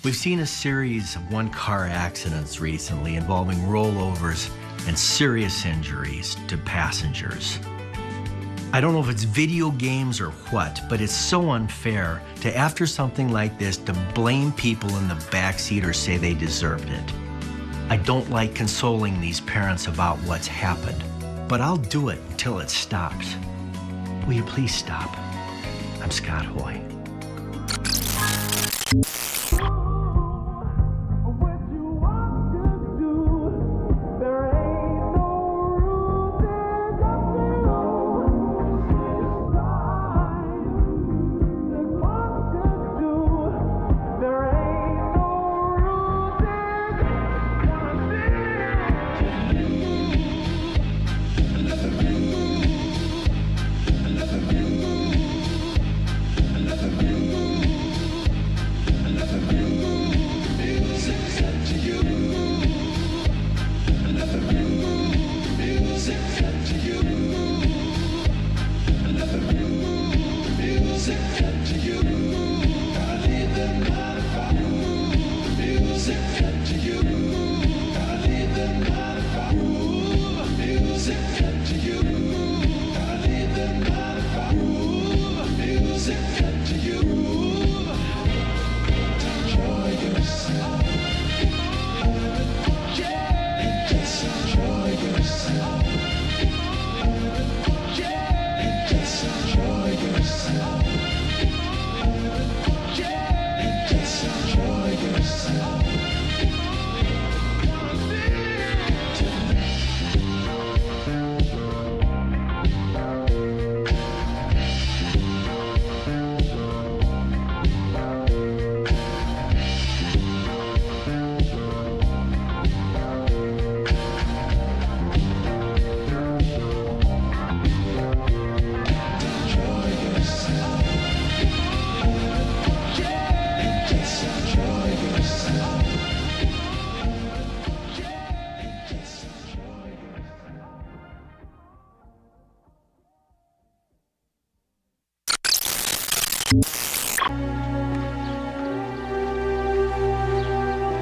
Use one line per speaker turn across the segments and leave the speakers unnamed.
We've seen a series of one-car accidents recently involving rollovers and serious injuries to passengers. I don't know if it's video games or what, but it's so unfair to, after something like this, to blame people in the backseat or say they deserved it. I don't like consoling these parents about what's happened, but I'll do it until it stops. Will you please stop? I'm Scott Hoy.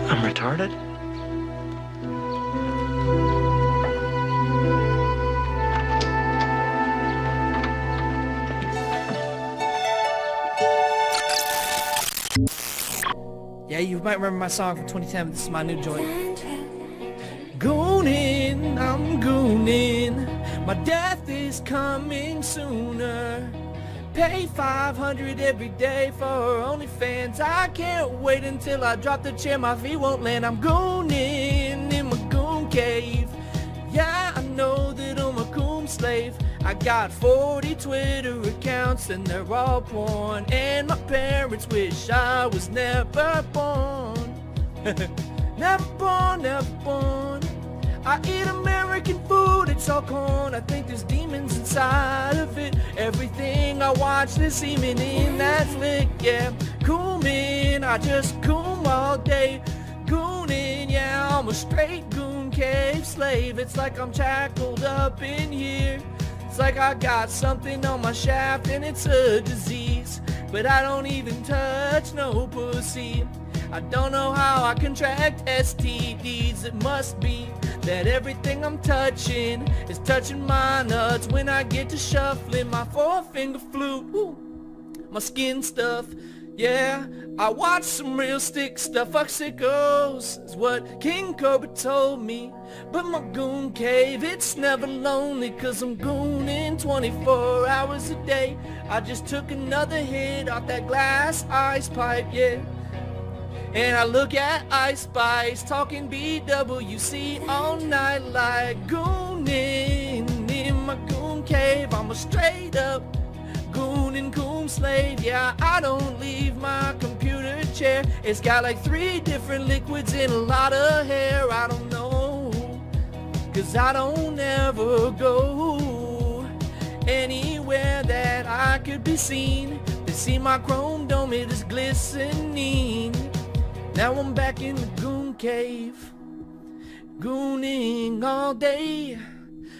I'm retarded?
Yeah, you might remember my song from 2010. This is my new joint. Goonin', I'm goonin'. My death is coming sooner. Pay $500 every day for OnlyFans. I can't wait until I drop the chair, my feet won't land. I'm goonin' in my goon cave. Yeah, I know that I'm a coon slave. I got 40 Twitter accounts and they're all porn. And my parents wish I was never born. Never born, never born. I eat American food, it's all corn. I think there's demons inside of it. Everything I watch, there's semen in that flick, yeah. Coolin', I just coom all day. Goonin', yeah, I'm a straight goon cave slave. It's like I'm shackled up in here. It's like I got something on my shaft and it's a disease. But I don't even touch no pussy. I don't know how I contract STDs. It must be that everything I'm touching is touching my nuts. When I get to shuffling my four-finger flute, ooh, my skin stuff, yeah. I watch some real stick stuff, fuck sickos, is what King Cobra told me. But my goon cave, it's never lonely, cause I'm gooning 24 hours a day. I just took another hit off that glass ice pipe, yeah. And I look at Ice Spice talking BWC all night like goonin' in my goon cave. I'm a straight up goon and coon slave. Yeah, I don't leave my computer chair. It's got like 3 different liquids and a lot of hair. I don't know, cause I don't ever go anywhere that I could be seen. They see my chrome dome, it is glistening. Now I'm back in the goon cave, gooning all day.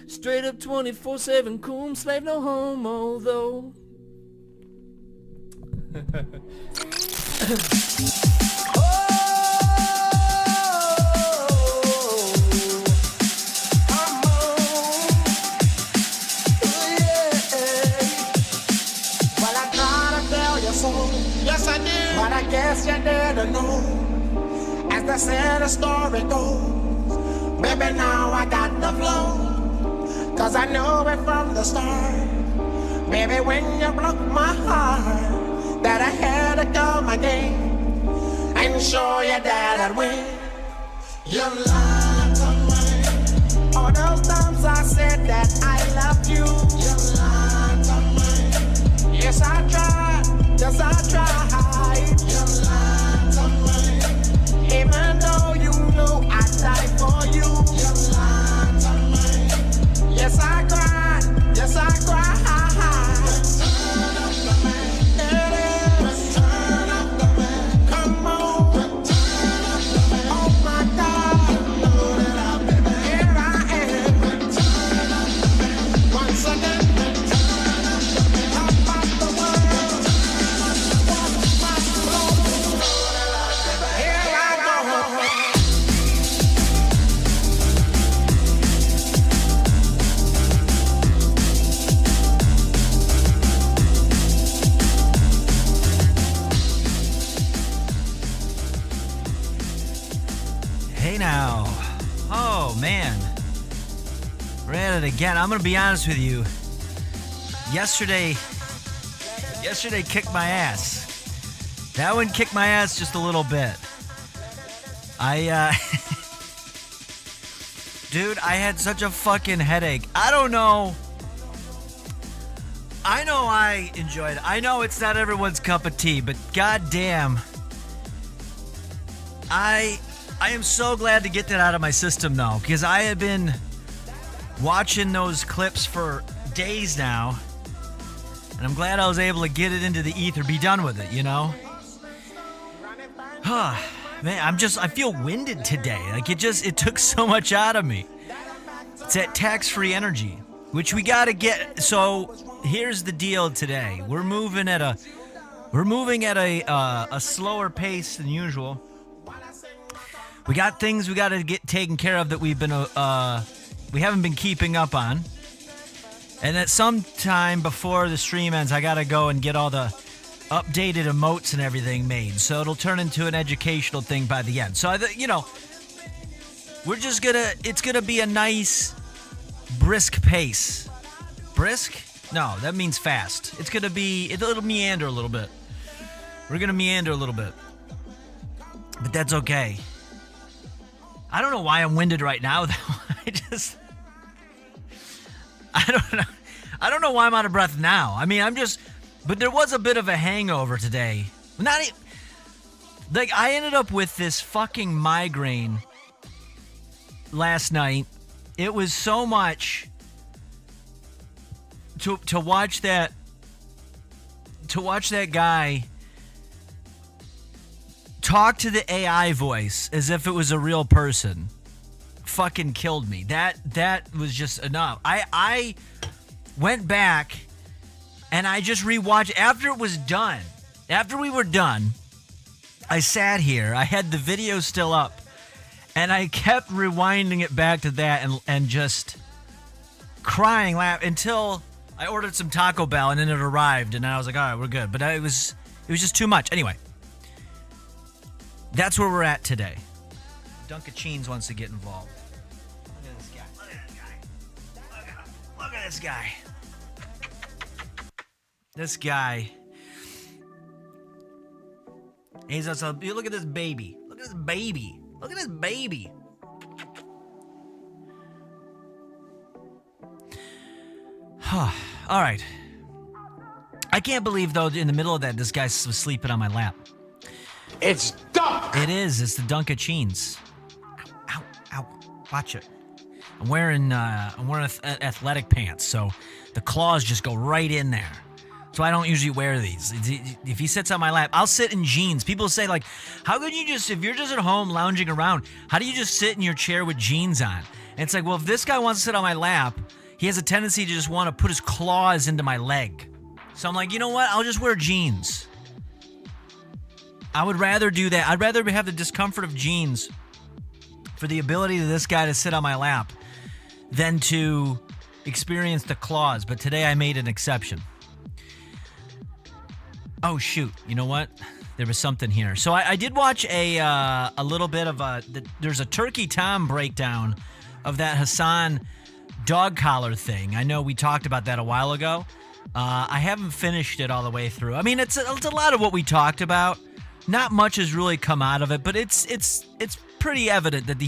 Straight up 24/7 coon slave, no homo though. Oh!
I guess you didn't know. As the sad story goes, baby, now I got the flow. Cause I knew it from the start. Baby, when you broke my heart, that I had to come again and show you that I'd win. You lied to me. All those times I said that I loved you. You lied to me. Yes, I tried. Yes, I tried. You lied to me. Even though you knew I'd die for you. You lied to me. Yes, I cried. Yes, I cried.
Again, I'm gonna be honest with you. Yesterday kicked my ass. That one kicked my ass just a little bit. Dude, I had such a fucking headache. I don't know. I know I enjoyed it. I know it's not everyone's cup of tea, but goddamn, I am so glad to get that out of my system though, because I have been watching those clips for days now, and I'm glad I was able to get it into the ether, be done with it, you know? Man, I feel winded today. Like it took so much out of me. It's that tax-free energy, which we gotta get. So here's the deal today. We're moving at a slower pace than usual. We got things we gotta get taken care of that we haven't been keeping up on. And at some time before the stream ends, I gotta go and get all the updated emotes and everything made. So it'll turn into an educational thing by the end. So it's gonna be a nice brisk pace. Brisk? No, that means fast. It'll meander a little bit. We're gonna meander a little bit. But that's okay. I don't know why I'm winded right now though. I don't know why I'm out of breath now. I mean, but there was a bit of a hangover today. I ended up with this fucking migraine last night. It was so much to watch that guy talk to the AI voice as if it was a real person. Fucking killed me. That was just enough. I went back and I just rewatched after it was done. After we were done, I sat here. I had the video still up, and I kept rewinding it back to that and just crying, laughing until I ordered some Taco Bell, and then it arrived, and I was like, all right, we're good. But it was just too much. Anyway, that's where we're at today. Dunkacheens wants to get involved. Look at this guy. Look at this guy. This guy. He's also, look at this baby. Look at this baby. Look at this baby. All right. I can't believe, though, in the middle of that, this guy was sleeping on my lap.
It's Dunk!
It is. It's the Dunkacheens. Ow, ow, ow. Watch it. I'm wearing athletic pants, so the claws just go right in there. So I don't usually wear these. If he sits on my lap, I'll sit in jeans. People say, like, how can you just, if you're just at home lounging around, how do you just sit in your chair with jeans on? And it's like, well, if this guy wants to sit on my lap, he has a tendency to just want to put his claws into my leg. So I'm like, you know what? I'll just wear jeans. I would rather do that. I'd rather have the discomfort of jeans for the ability of this guy to sit on my lap than to experience the claws. But today I made an exception. Oh, shoot. You know what? there was something here. So I did watch a little bit of there's a Turkey Tom breakdown of that Hassan dog collar thing. I know we talked about that a while ago. I haven't finished it all the way through. I mean, it's a lot of what we talked about. Not much has really come out of it, but it's pretty evident that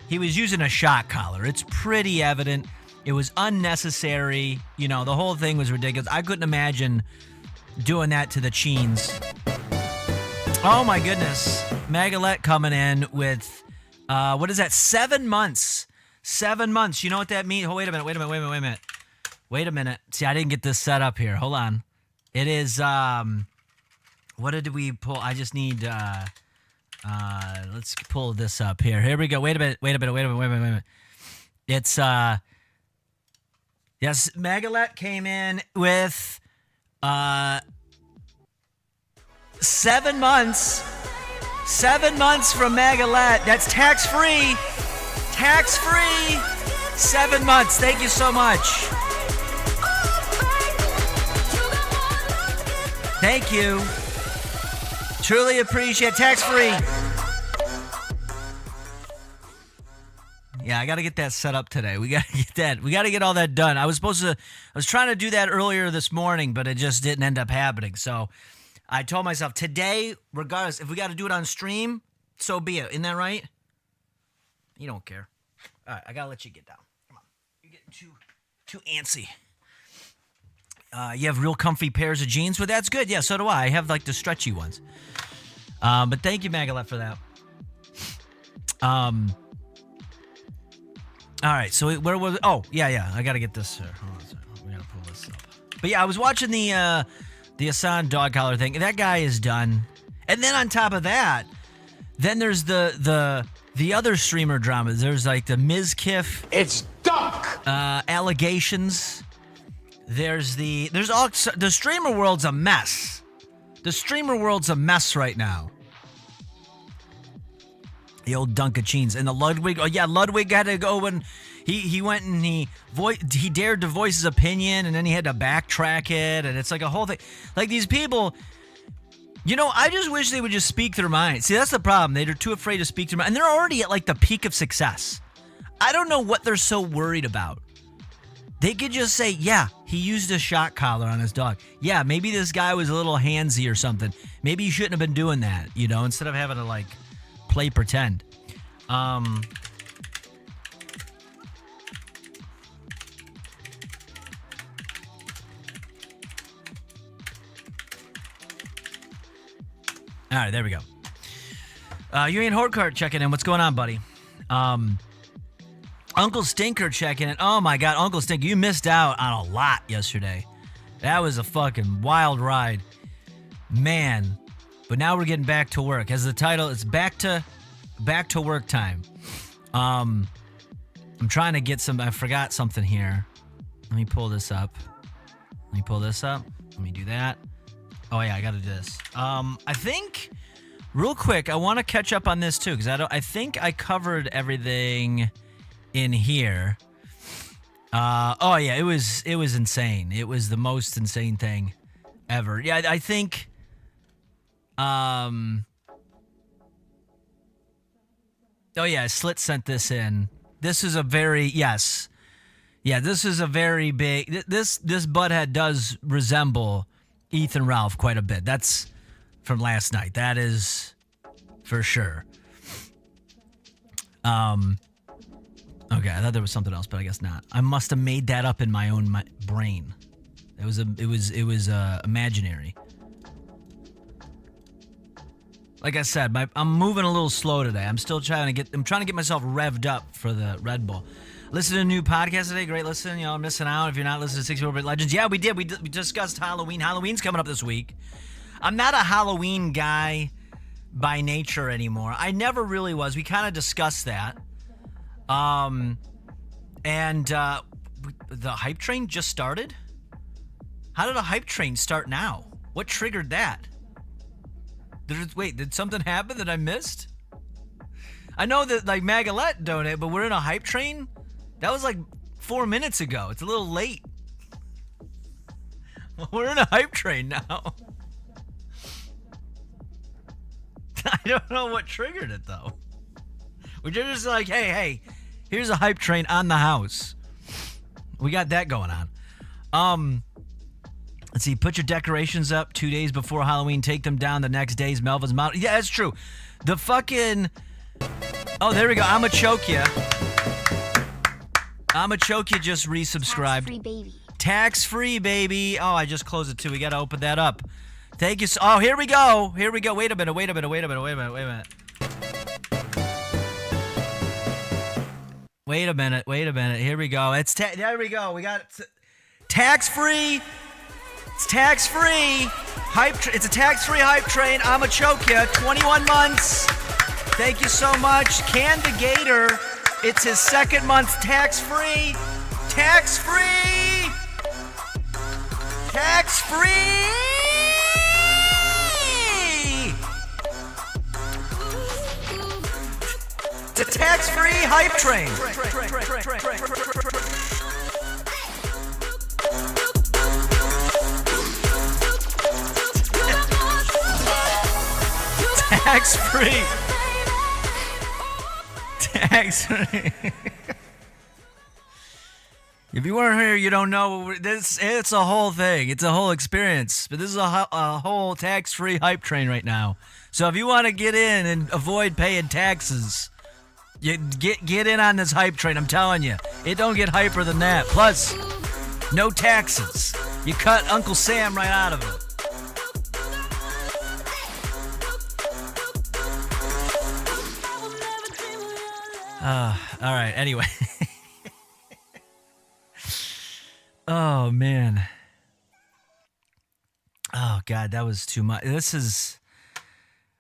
he was using a shock collar. It's pretty evident. It was unnecessary. You know, the whole thing was ridiculous. I couldn't imagine doing that to the Cheens. Oh my goodness. Magalette coming in with, what is that? 7 months. 7 months. You know what that means? Oh, wait a minute. See, I didn't get this set up here. Hold on. It is, what did we pull? I just need, let's pull this up here. Here we go. Wait a minute. It's, yes, Magalette came in with, 7 months. 7 months from Magalette. That's tax-free. Tax-free. 7 months. Thank you so much. Thank you. Truly appreciate tax-free. Yeah, I got to get that set up today. We got to get that. We got to get all that done. I was trying to do that earlier this morning, but it just didn't end up happening. So I told myself today, regardless, if we got to do it on stream, so be it. Isn't that right? You don't care. All right, I got to let you get down. Come on. You're getting too antsy. You have real comfy pairs of jeans? Well, that's good. Yeah, so do I. I have like the stretchy ones. But thank you, Magalette, for that. All right, so where was? Oh, yeah. I gotta get this. Hold on a second. We gotta pull this up. But yeah, I was watching the Hassan dog collar thing. That guy is done. And then on top of that, then there's the other streamer dramas. There's like the Mizkif.
It's duck.
Allegations. There's the streamer world's a mess. The streamer world's a mess right now. The old Dunkacheens and the Ludwig. Oh yeah, Ludwig had to go and he went and he dared to voice his opinion and then he had to backtrack it and it's like a whole thing. Like these people, you know, I just wish they would just speak their mind. See, that's the problem. They're too afraid to speak their mind, and they're already at like the peak of success. I don't know what they're so worried about. They could just say, yeah, he used a shock collar on his dog. Yeah, maybe this guy was a little handsy or something. Maybe he shouldn't have been doing that, you know, instead of having to like play pretend. All right, there we go. You ain't Horkart checking in. What's going on, buddy? Uncle Stinker checking in. Oh my God, Uncle Stinker, you missed out on a lot yesterday. That was a fucking wild ride, man. But now we're getting back to work. As the title, it's back to work time. I'm trying to get some. I forgot something here. Let me pull this up. Let me do that. Oh yeah, I gotta do this. I think real quick, I want to catch up on this too because I think I covered everything in here. Oh yeah, it was insane. It was the most insane thing ever. Yeah, I think. Oh yeah, Slit sent this in. This is a very yes. Yeah, this is a very big. This butthead does resemble Ethan Ralph quite a bit. That's from last night. That is for sure. Okay, I thought there was something else, but I guess not. I must have made that up in my own brain. It was imaginary. Like I said, I'm moving a little slow today. I'm trying to get myself revved up for the Red Bull. Listen to a new podcast today. Great listen. You know, I'm missing out if you're not listening to 64-Bit Legends. Yeah, we did. We discussed Halloween. Halloween's coming up this week. I'm not a Halloween guy by nature anymore. I never really was. We kind of discussed that. The hype train just started? How did a hype train start now? What triggered that? Did something happen that I missed? I know that like Magalette donated, but we're in a hype train? That was like 4 minutes ago. It's a little late. We're in a hype train now. I don't know what triggered it, though. We're just like, hey, here's a hype train on the house. We got that going on. Let's see. Put your decorations up 2 days before Halloween. Take them down the next day's Melvin's Mountain. Yeah, that's true. The fucking... Oh, there we go. I'ma choke ya. I'ma choke you just resubscribed.
Tax-free baby.
Tax-free, baby. Oh, I just closed it, too. We got to open that up. Thank you. Oh, here we go. Here we go. Wait a minute. Wait a minute. Wait a minute. Wait a minute. Wait a minute. Wait a minute. Wait a minute. Here we go. There we go. We got it. Tax-free. It's tax-free. It's a tax-free hype train. I'ma choke ya. 21 months. Thank you so much. Can the Gator. It's his second month tax-free. Tax-free. Tax-free. It's a tax-free hype train. Tax-free. Tax-free. If you weren't here, you don't know this. It's a whole thing. It's a whole experience. But this is a whole tax-free hype train right now. So if you want to get in and avoid paying taxes, you get in on this hype train. I'm telling you, it don't get hyper than that. Plus, no taxes. You cut Uncle Sam right out of it. All right. Anyway. Oh, man. Oh, God, that was too much. This is...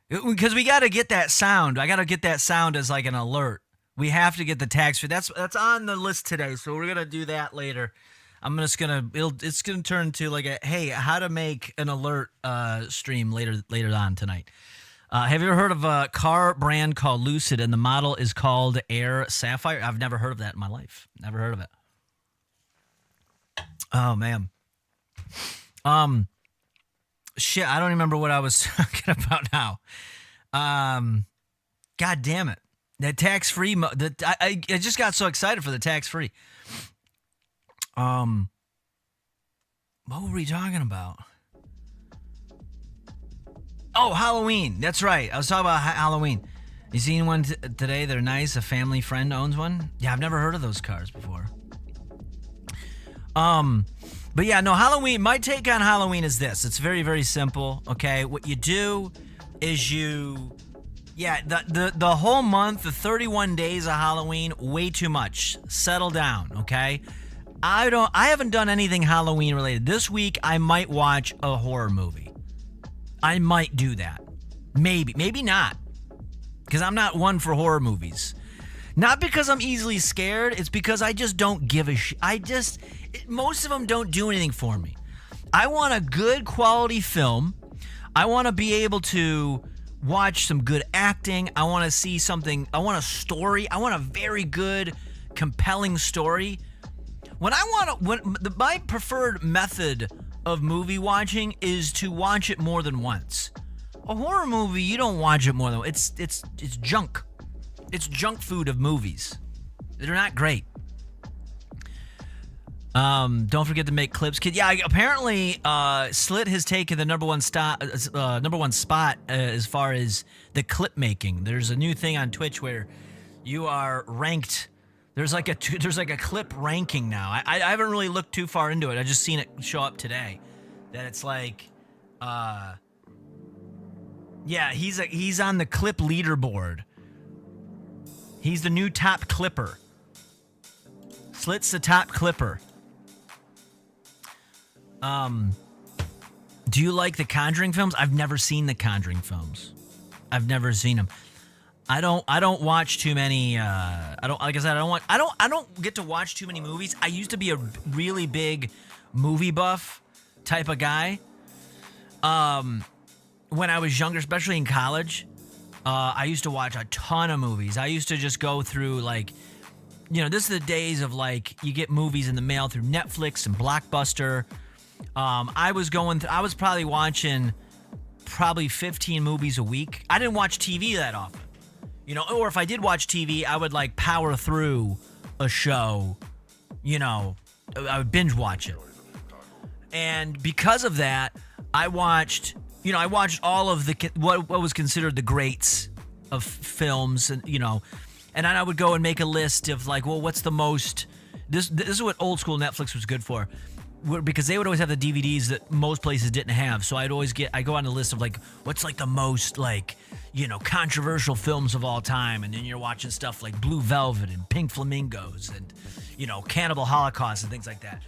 Because we got to get that sound. I got to get that sound as like an alert. We have to get the tax free. That's on the list today, so we're going to do that later. I'm just going to... It's going to turn to like a, hey, how to make an alert stream later on tonight. Have you ever heard of a car brand called Lucid, and the model is called Air Sapphire? I've never heard of that in my life. Never heard of it. Oh, man. Shit, I don't remember what I was talking about now. God damn it. That tax-free, I just got so excited for the tax-free. What were we talking about? Oh, Halloween. That's right. I was talking about Halloween. You seen one today? They're nice. A family friend owns one. Yeah, I've never heard of those cars before. But yeah, no, Halloween, my take on Halloween is this. It's very, very simple, okay? What you do is the whole month, the 31 days of Halloween, way too much. Settle down, okay? I haven't done anything Halloween related. This week, I might watch a horror movie. I might do that. Maybe not. Because I'm not one for horror movies. Not because I'm easily scared. It's because I just don't give a shit. Most of them don't do anything for me. I want a good quality film. I want to be able to watch some good acting. I want to see something. I want a story. I want a very good, compelling story. My preferred method of movie watching is to watch it more than once. A horror movie, you don't watch it more than once. It's junk. It's junk food of movies. They're not great. Don't forget to make clips. Yeah, apparently Slit has taken the number one spot as far as the clip making. There's a new thing on Twitch where you are ranked. There's like a clip ranking now. I haven't really looked too far into it. I just seen it show up today. That it's like, yeah, he's on the clip leaderboard. He's the new top clipper. Slit's the top clipper. Do you like the Conjuring films? I've never seen the Conjuring films. I've never seen them. I don't watch too many. I don't get to watch too many movies. I used to be a really big movie buff type of guy. When I was younger, especially in college, I used to watch a ton of movies. I used to just go through this is the days of you get movies in the mail through Netflix and Blockbuster. I was probably watching probably 15 movies a week. I didn't watch TV that often. You know, or if I did watch TV, I would like power through a show, you know, I would binge watch it. And because of that, I watched all of the what was considered the greats of films, and you know, and then I would go and make a list of like, well, what's the most this is what old school Netflix was good for, because they would always have the DVDs that most places didn't have. So I go on a list of like, what's like the most like, you know, controversial films of all time, and then you're watching stuff like Blue Velvet and Pink Flamingos and, you know, Cannibal Holocaust and things like that.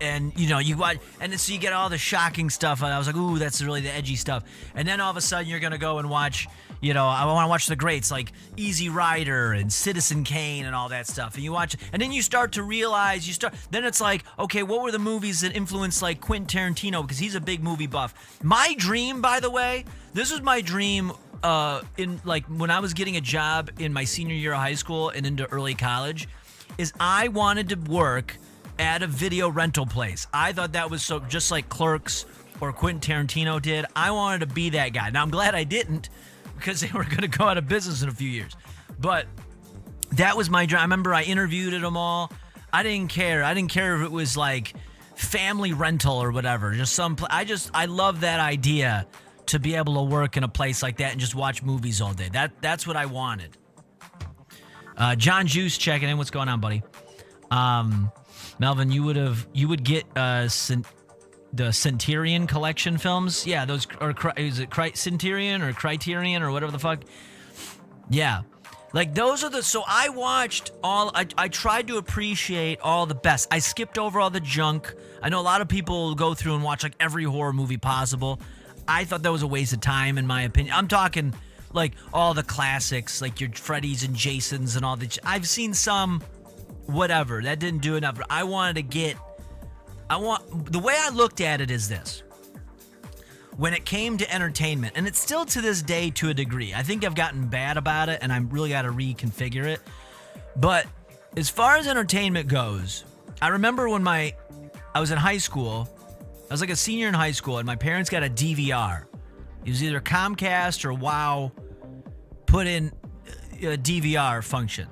And you know, you watch, and so you get all the shocking stuff, and I was like, ooh, that's really the edgy stuff. And then all of a sudden you're gonna go and watch, you know, I want to watch the greats like Easy Rider and Citizen Kane and all that stuff. And you watch, and then you start to realize, then it's like, okay, what were the movies that influenced like Quentin Tarantino, because he's a big movie buff. My dream, by the way, this was my dream in like when I was getting a job in my senior year of high school and into early college, is I wanted to work at a video rental place. I thought that was so, just like Clerks or Quentin Tarantino did. I wanted to be that guy. Now I'm glad I didn't, because they were going to go out of business in a few years. But that was my dream. I remember I interviewed at them all. I didn't care. I didn't care if it was like family rental or whatever. Just I love that idea, to be able to work in a place like that and just watch movies all day. That's what I wanted. John Juice checking in. What's going on, buddy? Melvin, you would get the Centurion collection films. Yeah, those, or is it Centurion or Criterion or whatever the fuck? Yeah. Like those are so I watched all, I tried to appreciate all the best. I skipped over all the junk. I know a lot of people go through and watch like every horror movie possible. I thought that was a waste of time, in my opinion. I'm talking like all the classics, like your Freddy's and Jason's and all the, I've seen some, whatever, that didn't do enough. The way I looked at it is this. When it came to entertainment, and it's still to this day to a degree, I think I've gotten bad about it and I really got to reconfigure it. But as far as entertainment goes, I remember when I was in high school, I was like a senior in high school, and my parents got a DVR. It was either Comcast or WOW put in a DVR function.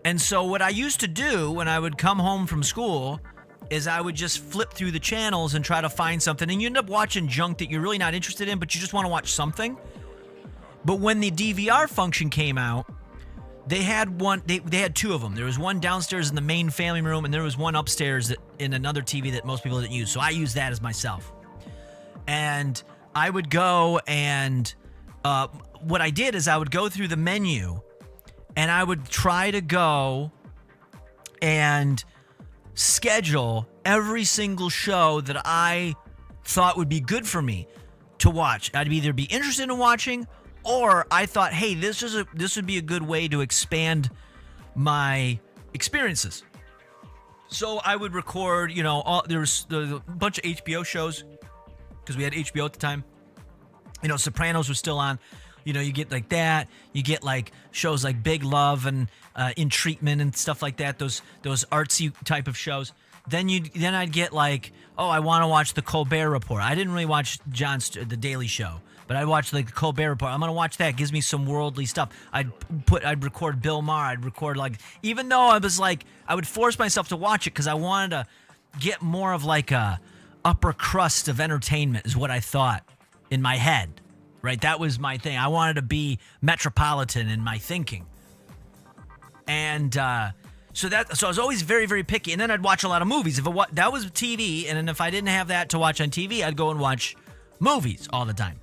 And so what I used to do when I would come home from school is I would just flip through the channels and try to find something. And you end up watching junk that you're really not interested in, but you just want to watch something. But when the DVR function came out, they had one. They had two of them. There was one downstairs in the main family room, and there was one upstairs in another TV that most people didn't use. So I used that as myself. And I would go and what I did is I would go through the menu, and I would try to go and schedule every single show that I thought would be good for me to watch. I'd either be interested in watching, or I thought, hey, this would be a good way to expand my experiences. So I would record, you know, there was a bunch of HBO shows, because we had HBO at the time. You know, Sopranos was still on. You know, you get like that. You get like shows like Big Love and In Treatment and stuff like that. Those artsy type of shows. Then I'd get like, oh, I want to watch the Colbert Report. I didn't really watch the Daily Show, but I watched like the Colbert Report. I'm gonna watch that. It gives me some worldly stuff. I'd record Bill Maher. I'd record like, even though I was like, I would force myself to watch it because I wanted to get more of like a upper crust of entertainment, is what I thought in my head. Right, that was my thing. I wanted to be metropolitan in my thinking, and so I was always very, very picky. And then I'd watch a lot of movies. That was TV, and then if I didn't have that to watch on TV, I'd go and watch movies all the time.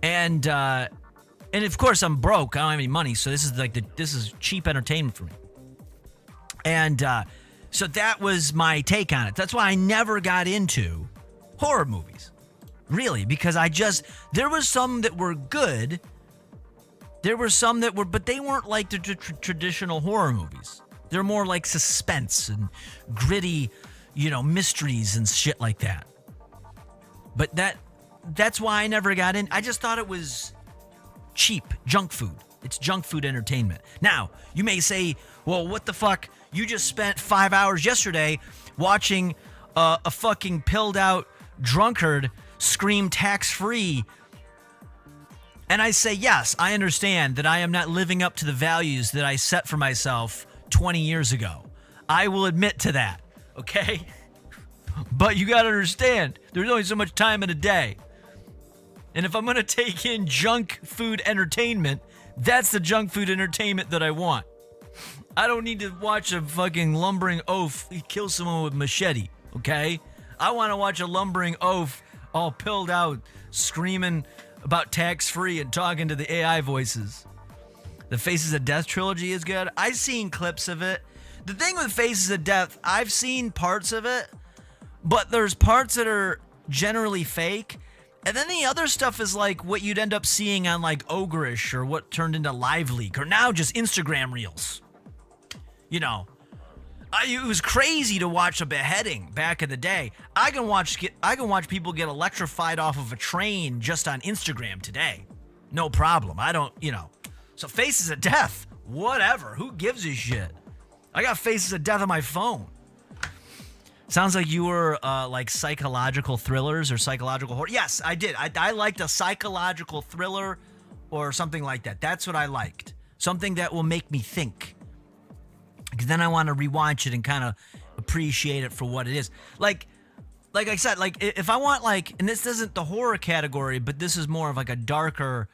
And of course I'm broke. I don't have any money, so this is cheap entertainment for me. And so that was my take on it. That's why I never got into horror movies. Really, because there were some that were good. There were some that were, but they weren't like the traditional horror movies. They're more like suspense and gritty, you know, mysteries and shit like that. But that's why I never got in. I just thought it was cheap junk food. It's junk food entertainment. Now, you may say, well, what the fuck? You just spent 5 hours yesterday watching a fucking pilled out drunkard scream tax-free. And I say, yes, I understand that I am not living up to the values that I set for myself 20 years ago. I will admit to that, okay? But you got to understand, there's only so much time in a day. And if I'm going to take in junk food entertainment, that's the junk food entertainment that I want. I don't need to watch a fucking lumbering oaf kill someone with machete, okay? I want to watch a lumbering oaf all pilled out, screaming about tax-free and talking to the AI voices. The Faces of Death trilogy is good. I've seen clips of it. The thing with Faces of Death, I've seen parts of it, but there's parts that are generally fake. And then the other stuff is like what you'd end up seeing on like Ogreish or what turned into Live Leak or now just Instagram Reels. You know, it was crazy to watch a beheading back in the day. I can watch people get electrified off of a train just on Instagram today. No problem. I don't, So Faces of Death, whatever. Who gives a shit? I got Faces of Death on my phone. Sounds like you were like psychological thrillers or psychological horror. Yes, I did. I liked a psychological thriller or something like that. That's what I liked. Something that will make me think. Because then I want to rewatch it and kind of appreciate it for what it is. Like I said, like if I want and this isn't the horror category, but this is more of like a darker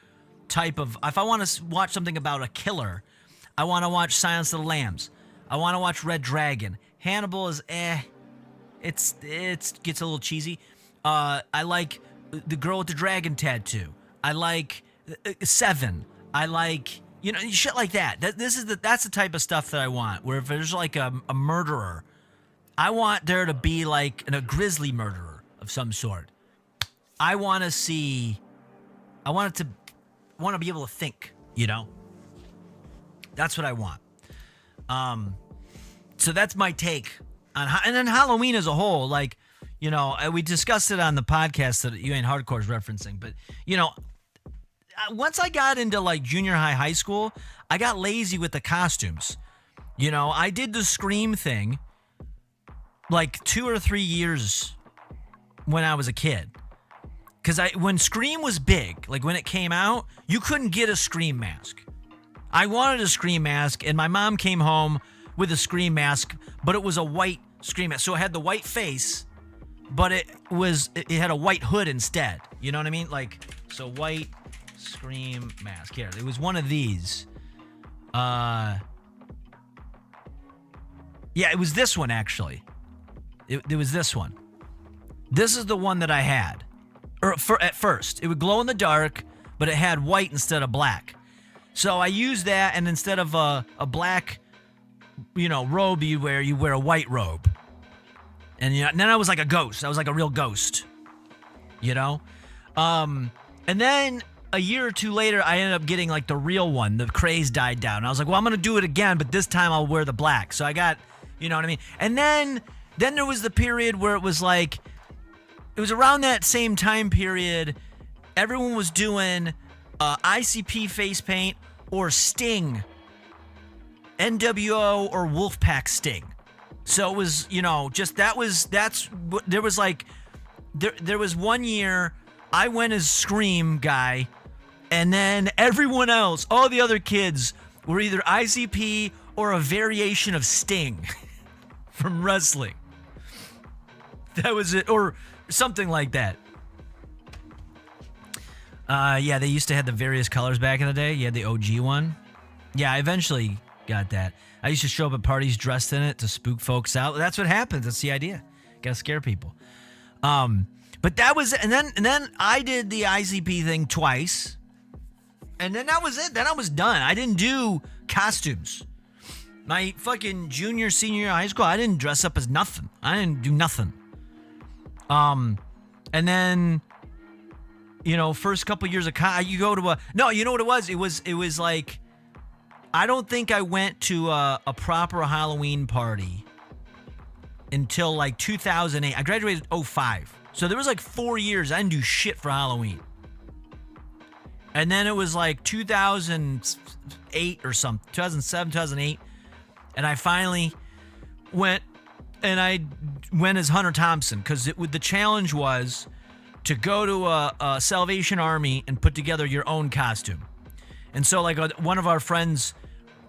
type of, if I want to watch something about a killer, I want to watch Silence of the Lambs. I want to watch Red Dragon. Hannibal is it gets a little cheesy. I like The Girl with the Dragon Tattoo. I like Seven. I like shit like that. That's the type of stuff that I want. Where if there's like a murderer, I want there to be like a grisly murderer of some sort. I want to be able to think. That's what I want. So that's my take on, and then Halloween as a whole. Like, we discussed it on the podcast that You Ain't Hardcore is referencing, but once I got into like junior high school, I got lazy with the costumes. I did the Scream thing like 2 or 3 years when I was a kid. Because when Scream was big, like when it came out, you couldn't get a Scream mask. I wanted a Scream mask, and my mom came home with a Scream mask, but it was a white Scream mask. So it had the white face, but it had a white hood instead. You know what I mean? Like, so white Scream mask. Here, it was one of these. Yeah, it was this one actually. It was this one. This is the one that I had. At first, it would glow in the dark, but it had white instead of black. So I used that, and instead of a black, robe you wear a white robe. And then I was like a ghost. I was like a real ghost. And then a year or two later, I ended up getting like the real one. The craze died down. And I was like, well, I'm going to do it again, but this time I'll wear the black. So I got, you know what I mean? And then there was the period where it was like, it was around that same time period, everyone was doing ICP face paint or Sting, NWO or Wolfpack Sting. So it was, there was 1 year I went as Scream guy, and then everyone else, all the other kids, were either ICP or a variation of Sting from wrestling. That was it, or something like that. Yeah, they used to have the various colors back in the day. You had the OG one. Yeah, I eventually got that. I used to show up at parties dressed in it to spook folks out. That's what happens. That's the idea. Gotta scare people. But that was, and then I did the ICP thing twice, and then that was it. Then I was done. I didn't do costumes. My fucking junior, senior year of high school, I didn't dress up as nothing. I didn't do nothing. And then, first couple years of you go to no, you know what it was? It was like, I don't think I went to a proper Halloween party until like 2008. I graduated 2005. So there was like 4 years I didn't do shit for Halloween. And then it was like 2008 or something, 2007, 2008. And I finally went, and I went as Hunter Thompson, because the challenge was to go to a Salvation Army and put together your own costume. And so, like, one of our friends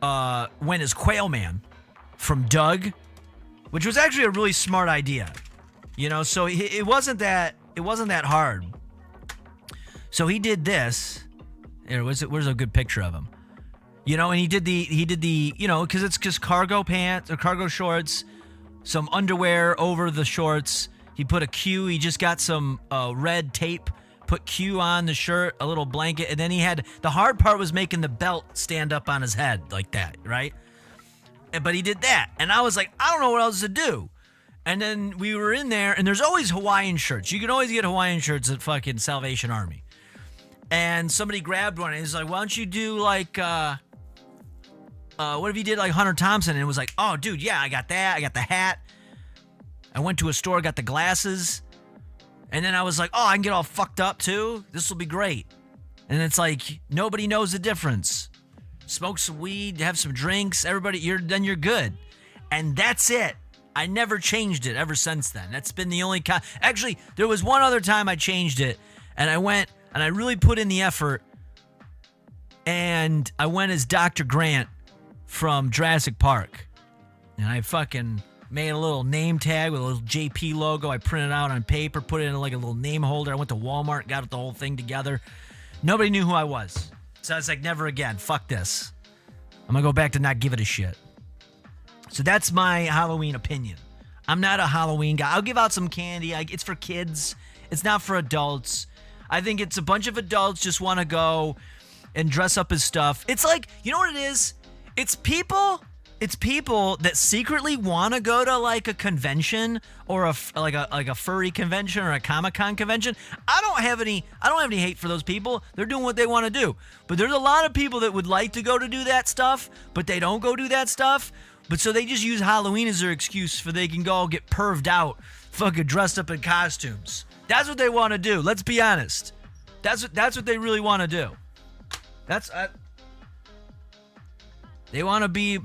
went as Quail Man from Doug, which was actually a really smart idea. You know, so it wasn't that hard. So he did this. Where's a good picture of him? You know, and he did the you know, because it's just cargo pants or cargo shorts, some underwear over the shorts. He put a Q. He just got some red tape, put Q on the shirt, a little blanket, and then he had the hard part was making the belt stand up on his head like that, right? But he did that, and I was like, I don't know what else to do. And then we were in there, and there's always Hawaiian shirts. You can always get Hawaiian shirts at fucking Salvation Army. And somebody grabbed one, and he's like, why don't you do like, what if you did like Hunter Thompson? And it was like, oh, dude, yeah, I got that. I got the hat. I went to a store, got the glasses. And then I was like, oh, I can get all fucked up too? This will be great. And it's like, nobody knows the difference. Smoke some weed, have some drinks, everybody, then you're good. And that's it. I never changed it ever since then. That's been the only Actually, there was one other time I changed it, and I went and I really put in the effort, and I went as Dr. Grant from Jurassic Park. And I fucking made a little name tag with a little JP logo. I printed out on paper, put it in like a little name holder. I went to Walmart, got the whole thing together. Nobody knew who I was. So I was like, never again. Fuck this. I'm going to go back to not give it a shit. So that's my Halloween opinion. I'm not a Halloween guy. I'll give out some candy. It's for kids. It's not for adults. I think it's a bunch of adults just want to go and dress up as stuff. It's like, you know what it is? It's people that secretly want to go to like a convention or like a furry convention or a Comic-Con convention. I don't have any hate for those people. They're doing what they want to do. But there's a lot of people that would like to go to do that stuff, but they don't go do that stuff. But so they just use Halloween as their excuse for they can go get perved out, fucking dressed up in costumes. That's what they want to do. Let's be honest. That's what they really want to do. They want to be,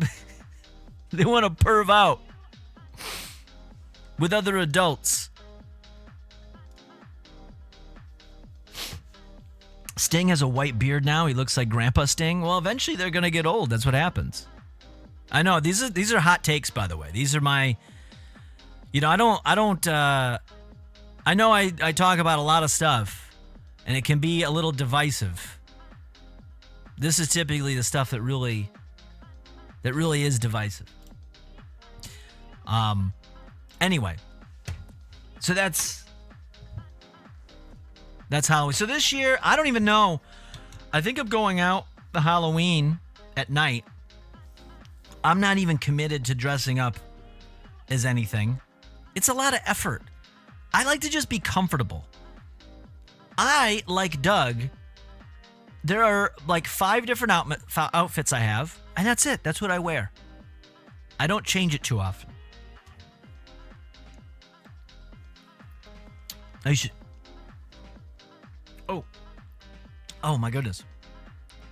they want to perv out with other adults. Sting has a white beard now. He looks like Grandpa Sting. Well, eventually they're gonna get old. That's what happens. I know these are hot takes, by the way. These are my, you know, I know I talk about a lot of stuff, and it can be a little divisive. This is typically the stuff that really is divisive. Anyway, so that's Halloween. So this year, I don't even know. I think of going out the Halloween at night. I'm not even committed to dressing up as anything. It's a lot of effort. I like to just be comfortable. I, like Doug, there are like 5 different outfits I have, and that's it. That's what I wear. I don't change it too often. I should. Oh my goodness.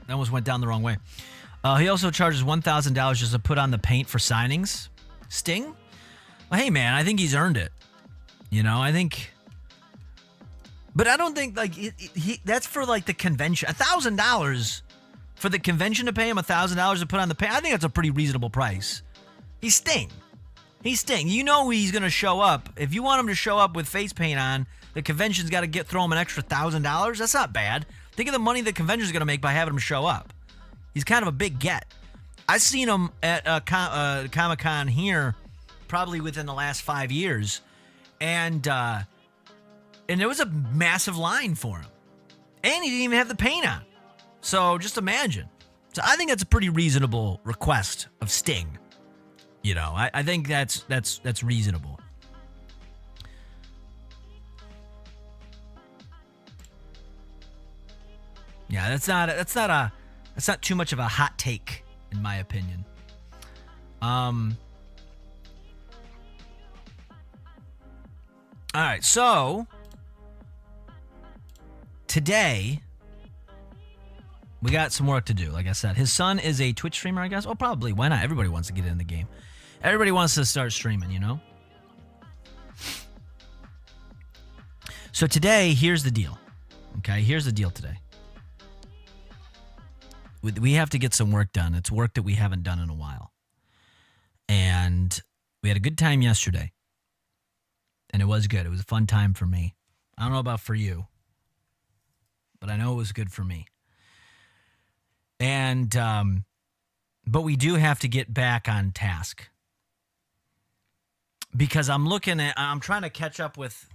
That almost went down the wrong way. He also charges $1,000 just to put on the paint for signings. Sting? Well, hey, man, I think he's earned it. You know, I think... But I don't think, like, that's for, like, the convention. $1,000 for the convention to pay him $1,000 to put on the paint. I think that's a pretty reasonable price. He's Sting. He's Sting. You know he's going to show up. If you want him to show up with face paint on, the convention's got to throw him an extra $1,000. That's not bad. Think of the money the convention's going to make by having him show up. He's kind of a big get. I've seen him at Comic-Con here probably within the last 5 years. And there was a massive line for him. And he didn't even have the paint on. So just imagine. So I think that's a pretty reasonable request of Sting. You know, I think that's reasonable. Yeah, that's not too much of a hot take, in my opinion. All right, so today we got some work to do. Like I said, his son is a Twitch streamer, I guess. Oh, probably. Why not? Everybody wants to get in the game. Everybody wants to start streaming, you know? So today, here's the deal. Okay, here's the deal today. We have to get some work done. It's work that we haven't done in a while. And we had a good time yesterday. And it was good. It was a fun time for me. I don't know about for you, but I know it was good for me. And, but we do have to get back on task. Because I'm trying to catch up with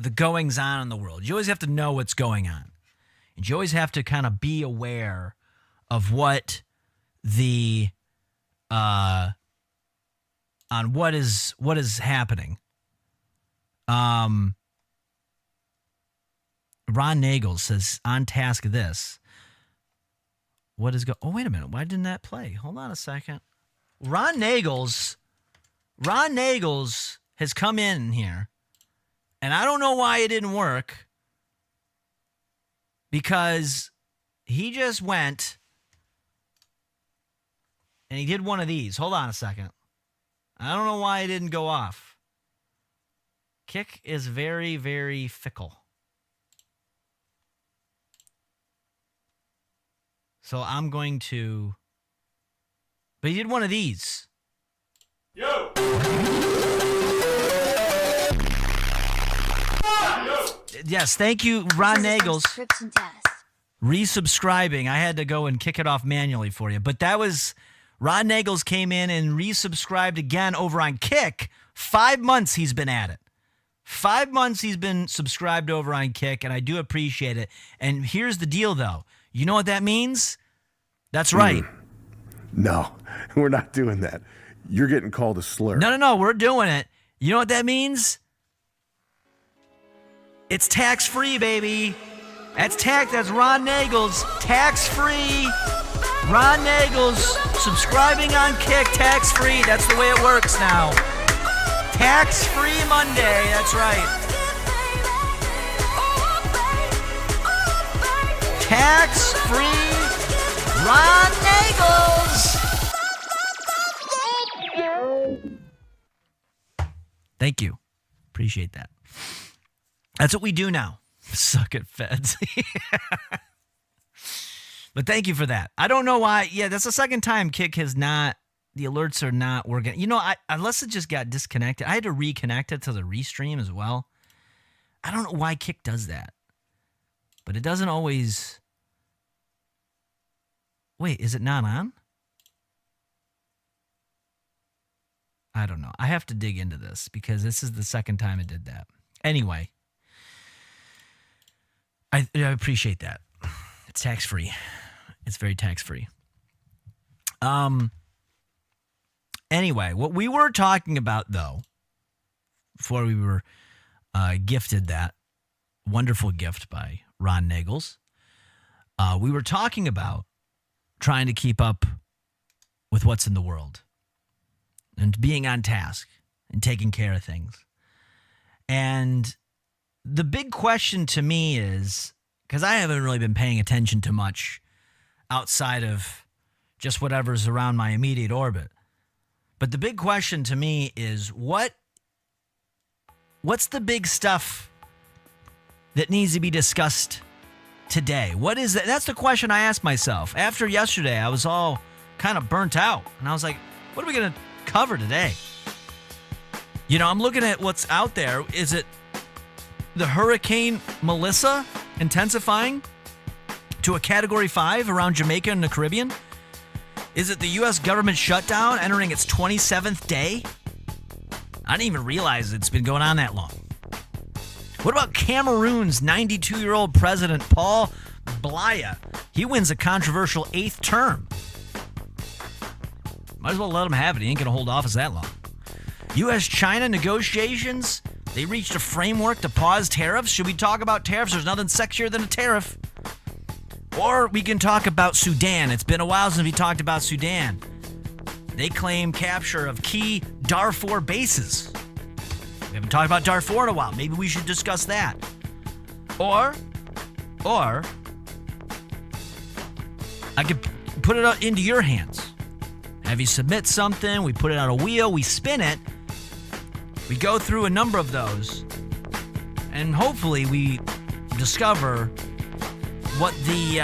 the goings on in the world. You always have to know what's going on. And you always have to kind of be aware of what on what is happening. Ron Nagel says, on task this. What is oh, wait a minute. Why didn't that play? Hold on a second. Ron Nagels has come in here, and I don't know why it didn't work, because he just went and he did one of these. Hold on a second. I don't know why it didn't go off. Kick is very, very fickle. So I'm going to... But he did one of these. Yo! Yes, thank you, Ron Nagels. Resubscribing. I had to go and kick it off manually for you. But that was... Ron Nagels came in and resubscribed again over on Kick. 5 months he's been at it. 5 months he's been subscribed over on Kick, and I do appreciate it. And here's the deal, though. You know what that means? That's right.
No, we're not doing that. You're getting called a slur.
No, we're doing it. You know what that means? It's tax-free, baby. That's Ron Nagels. Tax-free. Ron Nagels subscribing on Kick, tax-free. That's the way it works now. Tax-free Monday. That's right. Tax-free Ron Nagels. Thank you. Appreciate that. That's what we do now. Suck at feds. But thank you for that. I don't know why. Yeah, that's the second time Kick has not, the alerts are not working. You know, unless it just got disconnected. I had to reconnect it to the restream as well. I don't know why Kick does that. But it doesn't always... Wait, is it not on? I don't know. I have to dig into this because this is the second time it did that. Anyway, I appreciate that. It's tax-free. It's very tax-free. Anyway, what we were talking about, though, before we were gifted that wonderful gift by Ron Nagels, we were talking about trying to keep up with what's in the world and being on task and taking care of things. And the big question to me is, because I haven't really been paying attention to much outside of just whatever's around my immediate orbit. But the big question to me is, what's the big stuff that needs to be discussed today? What is that? That's the question I asked myself. After yesterday, I was all kind of burnt out. And I was like, what are we going to cover today? You know, I'm looking at what's out there. Is it the Hurricane Melissa intensifying to a Category 5 around Jamaica and the Caribbean? Is it the U.S. government shutdown entering its 27th day? I didn't even realize it's been going on that long. What about Cameroon's 92-year-old president, Paul Biya? He wins a controversial 8th term. Might as well let him have it. He ain't going to hold office that long. U.S.-China negotiations. They reached a framework to pause tariffs. Should we talk about tariffs? There's nothing sexier than a tariff. Or we can talk about Sudan. It's been a while since we talked about Sudan. They claim capture of key Darfur bases. We haven't talked about Darfur in a while. Maybe we should discuss that. Or I could put it into your hands. Have you submit something, we put it on a wheel, we spin it, we go through a number of those, And hopefully we discover what the...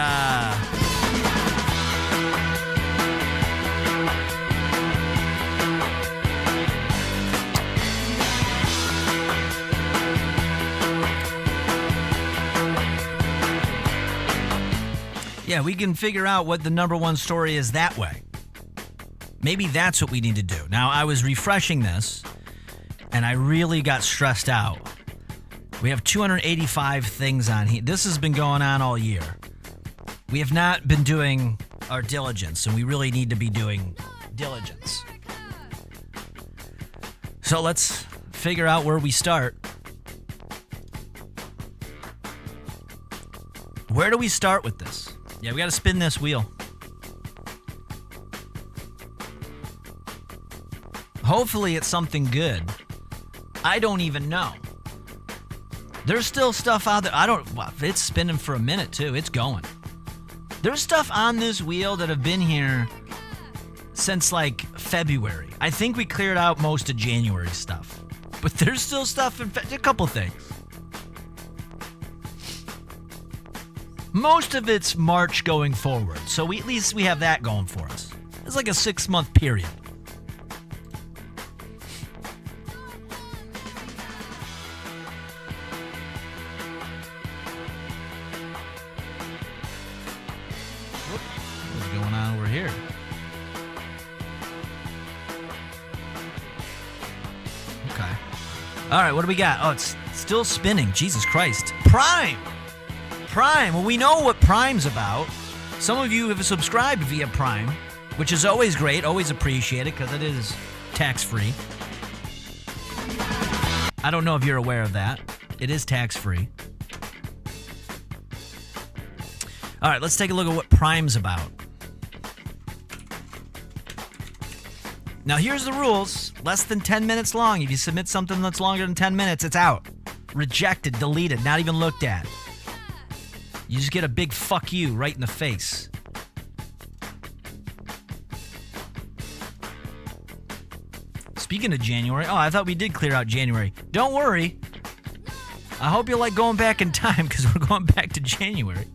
Yeah, we can figure out what the number one story is that way. Maybe that's what we need to do. Now, I was refreshing this, and I really got stressed out. We have 285 things on here. This has been going on all year. We have not been doing our diligence, and we really need to be doing diligence. So let's figure out where we start. Where do we start with this? Yeah, we got to spin this wheel. Hopefully it's something good. I don't even know. There's still stuff out there. It's spinning for a minute too. It's going. There's stuff on this wheel that have been here since like February. I think we cleared out most of January stuff. But there's still stuff a couple things. Most of it's March going forward, so at least we have that going for us. It's like a 6-month period. What's going on over here? Okay. All right, what do we got? Oh, it's still spinning. Jesus Christ. Prime! Well, we know what Prime's about. Some of you have subscribed via Prime, which is always great, always appreciated because it is tax-free. I don't know if you're aware of that. It is tax-free. All right, let's take a look at what Prime's about. Now, here's the rules. Less than 10 minutes long. If you submit something that's longer than 10 minutes, it's out. Rejected, deleted, not even looked at. You just get a big fuck you right in the face. Speaking of January, I thought we did clear out January. Don't worry. I hope you like going back in time because we're going back to January.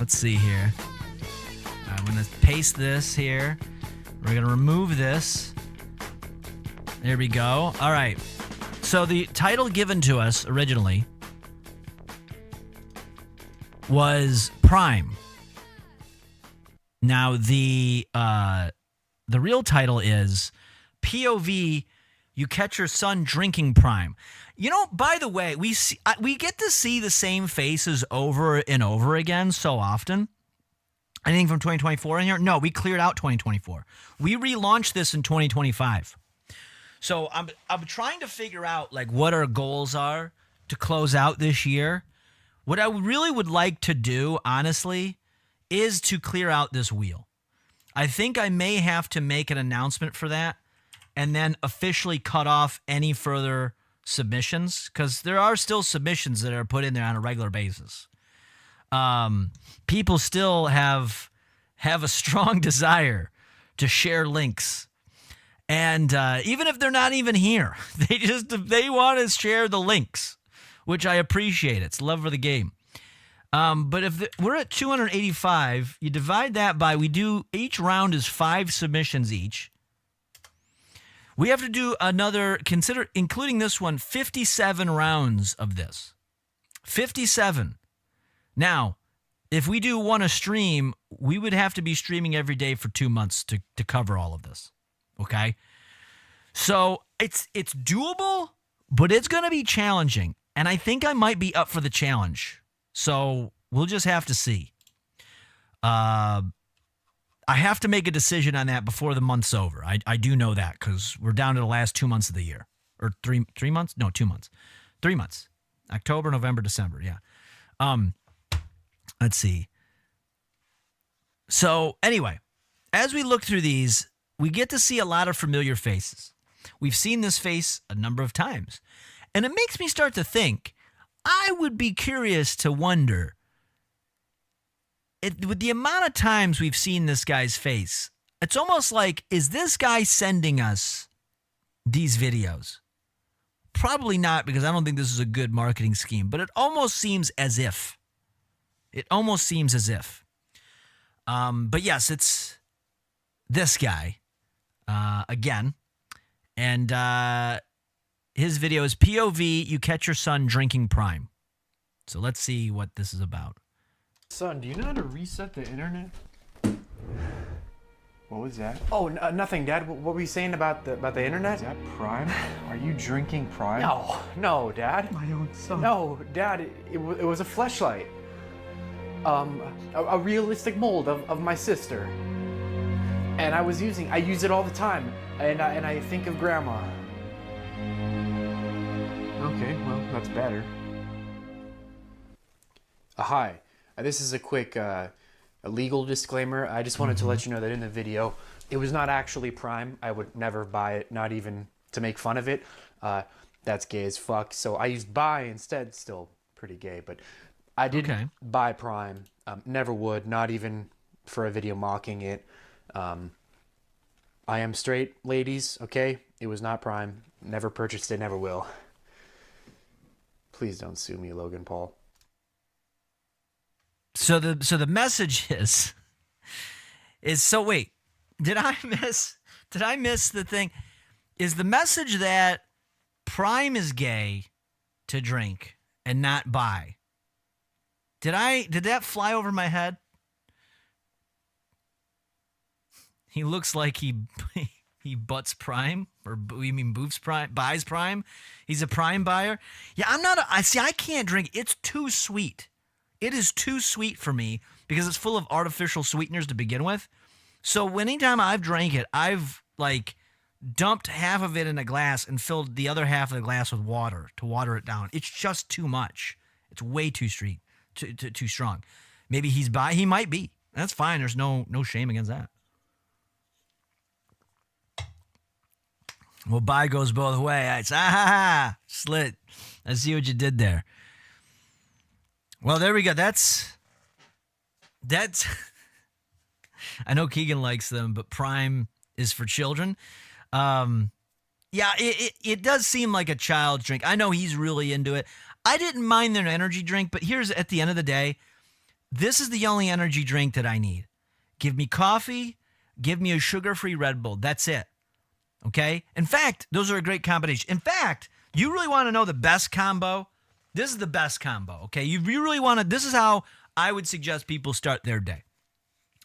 Let's see here. I'm going to paste this here. We're going to remove this. There we go. All right. So the title given to us originally was Prime. Now the real title is POV, You Catch Your Son Drinking Prime. You know, by the way, we get to see the same faces over and over again so often. Anything from 2024 in here? No, we cleared out 2024. We relaunched this in 2025. So I'm trying to figure out like what our goals are to close out this year. What I really would like to do, honestly, is to clear out this wheel. I think I may have to make an announcement for that and then officially cut off any further submissions because there are still submissions that are put in there on a regular basis. People still have a strong desire to share links. And even if they're not even here, they want to share the links, which I appreciate. It's love for the game. But if we're at 285, you divide that by, each round is 5 submissions each. We have to do including this one, 57 rounds of this. 57. Now, if we do one a stream, we would have to be streaming every day for 2 months to cover all of this. Okay? So it's doable, but it's going to be challenging. And I think I might be up for the challenge. So we'll just have to see. I have to make a decision on that before the month's over. I do know that because we're down to the last 2 months of the year. Or 3 months? No, 2 months. 3 months. October, November, December. Yeah. Let's see. So anyway, as we look through these, we get to see a lot of familiar faces. We've seen this face a number of times. And it makes me start to think, I would be curious to wonder, with the amount of times we've seen this guy's face, it's almost like, is this guy sending us these videos? Probably not, because I don't think this is a good marketing scheme, but it almost seems as if. It almost seems as if. But yes, it's this guy again. And his video is POV, you catch your son drinking Prime. So let's see what this is about.
Son, do you know how to reset the internet? What was that?
Oh, nothing, Dad. What were you saying about the internet?
Is that Prime? Are you drinking Prime?
No, Dad.
My own son.
No, Dad. It was a fleshlight. A realistic mold of my sister. And I use it all the time. And I think of Grandma.
Okay, well, that's better.
Hi. This is a quick a legal disclaimer. I just wanted to let you know that in the video, it was not actually Prime. I would never buy it, not even to make fun of it. That's gay as fuck. So I used buy instead. Still pretty gay, but I didn't buy Prime. Never would, not even for a video mocking it. I am straight, ladies, okay? It was not Prime. Never purchased it, never will. Please don't sue me, Logan Paul.
So the message is so wait, did I miss the thing? Is the message that Prime is gay to drink and not buy? Did that fly over my head? He looks like he butts Prime, or you mean boofs Prime, buys Prime. He's a Prime buyer. Yeah, I can't drink. It's too sweet. It is too sweet for me because it's full of artificial sweeteners to begin with. So anytime I've drank it, I've like dumped half of it in a glass and filled the other half of the glass with water to water it down. It's just too much. It's way too sweet, too strong. Maybe he might be. That's fine. There's no shame against that. Well, buy goes both ways. Slit. I see what you did there. Well, there we go. That's. I know Keegan likes them, but Prime is for children. Yeah, it does seem like a child's drink. I know he's really into it. I didn't mind their energy drink, but here's at the end of the day, this is the only energy drink that I need. Give me coffee, give me a sugar-free Red Bull. That's it. Okay? In fact, those are a great combination. In fact, you really want to know the best combo? This is the best combo, okay? You really want to, this is how I would suggest people start their day.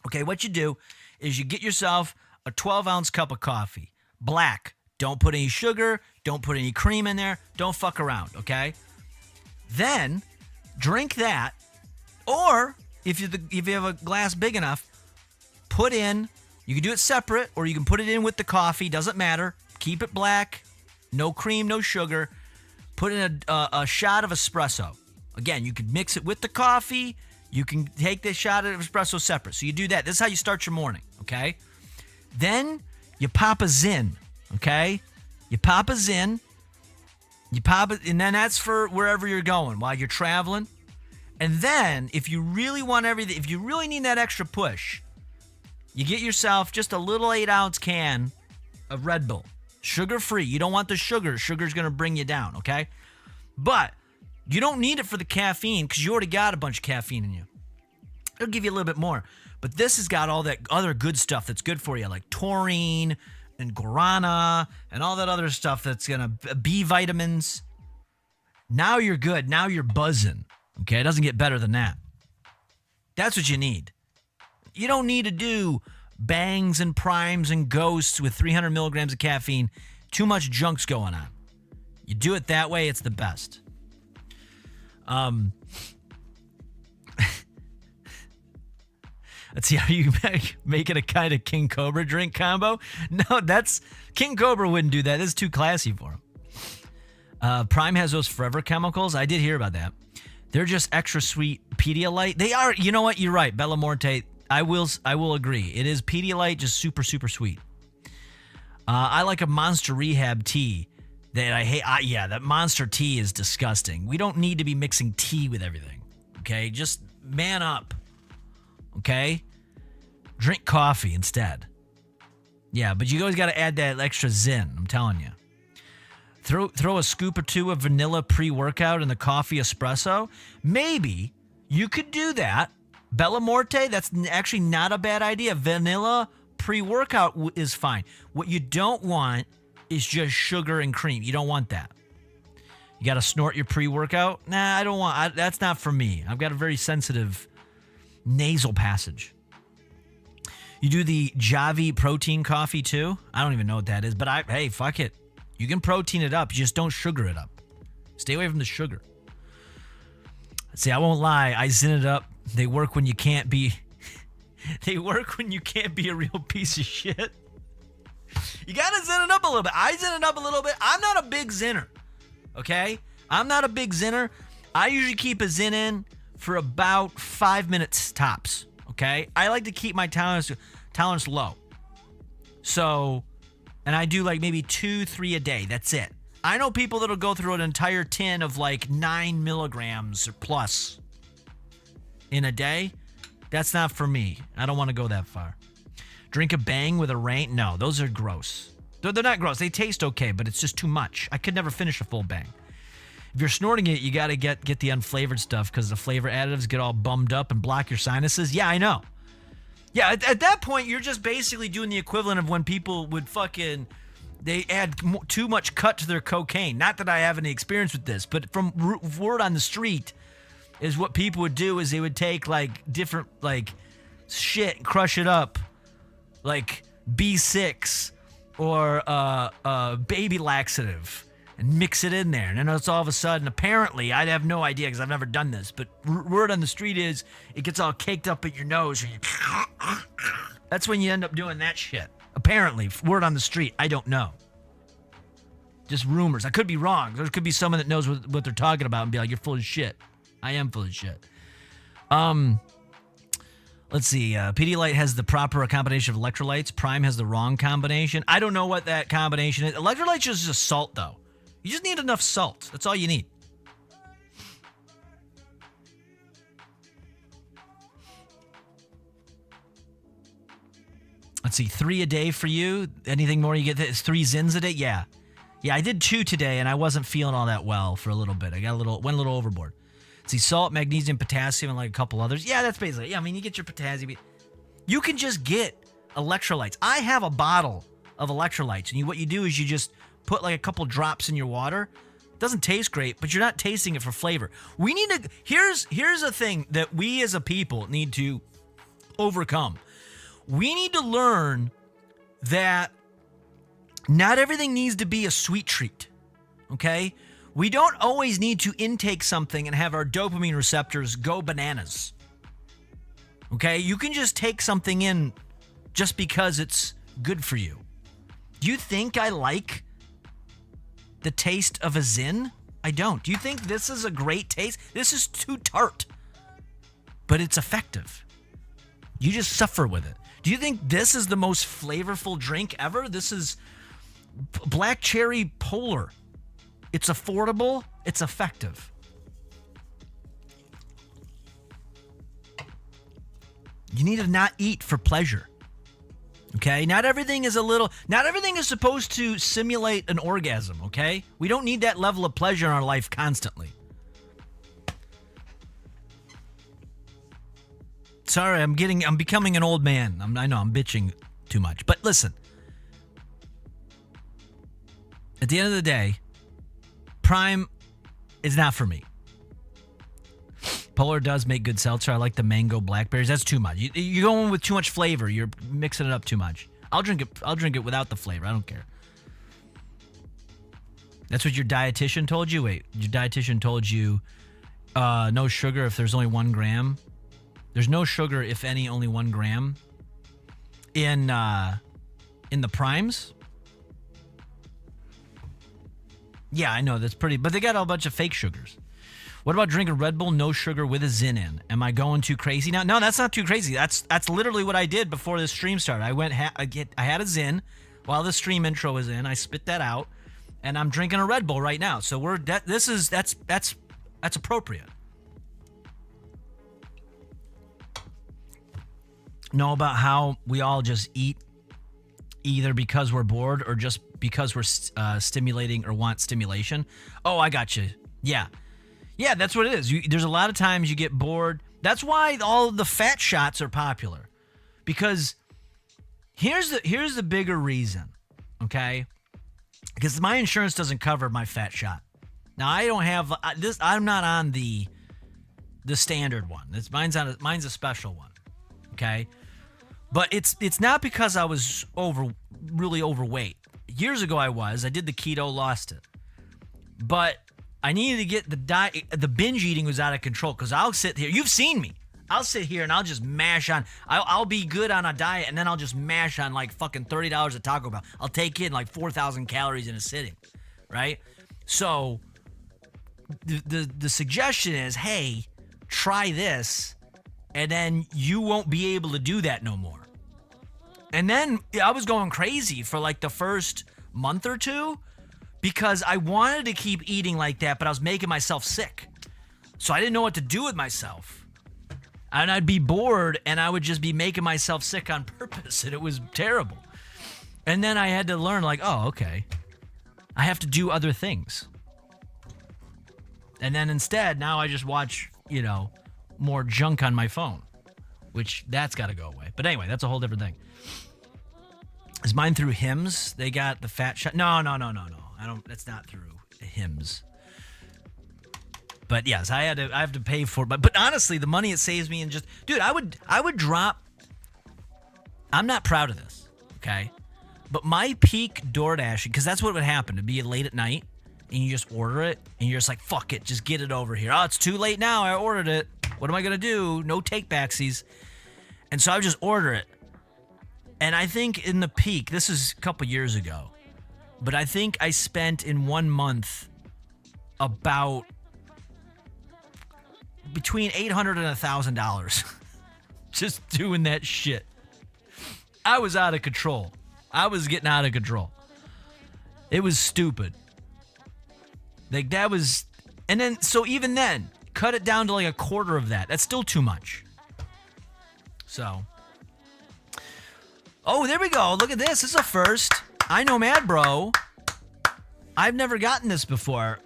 Okay, what you do is you get yourself a 12-ounce cup of coffee. Black. Don't put any sugar. Don't put any cream in there. Don't fuck around, okay? Then drink that. Or if you have a glass big enough, put in, you can do it separate or you can put it in with the coffee. Doesn't matter. Keep it black. No cream, no sugar. Put in a shot of espresso. Again, you can mix it with the coffee. You can take this shot of espresso separate. So you do that. This is how you start your morning, okay? Then you pop a Zin, okay? You pop a Zin. You pop it, and then that's for wherever you're going while you're traveling. And then, if you really want everything, if you really need that extra push, you get yourself just a little 8-ounce can of Red Bull. Sugar-free. You don't want the sugar. Sugar's going to bring you down, okay? But you don't need it for the caffeine because you already got a bunch of caffeine in you. It'll give you a little bit more. But this has got all that other good stuff that's good for you, like taurine and guarana and all that other stuff that's going to B vitamins. Now you're good. Now you're buzzing, okay? It doesn't get better than that. That's what you need. You don't need to do bangs and primes and ghosts with 300 milligrams of caffeine. Too much junk's going on. You do it that way, it's the best. Let's see, are you making a kind of King Cobra drink combo? No, King Cobra wouldn't do that. That's too classy for him. Prime has those forever chemicals. I did hear about that. They're just extra sweet Pedialyte. They are, you know what? You're right. Bellamorte. I will agree. It is Pedialyte, just super, super sweet. I like a Monster Rehab tea that I hate. Yeah, that Monster tea is disgusting. We don't need to be mixing tea with everything. Okay, just man up. okay? Drink coffee instead. Yeah, but you always got to add that extra zin, I'm telling you. Throw a scoop or two of vanilla pre-workout in the coffee espresso. Maybe you could do that. Bella Morte, that's actually not a bad idea. Vanilla pre-workout is fine. What you don't want is just sugar and cream. You don't want that. You got to snort your pre-workout? Nah, I don't want. That's not for me. I've got a very sensitive nasal passage. You do the Javi protein coffee too? I don't even know what that is, but hey, fuck it. You can protein it up. You just don't sugar it up. Stay away from the sugar. See, I won't lie. I zin it up. They work when you can't be. They work when you can't be a real piece of shit. You gotta zin it up a little bit. I zin it up a little bit. I'm not a big zinner. Okay? I'm not a big zinner. I usually keep a zin in for about 5 minutes tops. Okay? I like to keep my tolerance low. So, and I do like maybe 2-3 a day. That's it. I know people that'll go through an entire tin of like 9 milligrams or plus in a day. That's not for me. I don't want to go that far. Drink a Bang with a rain? No, those are gross. They're not gross. They taste okay, but it's just too much. I could never finish a full Bang. If you're snorting it, you got to get the unflavored stuff because the flavor additives get all bummed up and block your sinuses. Yeah, I know. Yeah, at that point, you're just basically doing the equivalent of when people would they add too much cut to their cocaine. Not that I have any experience with this, but from word on the street is what people would do is they would take like different like shit and crush it up like B6 or baby laxative and mix it in there. And then it's all of a sudden, apparently, I have no idea because I've never done this, but word on the street is it gets all caked up at your nose. And that's when you end up doing that shit. Apparently, word on the street, I don't know. Just rumors. I could be wrong. There could be someone that knows what they're talking about and be like, you're full of shit. I am full of shit. Let's see. Pedialyte has the proper combination of electrolytes. Prime has the wrong combination. I don't know what that combination is. Electrolytes is just salt, though. You just need enough salt. That's all you need. Let's see. 3 a day for you. Anything more you get? It's 3 zins a day? Yeah. Yeah, I did 2 today, and I wasn't feeling all that well for a little bit. I went a little overboard. See, salt, magnesium, potassium, and like a couple others. Yeah, that's basically. Yeah, I mean, you get your potassium. You can just get electrolytes. I have a bottle of electrolytes, and what you do is you just put like a couple drops in your water. It doesn't taste great, but you're not tasting it for flavor. We need to. Here's a thing that we as a people need to overcome. We need to learn that not everything needs to be a sweet treat. Okay? We don't always need to intake something and have our dopamine receptors go bananas. Okay? You can just take something in just because it's good for you. Do you think I like the taste of a Zin? I don't. Do you think this is a great taste? This is too tart, but it's effective. You just suffer with it. Do you think this is the most flavorful drink ever? This is Black Cherry Polar. It's affordable. It's effective. You need to not eat for pleasure. Okay? Not everything is supposed to simulate an orgasm, okay? We don't need that level of pleasure in our life constantly. Sorry, I'm becoming an old man. I know I'm bitching too much. But listen. At the end of the day, Prime is not for me. Polar does make good seltzer. I like the mango blackberries. That's too much. You're going with too much flavor. You're mixing it up too much. I'll drink it without the flavor. I don't care. That's what your dietitian told you? Wait, your dietitian told you no sugar if there's only 1 gram? There's no sugar, if any, only 1 gram in the primes? Yeah, I know, that's pretty, but they got a bunch of fake sugars. What about drinking Red Bull, no sugar with a Zin in? Am I going too crazy now? No, that's not too crazy. That's literally what I did before this stream started. I had a Zin while the stream intro was in. I spit that out, and I'm drinking a Red Bull right now. So that's appropriate. know about how we all just eat either because we're bored or just because we're stimulating or want stimulation? Oh, I got you. Yeah, that's what it is. There's a lot of times you get bored. That's why all the fat shots are popular. Because here's the bigger reason, okay? Because my insurance doesn't cover my fat shot. Now I don't have this. I'm not on the standard one. Mine's a special one, okay? But it's not because I was really overweight. Years ago I did the keto, lost it. But I needed to get the diet. The binge eating was out of control because I'll sit here. You've seen me. I'll sit here and I'll just mash on. I'll be good on a diet and then I'll just mash on like fucking $30 at Taco Bell. I'll take in like 4,000 calories in a sitting, right? So the suggestion is, hey, try this, and then you won't be able to do that no more. And then I was going crazy for like the first month or two because I wanted to keep eating like that, but I was making myself sick. So I didn't know what to do with myself. And I'd be bored, and I would just be making myself sick on purpose, and it was terrible. And then I had to learn, like, oh, okay, I have to do other things. And then instead, now I just watch, more junk on my phone, which that's got to go away. But anyway, that's a whole different thing. Is mine through Hims? They got the fat shot? No. I don't. That's not through Hims. But yes, I have to pay for it. But honestly, the money it saves me, and just, dude, I would drop. I'm not proud of this, okay? But my peak DoorDash, because that's what would happen. It'd be late at night, and you just order it, and you're just like, fuck it, just get it over here. Oh, it's too late now. I ordered it. What am I gonna do? No take backsies. And so I would just order it. And I think in the peak, this is a couple years ago, but I think I spent in 1 month about between $800 and $1,000 just doing that shit. I was out of control. I was getting out of control. It was stupid. Like that was, and then, so even then, cut it down to like a quarter of that. That's still too much. So, oh, there we go. Look at this. This is a first. I know Mad Bro. I've never gotten this before.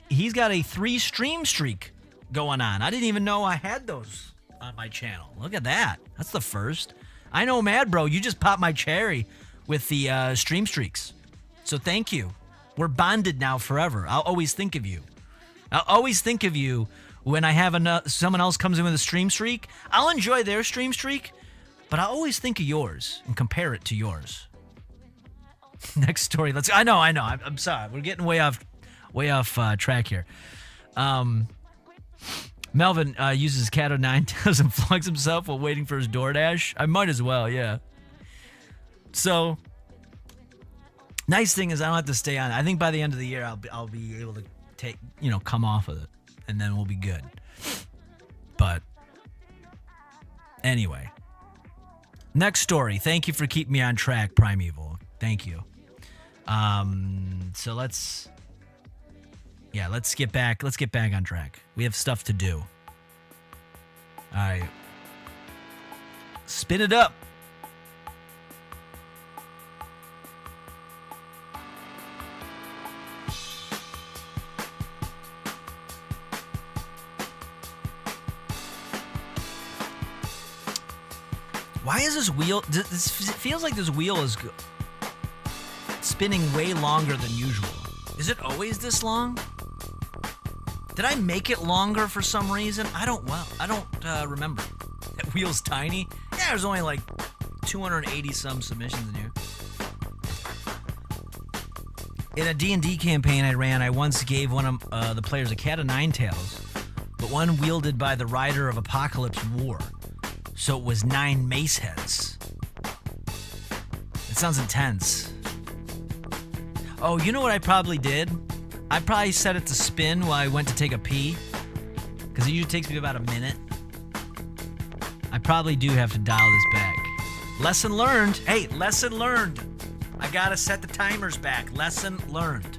He's got a 3 stream streak going on. I didn't even know I had those on my channel. Look at that. That's the first. I know Mad Bro. You just popped my cherry with the stream streaks. So thank you. We're bonded now forever. I'll always think of you. I'll always think of you when I have someone else comes in with a stream streak. I'll enjoy their stream streak, but I always think of yours and compare it to yours. Next story. I know. I'm sorry. We're getting way off track here. Melvin uses Cat 9000 and flogs himself while waiting for his DoorDash. I might as well, yeah. So, nice thing is I don't have to stay on. I think by the end of the year I'll be able to come off of it, and then we'll be good. But anyway, next story. Thank you for keeping me on track, Primeval. Thank you. So let's get back on track. We have stuff to do. All right. Spin it up. Why is this wheel? This feels like this wheel is spinning way longer than usual. Is it always this long? Did I make it longer for some reason? I don't remember. That wheel's tiny. Yeah, there's only like 280 some submissions in here. In a D&D campaign I ran, I once gave one of the players a cat of nine tails, but one wielded by the rider of Apocalypse War. So it was 9 mace heads. It sounds intense. Oh, you know what I probably did? I probably set it to spin while I went to take a pee, because it usually takes me about a minute. I probably do have to dial this back. Lesson learned. Hey, lesson learned. I gotta set the timers back. Lesson learned.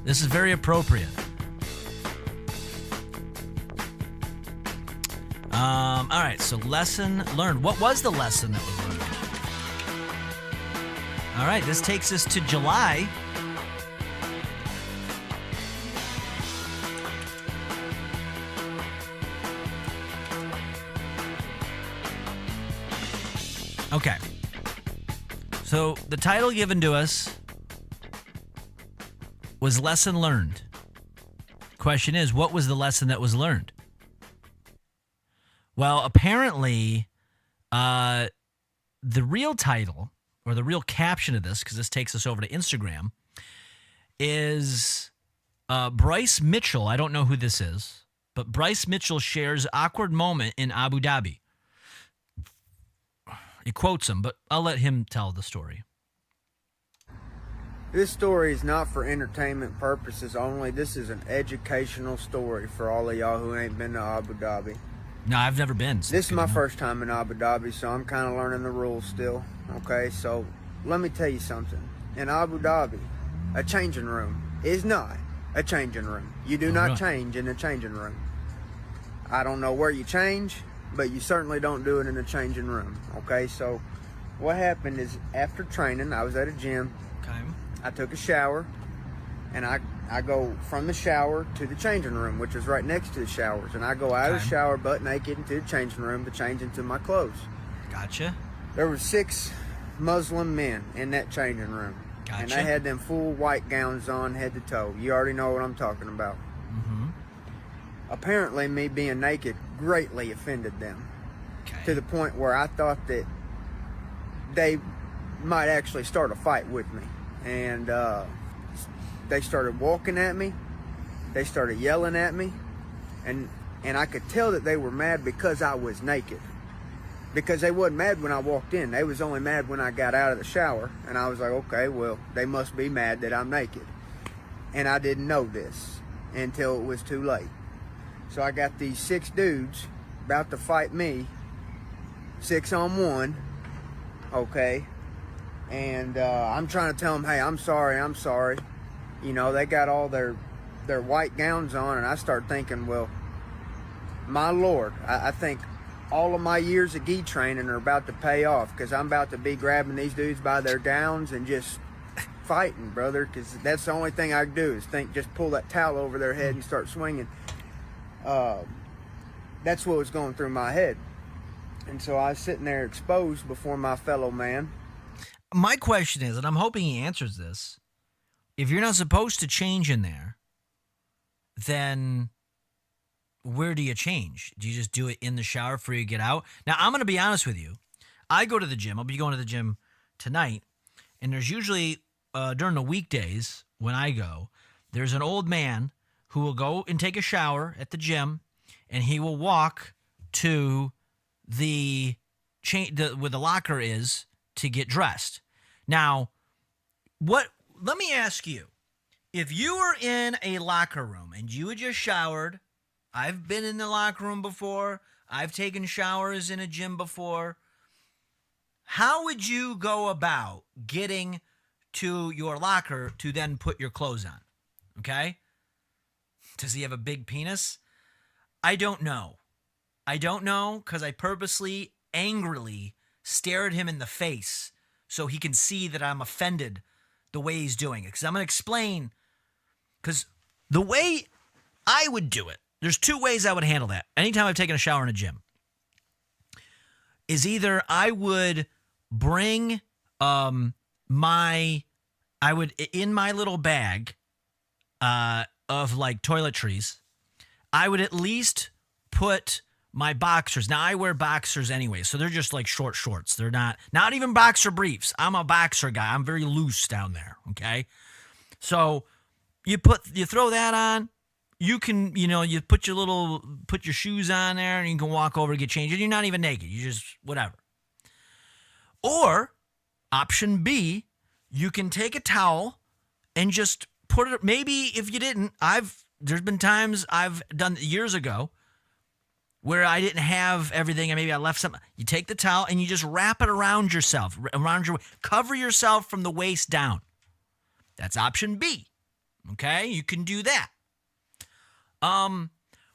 This is very appropriate. All right, so lesson learned. What was the lesson that was learned? All right, this takes us to July. Okay. So the title given to us was Lesson Learned. Question is, what was the lesson that was learned? Well, apparently, the real title, or the real caption of this, because this takes us over to Instagram, is Bryce Mitchell. I don't know who this is, but Bryce Mitchell shares awkward moment in Abu Dhabi. He quotes him, but I'll let him tell the story.
This story is not for entertainment purposes only. This is an educational story for all of y'all who ain't been to Abu Dhabi.
No, I've never been. So
this is my first time in Abu Dhabi, so I'm kind of learning the rules still. Okay, so let me tell you something. In Abu Dhabi, a changing room is not a changing room. You do not change in a changing room. I don't know where you change, but you certainly don't do it in a changing room. Okay, so what happened is after training, I was at a gym.
Okay.
I took a shower, and I go from the shower to the changing room, which is right next to the showers. And I go out of the shower butt naked into the changing room to change into my clothes.
Gotcha.
There were 6 Muslim men in that changing room.
Gotcha.
And they had them full white gowns on head to toe. You already know what I'm talking about.
Mm-hmm.
Apparently, me being naked greatly offended them.
Okay.
To the point where I thought that they might actually start a fight with me. And they started walking at me. They started yelling at me. And I could tell that they were mad because I was naked. Because they wasn't mad when I walked in. They was only mad when I got out of the shower. And I was like, okay, well, they must be mad that I'm naked. And I didn't know this until it was too late. So I got these 6 dudes about to fight me, 6-on-1, okay? And I'm trying to tell them, hey, I'm sorry. You know, they got all their white gowns on, and I start thinking, well, my Lord, I think all of my years of gi training are about to pay off, because I'm about to be grabbing these dudes by their gowns and just fighting, brother, because that's the only thing I can do is just pull that towel over their head and start swinging. That's what was going through my head. And so I was sitting there exposed before my fellow man.
My question is, and I'm hoping he answers this, if you're not supposed to change in there, then where do you change? Do you just do it in the shower before you get out? Now, I'm going to be honest with you. I go to the gym. I'll be going to the gym tonight. And there's usually, during the weekdays when I go, there's an old man who will go and take a shower at the gym, and he will walk to where the locker is to get dressed. Now, let me ask you, if you were in a locker room and you had just showered, I've been in the locker room before, I've taken showers in a gym before, how would you go about getting to your locker to then put your clothes on? Okay? Does he have a big penis? I don't know. I don't know because I purposely, angrily stare at him in the face so he can see that I'm offended the way he's doing it. Because I'm going to explain, because the way I would do it, there's 2 ways I would handle that. Anytime I've taken a shower in a gym, is either I would bring in my little bag of like toiletries, I would at least put my boxers. Now, I wear boxers anyway, so they're just like short shorts. They're not even boxer briefs. I'm a boxer guy. I'm very loose down there, okay? So you throw that on. You can, you put your shoes on there, and you can walk over and get changed. And you're not even naked. You just, whatever. Or, option B, you can take a towel and just put it, maybe if you didn't, there's been times I've done years ago where I didn't have everything and maybe I left something. You take the towel and you just wrap it around yourself, cover yourself from the waist down. That's option B. Okay? You can do that.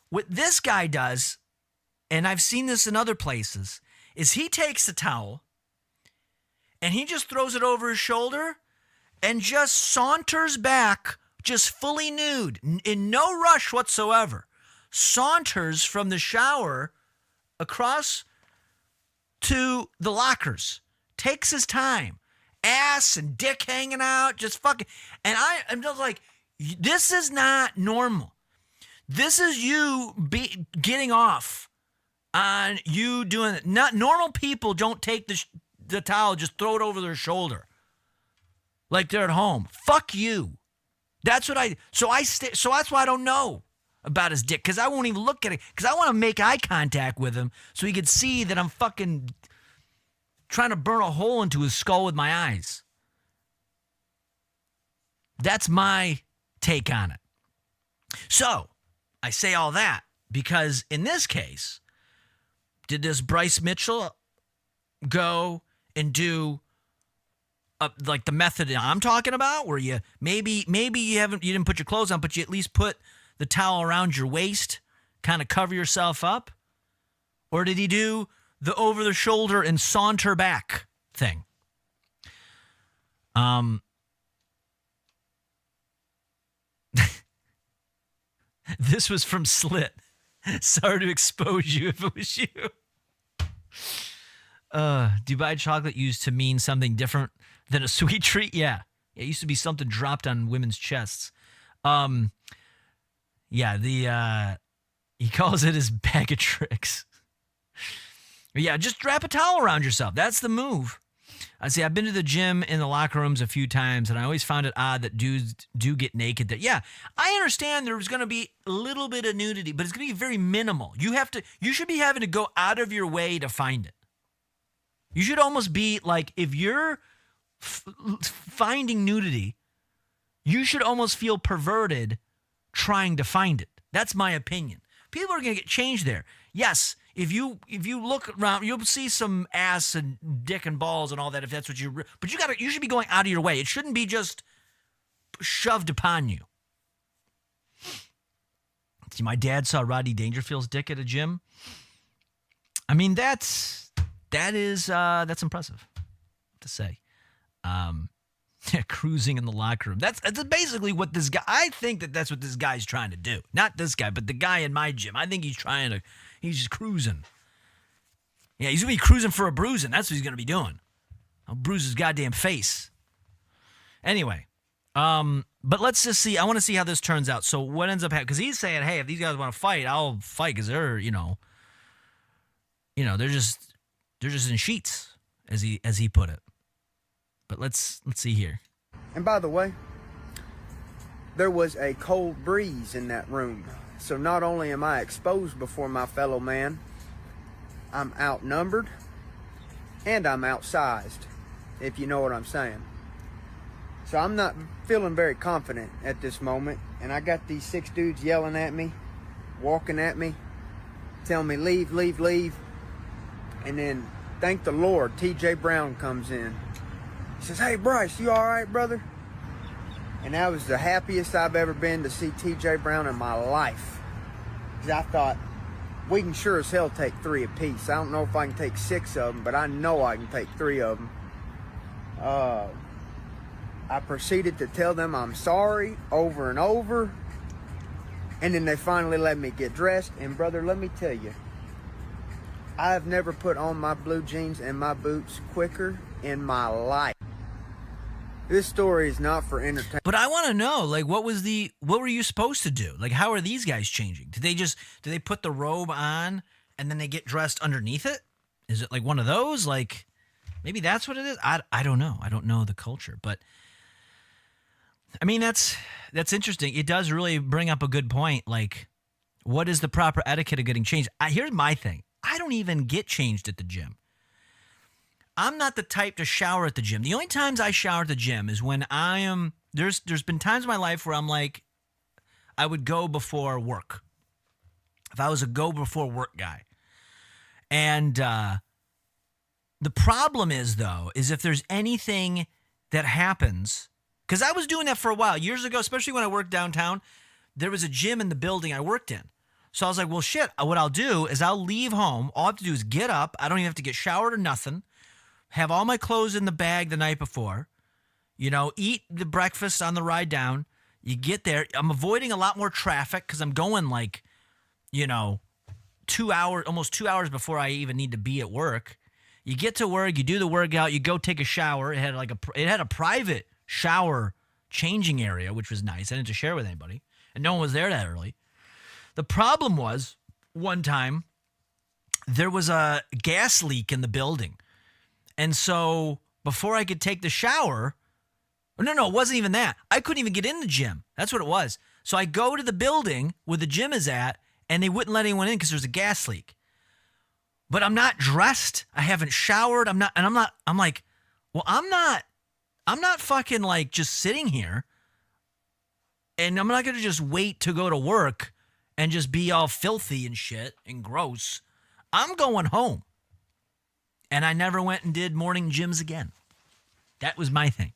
What this guy does, and I've seen this in other places, is he takes the towel and he just throws it over his shoulder and just saunters back, just fully nude, in no rush whatsoever. Saunters from the shower across to the lockers. Takes his time. Ass and dick hanging out, just fucking. And I'm just like, this is not normal. This is you getting off on you doing it. Not normal people don't take the towel, just throw it over their shoulder like they're at home. Fuck you. That's what so that's why I don't know about his dick, because I won't even look at it, because I want to make eye contact with him so he could see that I'm fucking trying to burn a hole into his skull with my eyes. That's my take on it. So, I say all that because in this case, did this Bryce Mitchell go and do like the method I'm talking about, where you maybe you didn't put your clothes on, but you at least put the towel around your waist, kind of cover yourself up? Or did he do the over the shoulder and saunter back thing? This was from Slit. Sorry to expose you if it was you. Dubai chocolate used to mean something different than a sweet treat? Yeah. It used to be something dropped on women's chests. Yeah, he calls it his bag of tricks. Yeah, just wrap a towel around yourself. That's the move. I see. I've been to the gym in the locker rooms a few times, and I always found it odd that dudes do get naked. Yeah, I understand there's going to be a little bit of nudity, but it's going to be very minimal. You should be having to go out of your way to find it. You should almost be like, if you're finding nudity, you should almost feel perverted trying to find it. That's my opinion. People are going to get changed there. Yes, if you look around, you'll see some ass and dick and balls and all that, if that's what but you should be going out of your way. It shouldn't be just shoved upon you. See, my dad saw Rodney Dangerfield's dick at a gym. I mean, that's impressive to say. Cruising in the locker room. That's basically what this guy, I think that's what this guy's trying to do. Not this guy, but the guy in my gym. I think he's just cruising. Yeah, he's going to be cruising for a bruising. That's what he's going to be doing. I'll bruise his goddamn face. Anyway, but let's just see. I want to see how this turns out. So what ends up happening? Because he's saying, hey, if these guys want to fight, I'll fight, because they're, they're just in sheets, as he put it. But let's see here.
And by the way, there was a cold breeze in that room. So not only am I exposed before my fellow man, I'm outnumbered and I'm outsized, if you know what I'm saying. So I'm not feeling very confident at this moment. And I got these 6 dudes yelling at me, walking at me, telling me, leave, leave, leave. And then, thank the Lord, TJ Brown comes in. He says, hey, Bryce, you all right, brother? And that was the happiest I've ever been to see TJ Brown in my life. Because I thought, we can sure as hell take 3 apiece. I don't know if I can take 6 of them, but I know I can take 3 of them. I proceeded to tell them I'm sorry over and over. And then they finally let me get dressed. And, brother, let me tell you, I have never put on my blue jeans and my boots quicker in my life. This story is not for entertainment.
But I want to know, like, what were you supposed to do? Like, how are these guys changing? Did they put the robe on and then they get dressed underneath it? Is it like one of those? Like, maybe that's what it is? I don't know. I don't know the culture. But, I mean, that's interesting. It does really bring up a good point. Like, what is the proper etiquette of getting changed? Here's my thing. I don't even get changed at the gym. I'm not the type to shower at the gym. The only times I shower at the gym is when there's been times in my life where I'm like, I would go before work. If I was a go before work guy. And the problem is, though, is if there's anything that happens, because I was doing that for a while. Years ago, especially when I worked downtown, there was a gym in the building I worked in. So I was like, well, shit, what I'll do is I'll leave home. All I have to do is get up. I don't even have to get showered or nothing. Have all my clothes in the bag the night before. Eat the breakfast on the ride down. You get there. I'm avoiding a lot more traffic because I'm going 2 hours, almost 2 hours before I even need to be at work. You get to work, you do the workout, you go take a shower. It had a private shower changing area, which was nice. I didn't have to share with anybody, and no one was there that early. The problem was, one time, there was a gas leak in the building. And so before I could take the shower, no, it wasn't even that. I couldn't even get in the gym. That's what it was. So I go to the building where the gym is at, and they wouldn't let anyone in because there's a gas leak. But I'm not dressed. I haven't showered. I'm not fucking just sitting here. And I'm not going to just wait to go to work and just be all filthy and shit and gross. I'm going home. And I never went and did morning gyms again. That was my thing.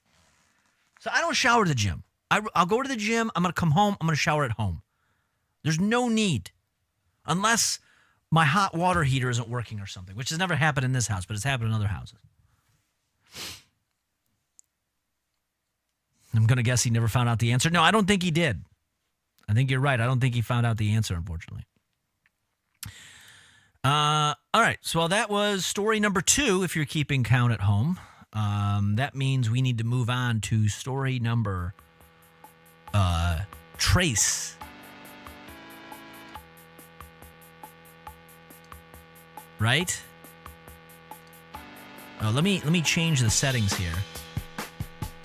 So I don't shower at the gym. I'll go to the gym. I'm going to come home. I'm going to shower at home. There's no need. Unless my hot water heater isn't working or something, which has never happened in this house, but it's happened in other houses. I'm going to guess he never found out the answer. No, I don't think he did. I think you're right. I don't think he found out the answer, unfortunately. All right. So that was story number 2, if you're keeping count at home. That means we need to move on to story number Trace. Right? Oh, let me change the settings here.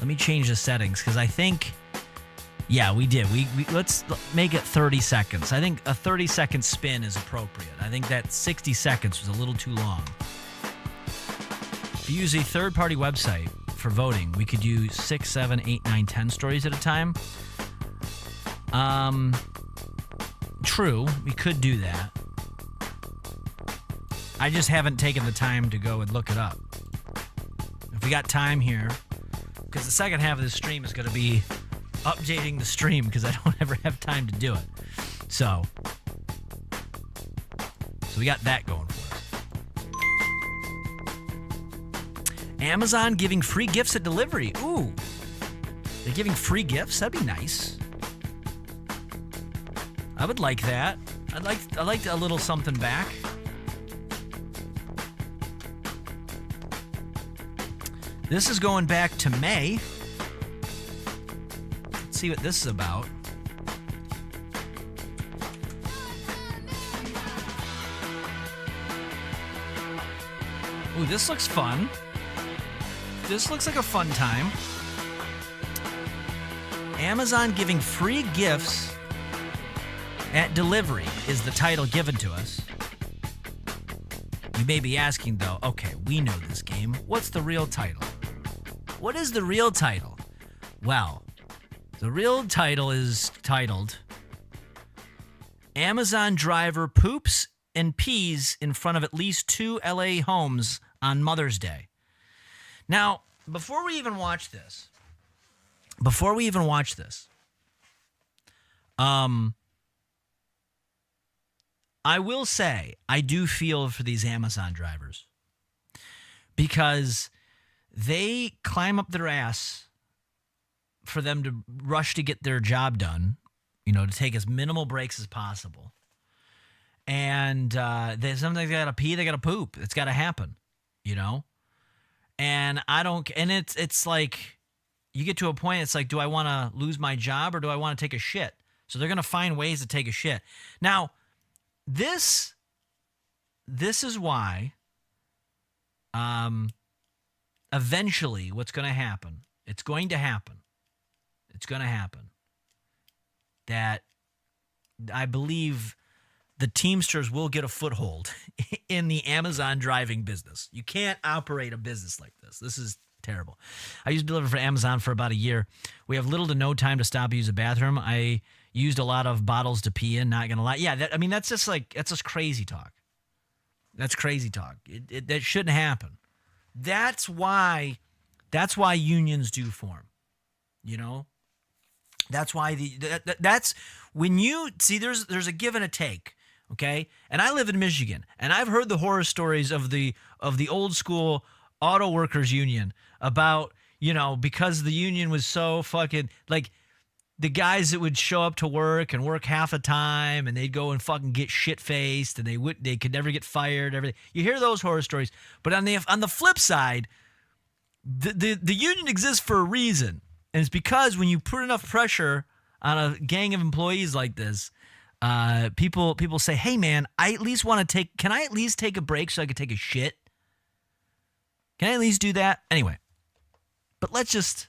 Let me change the settings because I think, yeah, we did. We let's make it 30 seconds. I think a 30-second spin is appropriate. I think that 60 seconds was a little too long. If you use a third-party website for voting, we could do 6, 7, 8, 9, 10 stories at a time. True, we could do that. I just haven't taken the time to go and look it up. If we got time here, because the second half of the stream is going to be updating the stream because I don't ever have time to do it. So we got that going for us. Amazon giving free gifts at delivery. Ooh, they're giving free gifts? That'd be nice. I would like that. I'd like a little something back. This is going back to May. Let's see what this is about. Ooh, this looks fun. This looks like a fun time. Amazon giving free gifts at delivery is the title given to us. You may be asking, though, okay, we know this game. What's the real title? What is the real title? Well, the real title is titled Amazon Driver Poops and Pees in Front of at least 2 LA Homes on Mother's Day. Now, before we even watch this, I will say I do feel for these Amazon drivers because they climb up their ass for them to rush to get their job done, to take as minimal breaks as something they got to pee, they got to poop. It's got to happen, And it's like you get to a point, it's like, do I want to lose my job or do I want to take a shit? So they're going to find ways to take a shit. Now, this is why eventually what's going to happen, it's going to happen, that I believe the Teamsters will get a foothold in the Amazon driving business. You can't operate a business like this. This is terrible. I used to deliver for Amazon for about a year. We have little to no time to stop and use a bathroom. I used a lot of bottles to pee in, not going to lie. Yeah, that's just crazy talk. That's crazy talk. That shouldn't happen. That's why unions do form. That's why that's when you see there's a give and a take. okay? And I live in Michigan, and I've heard the horror stories of the old school auto workers union about, you know, because the union was so fucking, like, the guys that would show up to work and work half the time, and they'd go and fucking get shit-faced, and they could never get fired, everything. You hear those horror stories. But on the flip side, the union exists for a reason, and it's because when you put enough pressure on a gang of employees like this, people say, hey, man, can I at least take a break so I can take a shit? Can I at least do that? Anyway, but let's just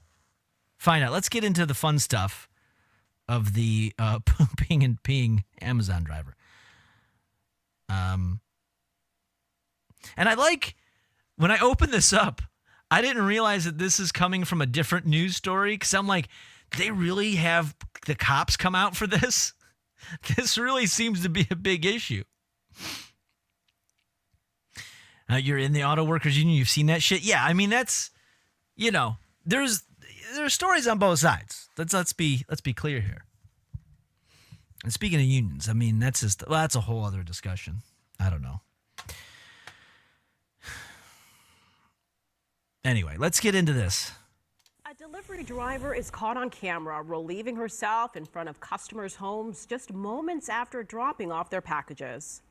find out. Let's get into the fun stuff of the pooping and peeing Amazon driver. And I like, when I open this up, I didn't realize that this is coming from a different news story, because I'm like, they really have the cops come out for this? This really seems to be a big issue. You're in the auto workers union, you've seen that shit? Yeah, I mean, that's, you know, there's stories on both sides. Let's be clear here. And speaking of unions, I mean, that's a whole other discussion. I don't know. Anyway, let's get into this.
A delivery driver is caught on camera relieving herself in front of customers' homes just moments after dropping off their packages.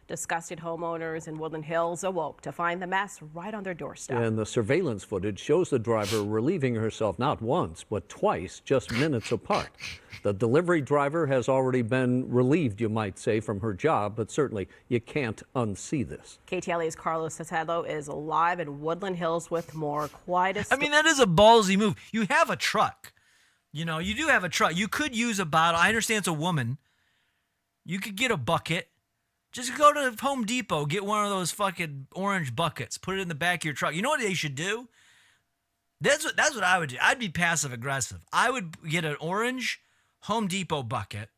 Disgusted homeowners in Woodland Hills awoke to find the mess right on their doorstep.
And the surveillance footage shows the driver relieving herself not once, but twice, just minutes apart. The delivery driver has already been relieved, you might say, from her job, but certainly you can't unsee this.
KTLA's Carlos Sotelo is live in Woodland Hills with more.
I mean, that is a ballsy move. You have a truck. You know, you do have a truck. You could use a bottle. I understand it's a woman. You could get a bucket. Just go to Home Depot, get one of those fucking orange buckets, put it in the back of your truck. You know what they should do? That's what I would do. I'd be passive aggressive. I would get an orange Home Depot bucket,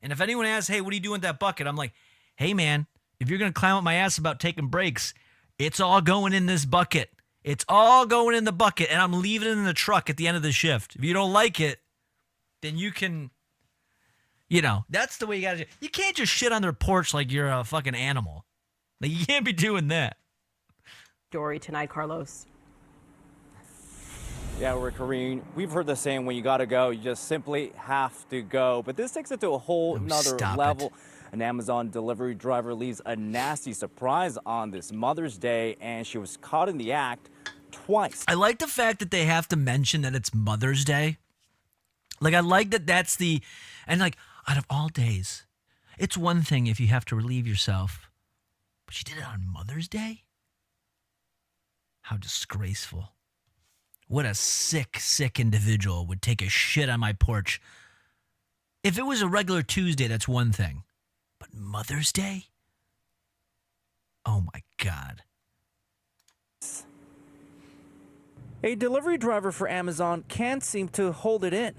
and if anyone asks, hey, what are you doing with that bucket? I'm like, hey, man, if you're going to climb up my ass about taking breaks, it's all going in this bucket. It's all going in the bucket, and I'm leaving it in the truck at the end of the shift. If you don't like it, then you can... You know, that's the way you got to do it. You can't just shit on their porch like you're a fucking animal. Like, you can't be doing that.
Story tonight, Carlos.
Yeah, we're Kareen. We've heard the saying, when you got to go, you just simply have to go. But this takes it to a whole nother level. An Amazon delivery driver leaves a nasty surprise on this Mother's Day, and she was caught in the act twice.
I like the fact that they have to mention that it's Mother's Day. Like, I like that that's the... And, like, out of all days, it's one thing if you have to relieve yourself, but she did it on Mother's Day? How disgraceful. What a sick, sick individual would take a shit on my porch. If it was a regular Tuesday, that's one thing. But Mother's Day? Oh, my God.
A delivery driver for Amazon can't seem to hold it in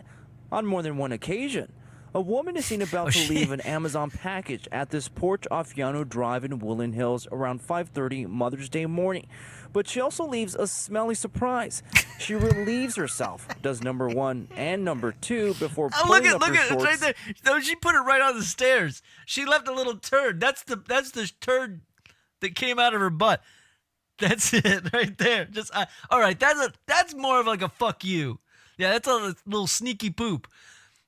on more than one occasion. A woman is seen about to leave an Amazon package at this porch off Yano Drive in Woodland Hills around 5:30 Mother's Day morning. But she also leaves a smelly surprise. She relieves herself, does number one and number two before pulling up her shorts.
It's right there. No, she put it right on the stairs. She left a little turd. That's the turd that came out of her butt. That's it right there. Just all right. That's more of like a fuck you. Yeah, that's a little sneaky poop.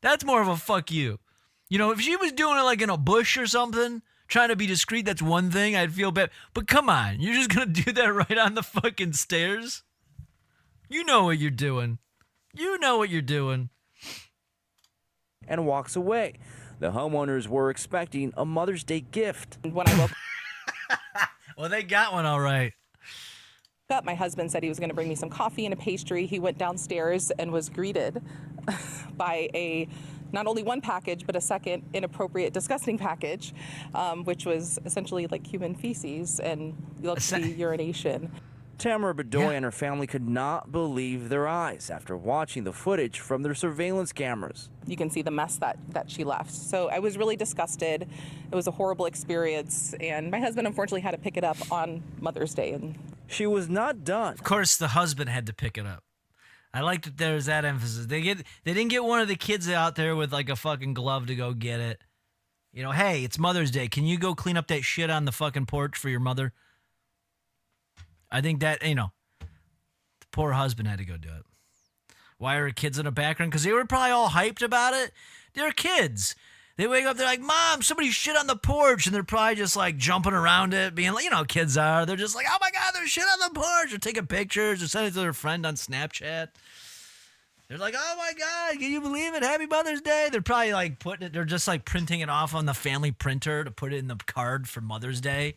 That's more of a fuck you. You know, if she was doing it like in a bush or something, trying to be discreet, that's one thing. I'd feel bad. But come on, you're just going to do that right on the fucking stairs? You know what you're doing. You know what you're doing.
And walks away. The homeowners were expecting a Mother's Day gift.
When I woke
Well, they got one all right.
up, my husband said he was going to bring me some coffee and a pastry. He went downstairs and was greeted by not only one package, but a second inappropriate, disgusting package, which was essentially like human feces and urination.
Tamara Bedoy and her family could not believe their eyes after watching the footage from their surveillance cameras.
You can see the mess that she left. So I was really disgusted. It was a horrible experience, and my husband unfortunately had to pick it up on Mother's Day. And
she was not done.
Of course, the husband had to pick it up. I like that there's that emphasis. They didn't get one of the kids out there with like a fucking glove to go get it. You know, hey, it's Mother's Day. Can you go clean up that shit on the fucking porch for your mother? I think that, the poor husband had to go do it. Why are her kids in the background? Because they were probably all hyped about it. They're kids. They wake up, they're like, Mom, somebody shit on the porch. And they're probably just like jumping around it, being like, kids are. They're just like, oh my God, there's shit on the porch. They're taking pictures or sending it to their friend on Snapchat. They're like, oh my God, can you believe it? Happy Mother's Day. They're probably like they're just like printing it off on the family printer to put it in the card for Mother's Day.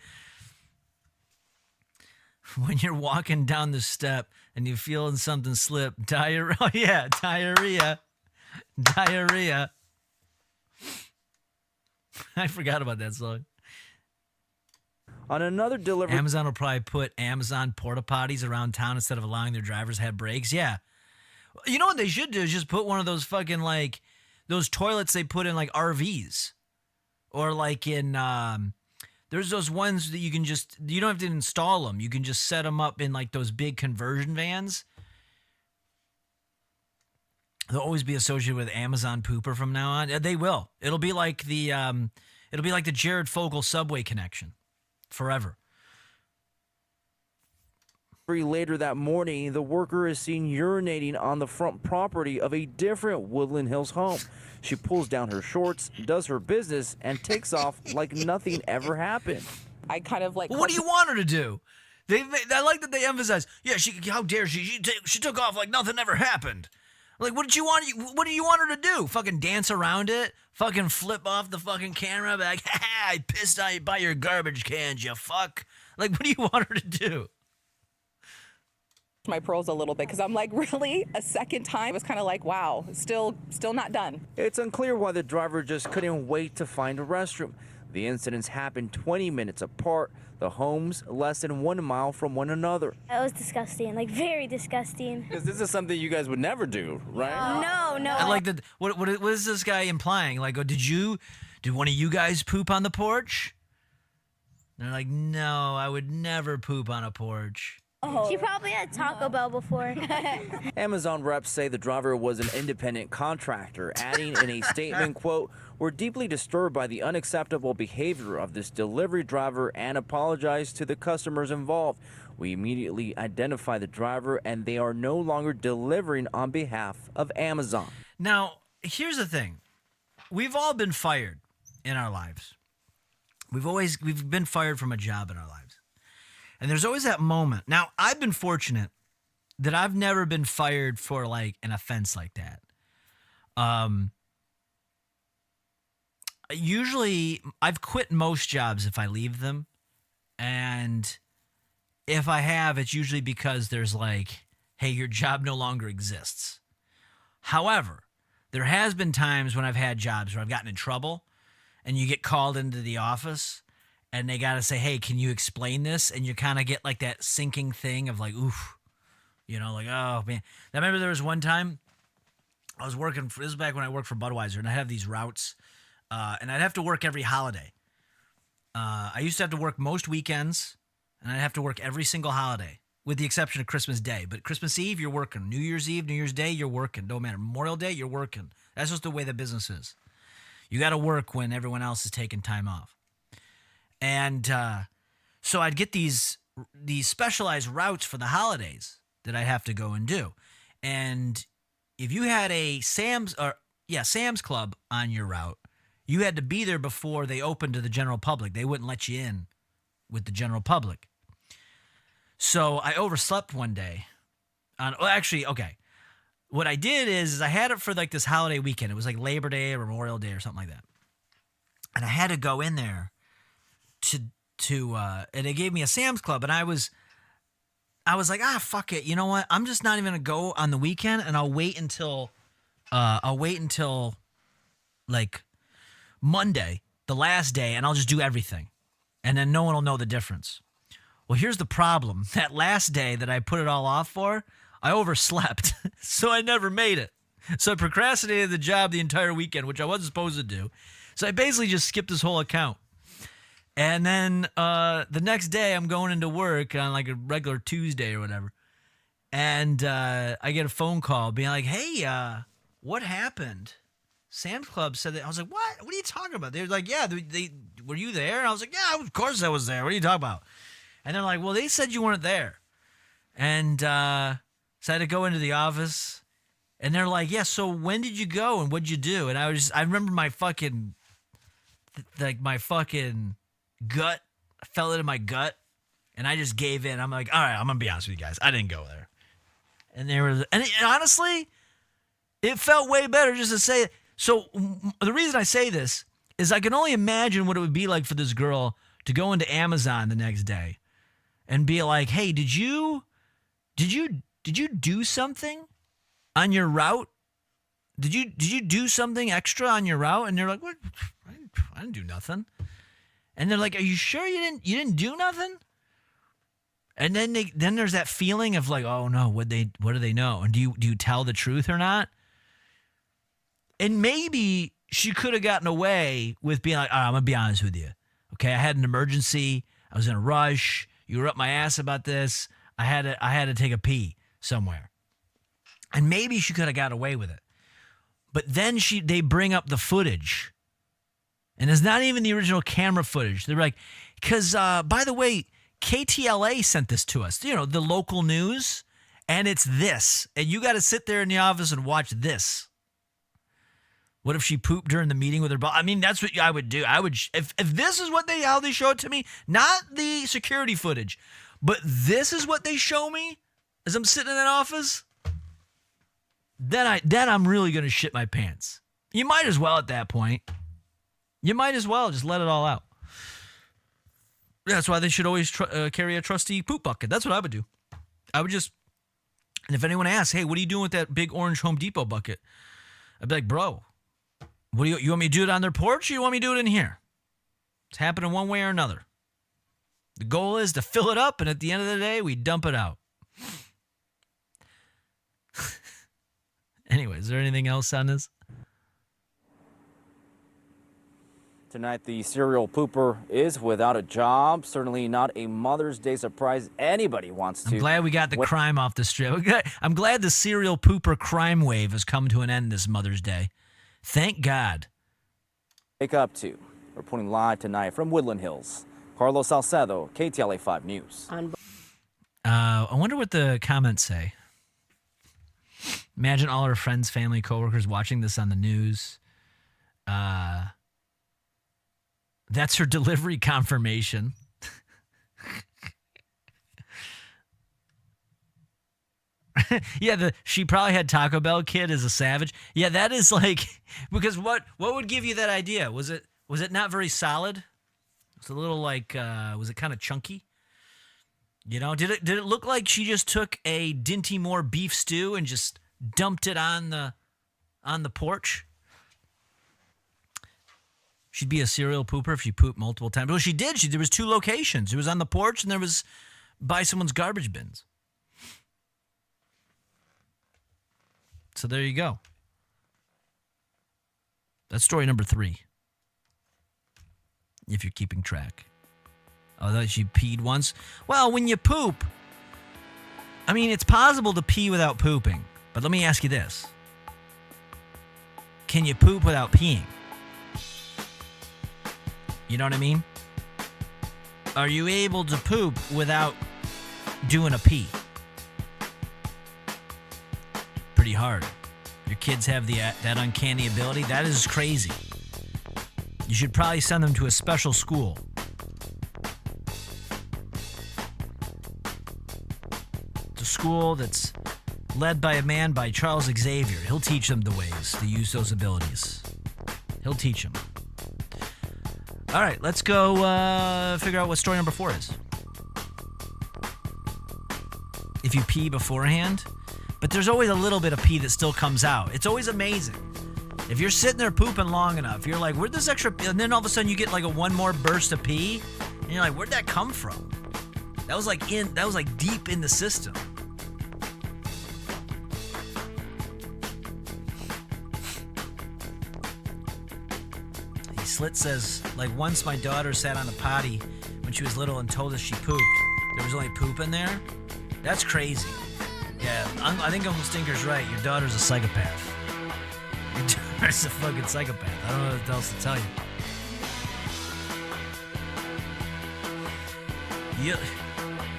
When you're walking down the step and you're feeling something slip, diarrhea. Oh yeah, diarrhea. I forgot about that song.
On another delivery,
Amazon will probably put Amazon porta potties around town instead of allowing their drivers to have breaks. Yeah. You know what they should do is just put one of those fucking like those toilets they put in like RVs or like in there's those ones that you don't have to install them. You can just set them up in like those big conversion vans. They'll always be associated with Amazon pooper from now on. They will. It'll be like the Jared Fogle subway connection forever.
later that morning, the worker is seen urinating on the front property of a different Woodland Hills home. She pulls down her shorts, does her business, and takes off like nothing ever happened.
I kind of like...
Well, what do you want her to do? I like that they emphasize, yeah, how dare she? She took off like nothing ever happened. Like, what do you want her to do? Fucking dance around it? Fucking flip off the fucking camera? Be like, ha, I pissed on you by your garbage cans, you fuck. Like, what do you want her to do?
My pearls a little bit because I'm like, really? A second time? It was kind of like, wow, still not done.
It's unclear why the driver just couldn't wait to find a restroom. The incidents happened 20 minutes apart, the homes less than 1 mile from one another.
It was disgusting, like very disgusting.
Because this is something you guys would never do, right?
No.
I like that. What is this guy implying? Like, did one of you guys poop on the porch? And they're like, no, I would never poop on a porch.
Oh. She probably had Taco Bell before.
Amazon reps say the driver was an independent contractor, adding in a statement, quote, "We're deeply disturbed by the unacceptable behavior of this delivery driver and apologize to the customers involved. We immediately identify the driver and they are no longer delivering on behalf of Amazon."
Now, here's the thing. We've all been fired in our lives. We've been fired from a job in our lives. And there's always that moment. Now, I've been fortunate that I've never been fired for like an offense like that. Usually, I've quit most jobs if I leave them. And if I have, it's usually because there's like, hey, your job no longer exists. However, there has been times when I've had jobs where I've gotten in trouble and you get called into the office and they got to say, hey, can you explain this? And you kind of get like that sinking thing of like, oof, like, oh, man. I remember there was one time I was working, this was back when I worked for Budweiser, and I have these routes, and I'd have to work every holiday. I used to have to work most weekends, and I'd have to work every single holiday, with the exception of Christmas Day. But Christmas Eve, you're working. New Year's Eve, New Year's Day, you're working. Don't matter. Memorial Day, you're working. That's just the way the business is. You got to work when everyone else is taking time off. And so I'd get these specialized routes for the holidays that I have to go and do. And if you had a Sam's Club on your route, you had to be there before they opened to the general public. They wouldn't let you in with the general public. So I overslept one day. What I did is I had it for like this holiday weekend. It was like Labor Day or Memorial Day or something like that. And I had to go in there and they gave me a Sam's Club, and I was like, fuck it. You know what? I'm just not even gonna go on the weekend, and I'll wait until like Monday, the last day, and I'll just do everything, and then no one will know the difference. Well, here's the problem. That last day that I put it all off for, I overslept, so I never made it. So I procrastinated the job the entire weekend, which I wasn't supposed to do. So I basically just skipped this whole account. And then the next day, I'm going into work on like a regular Tuesday or whatever. And I get a phone call being like, hey, what happened? Sam's Club said that. I was like, what? What are you talking about? They were like, yeah, they were you there? And I was like, yeah, of course I was there. What are you talking about? And they're like, well, they said you weren't there. And so I had to go into the office. And they're like, yeah, so when did you go and what'd you do? And I remember my fucking, my fucking gut fell into my gut. And I just gave in. I'm like, all right, I'm going to be honest with you guys. I didn't go there. And honestly, it felt way better just to say it. So the reason I say this is I can only imagine what it would be like for this girl to go into Amazon the next day and be like, hey, did you do something on your route? Did you do something extra on your route? And they're like, what? I didn't do nothing. And they're like, are you sure you didn't do nothing? And then there's that feeling of like, oh no, what do they know? And do you tell the truth or not? And maybe she could have gotten away with being like, all right, I'm gonna be honest with you. Okay, I had an emergency. I was in a rush. You were up my ass about this. I had to take a pee somewhere. And maybe she could have got away with it. But then they bring up the footage. And it's not even the original camera footage. They're like, because, by the way, KTLA sent this to us, the local news, and it's this. And you got to sit there in the office and watch this. What if she pooped during the meeting with her boss? I mean, that's what I would do. If this is how they show it to me, not the security footage, but this is what they show me as I'm sitting in that office, then I'm really going to shit my pants. You might as well at that point. You might as well just let it all out. That's why they should always carry a trusty poop bucket. That's what I would do. I would just, and if anyone asks, hey, what are you doing with that big orange Home Depot bucket? I'd be like, bro, what do you want me to do it on their porch or you want me to do it in here? It's happening one way or another. The goal is to fill it up, and at the end of the day, we dump it out. Anyway, is there anything else on this?
Tonight, the serial pooper is without a job. Certainly not a Mother's Day surprise anybody wants to.
I'm glad we got the crime off the strip. I'm glad the serial pooper crime wave has come to an end this Mother's Day. Thank God.
Wake up to. Reporting live tonight from Woodland Hills. Carlos Salcedo, KTLA 5 News.
I wonder what the comments say. Imagine all our friends, family, coworkers watching this on the news. That's her delivery confirmation. Yeah, she probably had Taco Bell kid as a savage. Yeah, that is like, because what would give you that idea? Was it not very solid? It's a little like, was it kind of chunky? Did it look like she just took a Dinty Moore beef stew and just dumped it on the porch? She'd be a serial pooper if she pooped multiple times. Well, she did. There was 2 locations. It was on the porch and there was by someone's garbage bins. So there you go. That's story number 3. If you're keeping track. Although she peed once. Well, when you poop, I mean, it's possible to pee without pooping. But let me ask you this. Can you poop without peeing? You know what I mean? Are you able to poop without doing a pee? Pretty hard. Your kids have that uncanny ability. That is crazy. You should probably send them to a special school. It's a school that's led by a man by Charles Xavier. He'll teach them the ways to use those abilities. He'll teach them. All right, let's go figure out what story number 4 is. If you pee beforehand, but there's always a little bit of pee that still comes out. It's always amazing. If you're sitting there pooping long enough, you're like, where'd this extra pee? And then all of a sudden you get like a one more burst of pee, and you're like, where'd that come from? That was like deep in the system. Slit says, like, once my daughter sat on the potty when she was little and told us she pooped. There was only poop in there. That's crazy. Yeah, I think Uncle Stinker's right. Your daughter's a psychopath. There's a fucking psychopath. I don't know what else to tell you.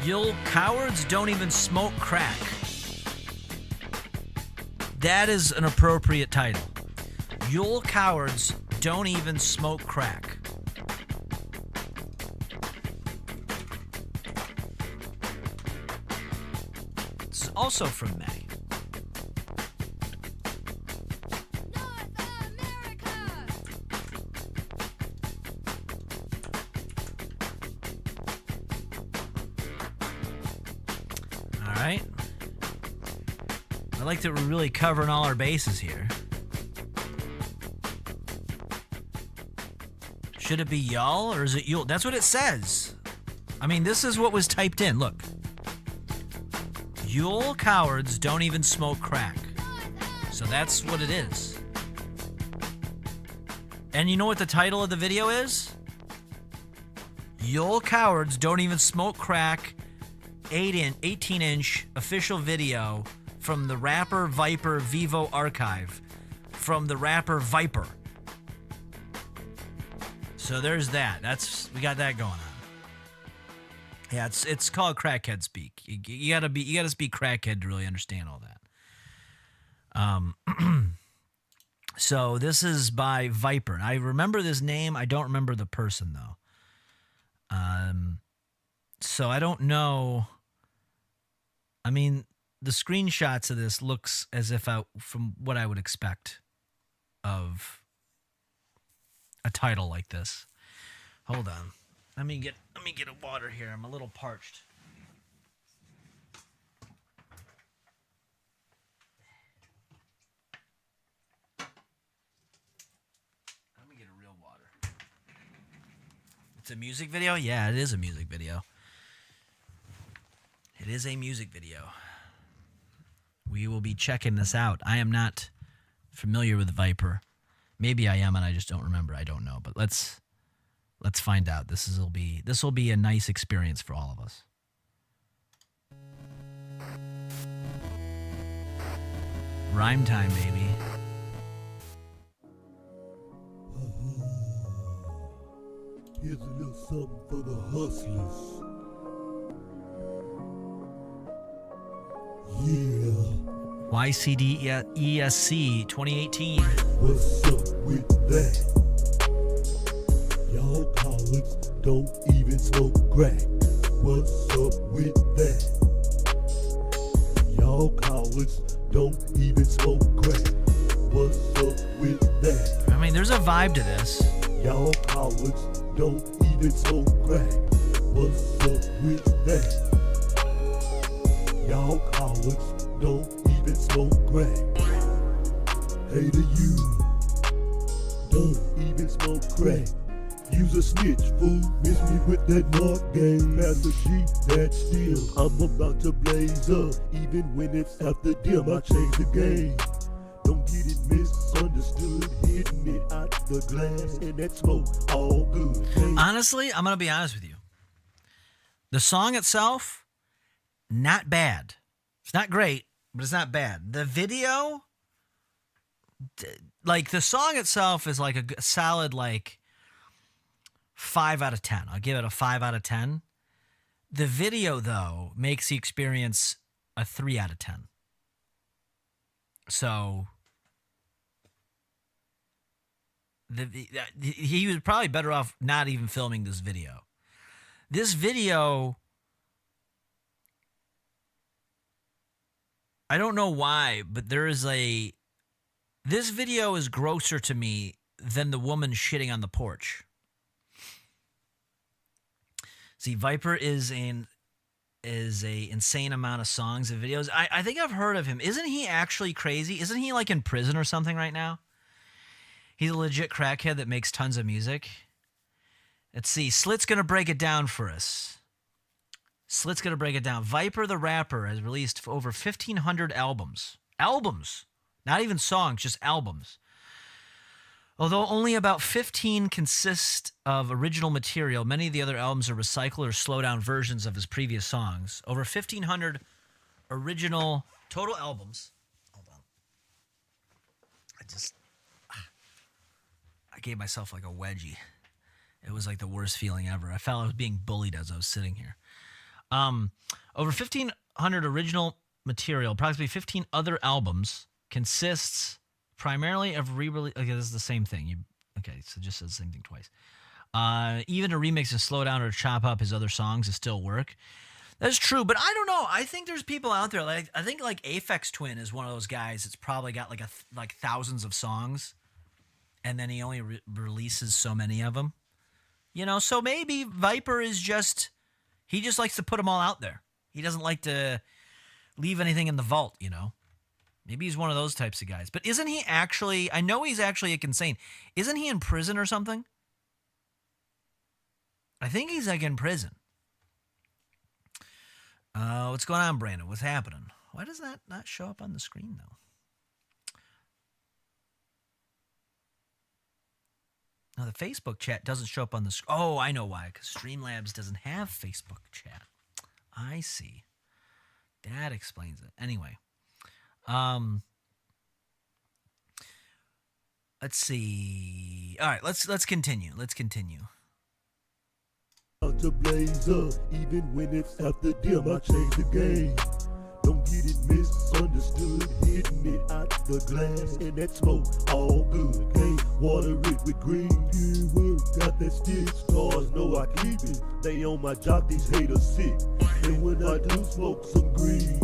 You'll cowards don't even smoke crack. That is an appropriate title. You'll cowards don't even smoke crack. This is also from May. I like that we're really covering all our bases here. Should it be y'all or is it you'll? That's what it says. I mean, this is what was typed in. Look. You'll cowards don't even smoke crack. So that's what it is. And you know what the title of the video is? You'll cowards don't even smoke crack. 18-inch official video from the rapper Viper Vivo archive from the rapper Viper. So there's that. We got that going on. Yeah, it's called crackhead speak. You gotta speak crackhead to really understand all that. So this is by Viper. I remember this name. I don't remember the person though. So I don't know. I mean, the screenshots of this looks as if from what I would expect of a title like this. Hold on. Let me get a water here. I'm a little parched. Let me get a real water. It's a music video? Yeah, it is a music video. It is a music video. We will be checking this out. I am not familiar with Viper. Maybe I am and I just don't remember. I don't know. But let's find out. This will be a nice experience for all of us. Rhyme time, baby.
Here's a little something for the hustlers. Yeah.
YCDESC 2018.
What's up with that? Y'all cowards don't even smoke crack. What's up with that? Y'all cowards don't even smoke crack. What's up with that?
I mean, there's a vibe to this.
Y'all cowards don't even smoke crack. What's up with that? Y'all cowards don't even smoke crack. Hey to you, don't even smoke crack. Use a snitch, fool. Miss me with that mark game. Master G, that still. I'm about to blaze up. Even when it's after dim, I change the game. Don't get it misunderstood. Hitting it out the glass and that smoke all good. Hey.
Honestly, I'm going to be honest with you. The song itself, not bad. It's not great, but it's not bad. The video, like the song itself is like a solid 5 out of 10. I'll give it a 5 out of 10. The video, though, makes the experience a 3 out of 10. So he was probably better off not even filming this video. This video, I don't know why, but this video is grosser to me than the woman shitting on the porch. See, Viper is a insane amount of songs and videos. I think I've heard of him. Isn't he actually crazy? Isn't he in prison or something right now? He's a legit crackhead that makes tons of music. Let's see. Slit's going to break it down for us. Slit's going to break it down. Viper the rapper has released over 1,500 albums. Albums. Not even songs, just albums. Although only about 15 consist of original material, many of the other albums are recycled or slowed-down versions of his previous songs. Over 1,500 original total albums. Hold on. I gave myself like a wedgie. It was like the worst feeling ever. I felt I was being bullied as I was sitting here. Over 1,500 original material, approximately 15 other albums, consists primarily of re-release. Okay, this is the same thing. Okay, so it just says the same thing twice. Even to remix and slow down or chop up his other songs is still work. That's true, but I don't know. I think there's people out there like I think like Aphex Twin is one of those guys that's probably got like thousands of songs, and then he only releases so many of them. You know, so maybe Viper is he just likes to put them all out there. He doesn't like to leave anything in the vault, you know. Maybe he's one of those types of guys. But isn't he actually, I know he's actually insane. Isn't he in prison or something? I think he's like in prison. What's going on, Brandon? What's happening? Why does that not show up on the screen, though? No, the Facebook chat doesn't show up on the screen. Oh, I know why. Because Streamlabs doesn't have Facebook chat. I see. That explains it. Anyway. Let's see. All right, let's continue. Let's continue.
To blaze up, even when it's after dim, I change the game. Don't get it misunderstood, hitting it out the glass, and that smoke all good. Can't water it with green. Good work, got that stick. Stars know I keep it. They on my jock, these haters sick. And when I do smoke some green,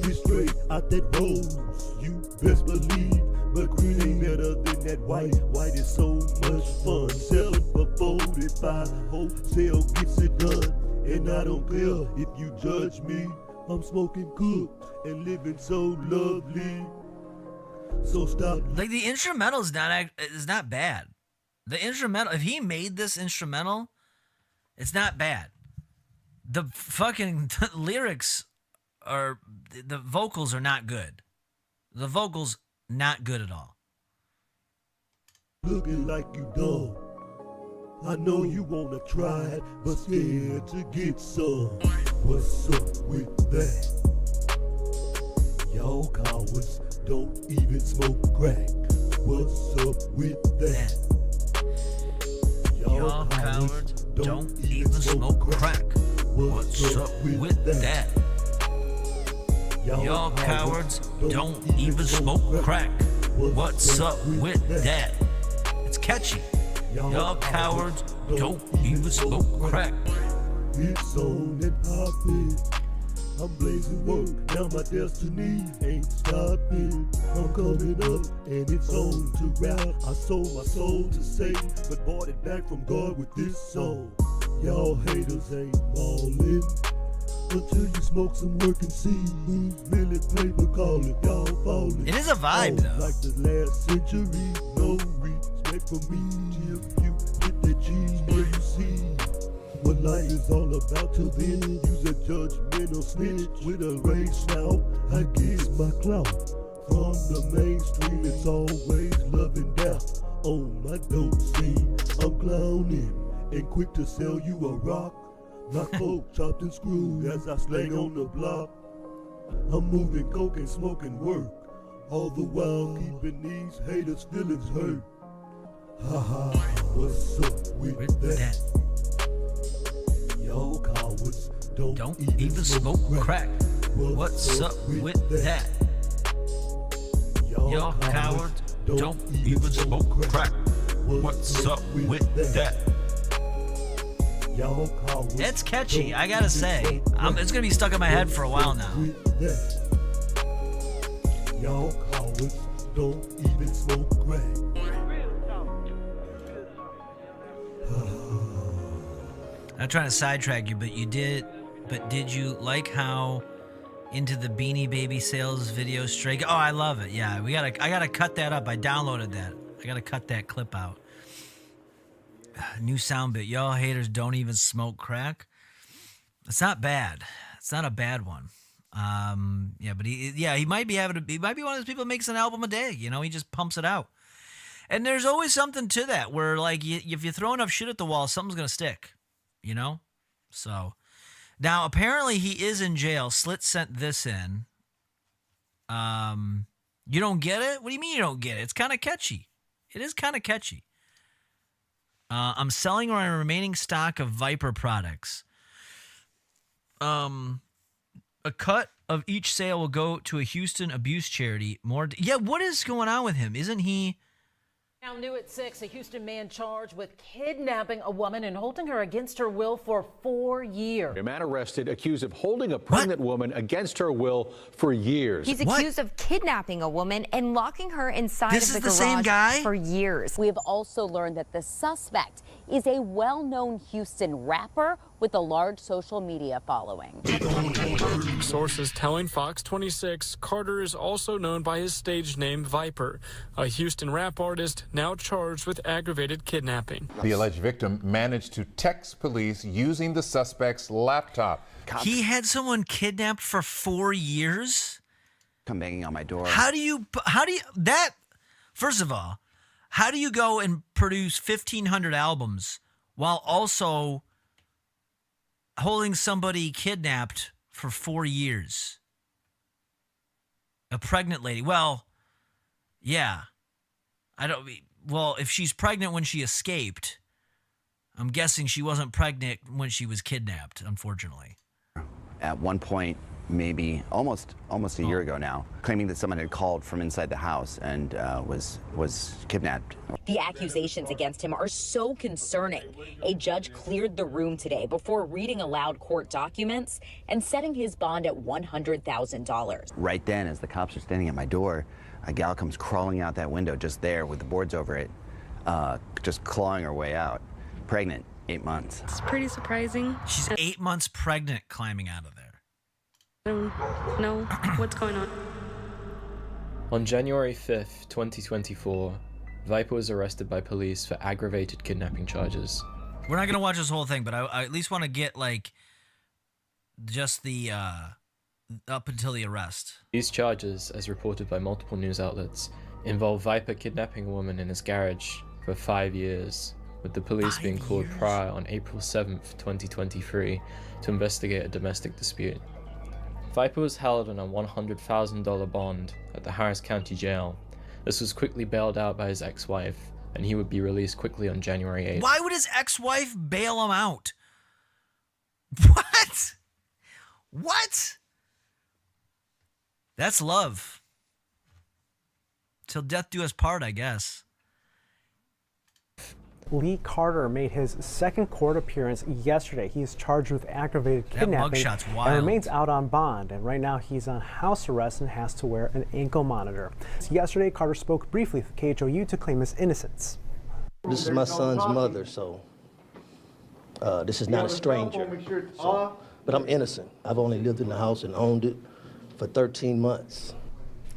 it's straight out that rose. You best believe. But green ain't better than that white. White is so much fun. Selling for 45. Wholesale gets it done. And I don't care if you judge me. I'm smoking good and living so lovely. So stop.
Like the instrumental is not bad. The instrumental, if he made this instrumental, it's not bad. The fucking lyrics are, the vocals are not good. The vocals not good at all.
Looking like you dumb. I know you wanna try it, but scared to get some. What's up with that? Y'all cowards don't even smoke crack. What's up with that?
Y'all cowards don't even smoke crack. What's up with that? Y'all cowards don't even smoke crack. What's up with that? It's catchy. Y'all cowards don't even smoke crack.
It's on and poppin'. I'm blazing work, now my destiny ain't stopping. I'm coming up and it's on to rap. I sold my soul to Satan, but bought it back from God with this song. Y'all haters ain't ballin'. Until you smoke some work and see who's really paper calling. Y'all falling.
It is a vibe, though.
Like the last century, no respect for me. If you get that G, where you see what life is all about. Till then, use a judgmental snitch with a raised snout. I guess my clout from the mainstream. It's always love and death on my dope scene. I'm clowning and quick to sell you a rock. My coke chopped and screwed as I slang on the block. I'm moving coke and smoking work, all the while keeping these haters' feelings hurt. Haha, what's up with that? Y'all cowards don't even smoke crack.
What's up with that? Y'all cowards don't even smoke crack. What's up with that? It's catchy, I gotta say. It's gonna be stuck in my head for a while now.
Y'all cowards don't even smoke crack.
I'm trying to sidetrack you, but you did. But did you like how into the Beanie Baby sales video straight? Oh, I love it. Yeah, I gotta cut that up. I downloaded that. I gotta cut that clip out. New sound bit. Y'all haters don't even smoke crack. It's not bad. It's not a bad one. Yeah, but he might be one of those people that makes an album a day. You know, he just pumps it out. And there's always something to that where, like, if you throw enough shit at the wall, something's gonna stick. You know. So now apparently he is in jail. Slit sent this in. You don't get it? What do you mean you don't get it? It's kind of catchy. It is kind of catchy. I'm selling my remaining stock of Viper products. A cut of each sale will go to a Houston abuse charity. Yeah, what is going on with him? Isn't he...
Now new at 6, a Houston man charged with kidnapping a woman and holding her against her will for 4 years.
A man arrested accused of holding a pregnant woman against her will for years.
He's accused of kidnapping a woman and locking her inside
This
of
is
the
the same
garage
guy?
for years.
We have also learned that the suspect is a well-known Houston rapper with a large social media following.
Sources telling Fox 26 Carter is also known by his stage name Viper, a Houston rap artist now charged with aggravated kidnapping.
The alleged victim managed to text police using the suspect's laptop.
He had someone kidnapped for 4 years?
Come banging on my door.
First of all, how do you go and produce 1,500 albums while also holding somebody kidnapped for 4 years? A pregnant lady. Well, yeah. Well, if she's pregnant when she escaped, I'm guessing she wasn't pregnant when she was kidnapped, unfortunately.
At one point, maybe almost a year ago now, claiming that someone had called from inside the house and was kidnapped.
The accusations against him are so concerning. A judge cleared the room today before reading aloud court documents and setting his bond at $100,000.
Right then, as the cops are standing at my door, a gal comes crawling out that window just there with the boards over it, just clawing her way out. Pregnant, 8 months.
It's pretty surprising.
She's 8 months pregnant climbing out of there.
I don't know what's going on.
On January 5th, 2024, Viper was arrested by police for aggravated kidnapping charges.
We're not going to watch this whole thing, but I at least want to get, just the, up until the arrest.
These charges, as reported by multiple news outlets, involve Viper kidnapping a woman in his garage for 5 years, with the police being called prior on April 7th, 2023, to investigate a domestic dispute. Viper was held on a $100,000 bond at the Harris County Jail. This was quickly bailed out by his ex-wife, and he would be released quickly on January 8th.
Why would his ex-wife bail him out? What? That's love. Till death do us part, I guess.
Lee Carter made his second court appearance yesterday. He is charged with aggravated kidnapping and remains out on bond. And right now he's on house arrest and has to wear an ankle monitor. Yesterday, Carter spoke briefly with KHOU to claim his innocence.
This is my son's mother, so this is not a stranger. But I'm innocent. I've only lived in the house and owned it for 13 months.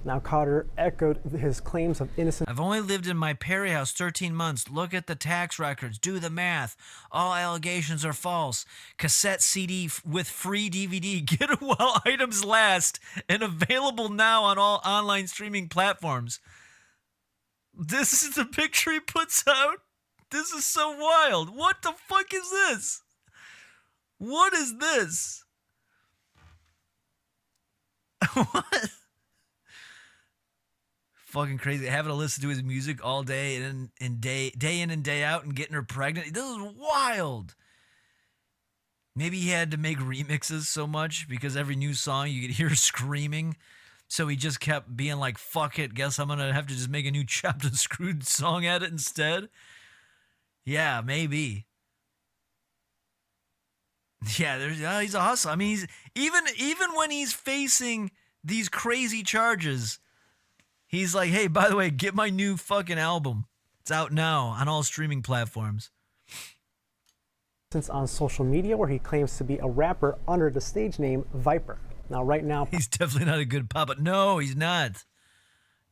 Now, Carter echoed his claims of innocence.
I've only lived in my Perry house 13 months. Look at the tax records. Do the math. All allegations are false. Cassette CD with free DVD. Get it while items last. And available now on all online streaming platforms. This is the picture he puts out. This is so wild. What the fuck is this? What is this? What? Fucking crazy. Having to listen to his music all day and day in and day out and getting her pregnant. This is wild. Maybe he had to make remixes so much because every new song you could hear screaming. So he just kept being like, fuck it. Guess I'm going to have to just make a new chopped and screwed song at it instead. Yeah, maybe. Yeah, he's a hustler. I mean, he's even when he's facing these crazy charges, he's like, hey, by the way, get my new fucking album. It's out now on all streaming platforms.
Since on social media, where he claims to be a rapper under the stage name Viper. Now, right now,
he's definitely not a good pop, but no, he's not.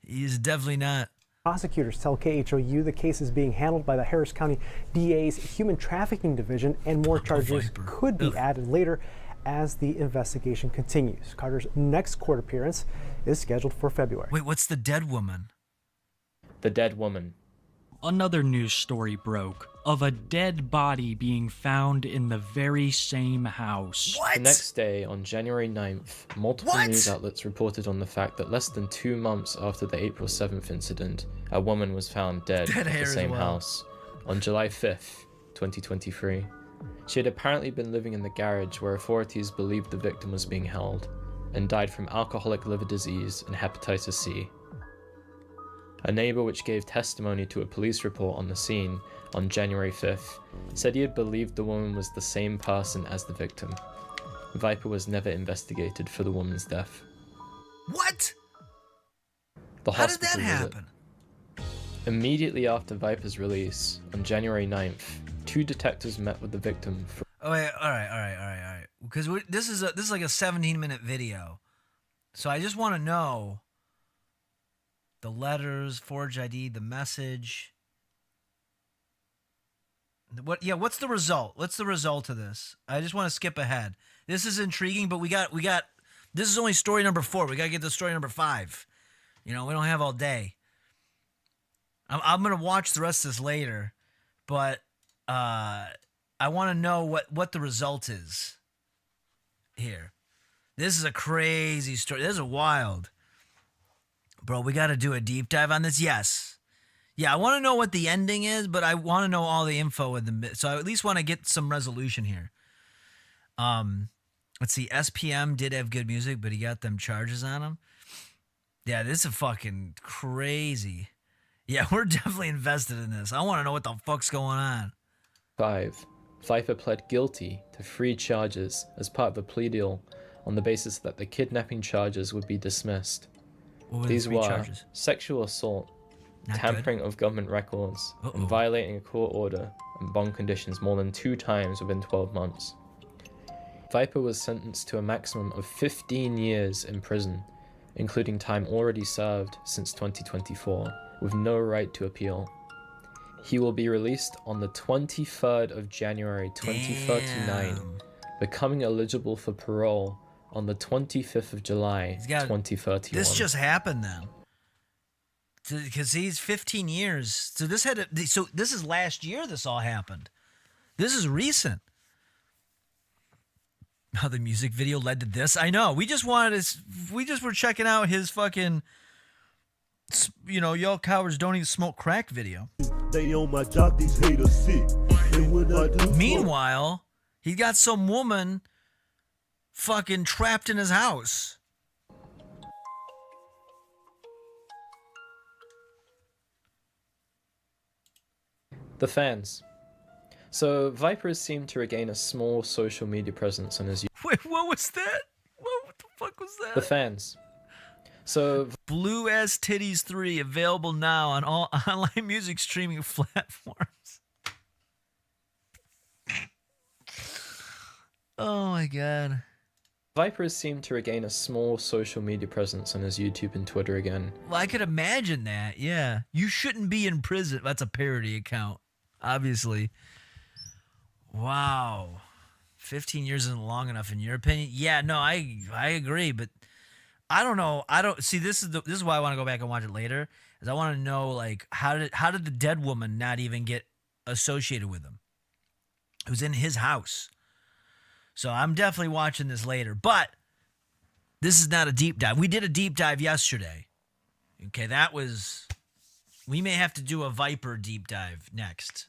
He's definitely not.
Prosecutors tell KHOU the case is being handled by the Harris County DA's Human Trafficking Division, and more charges could be added later as the investigation continues. Carter's next court appearance is scheduled for February.
Wait, what's the dead woman?
The dead woman.
Another news story broke.
of a dead body being found in the very same house.
The next day, on January 9th, multiple news outlets reported on the fact that less than 2 months after the April 7th incident, a woman was found dead at the same house. On July 5th, 2023, she had apparently been living in the garage where authorities believed the victim was being held, and died from alcoholic liver disease and hepatitis C. A neighbor which gave testimony to a police report on the scene on January 5th said he had believed the woman was the same person as the victim. Viper was never investigated for the woman's death.
What?
How did that happen? Immediately after Viper's release, on January 9th, 2 detectives met with the victim for...
Oh, wait, all right. Because this is like a 17-minute video. So I just want to know the letters, forged ID, the message. What's the result? What's the result of this? I just want to skip ahead. This is intriguing, but we got this is only story number 4. We got to get to story number 5. We don't have all day. I'm going to watch the rest of this later, but I want to know what the result is here. This is a crazy story. This is wild. Bro, we got to do a deep dive on this? Yes. Yeah, I want to know what the ending is, but I want to know all the info so I at least want to get some resolution here. Let's see. SPM did have good music, but he got them charges on him. Yeah, this is fucking crazy. Yeah, we're definitely invested in this. I want to know what the fuck's going on.
5. Viper pled guilty to 3 charges as part of a plea deal on the basis that the kidnapping charges would be dismissed. These were
charges?
Sexual assault, tampering of government records, and violating a court order and bond conditions more than 2 times within 12 months. Viper was sentenced to a maximum of 15 years in prison, including time already served since 2024, with no right to appeal. He will be released on the 23rd of January 2039, becoming eligible for parole on the 25th of July 2031.
This just happened then. Because he's 15 years. So this is last year this all happened. This is recent. How the music video led to this. I know. We just were checking out his fucking, y'all cowards don't even smoke crack video.
They on my job, these haters sick.
Meanwhile, he got some woman fucking trapped in his house.
The fans. So Viper has seemed to regain a small social media presence on his...
Wait, what was that? What the fuck was that?
The fans. So
Blue Ass Titties 3 available now on all online music streaming platforms. Oh my god.
Viper has seemed to regain a small social media presence on his YouTube and Twitter again.
Well, I could imagine that, yeah. You shouldn't be in prison. That's a parody account, obviously. Wow. 15 years isn't long enough in your opinion? Yeah, no, I agree, but I don't know. See, this is why I want to go back and watch it later, is I want to know, like, how did the dead woman not even get associated with him? It was in his house. So I'm definitely watching this later, but this is not a deep dive. We did a deep dive yesterday. Okay, we may have to do a Viper deep dive next.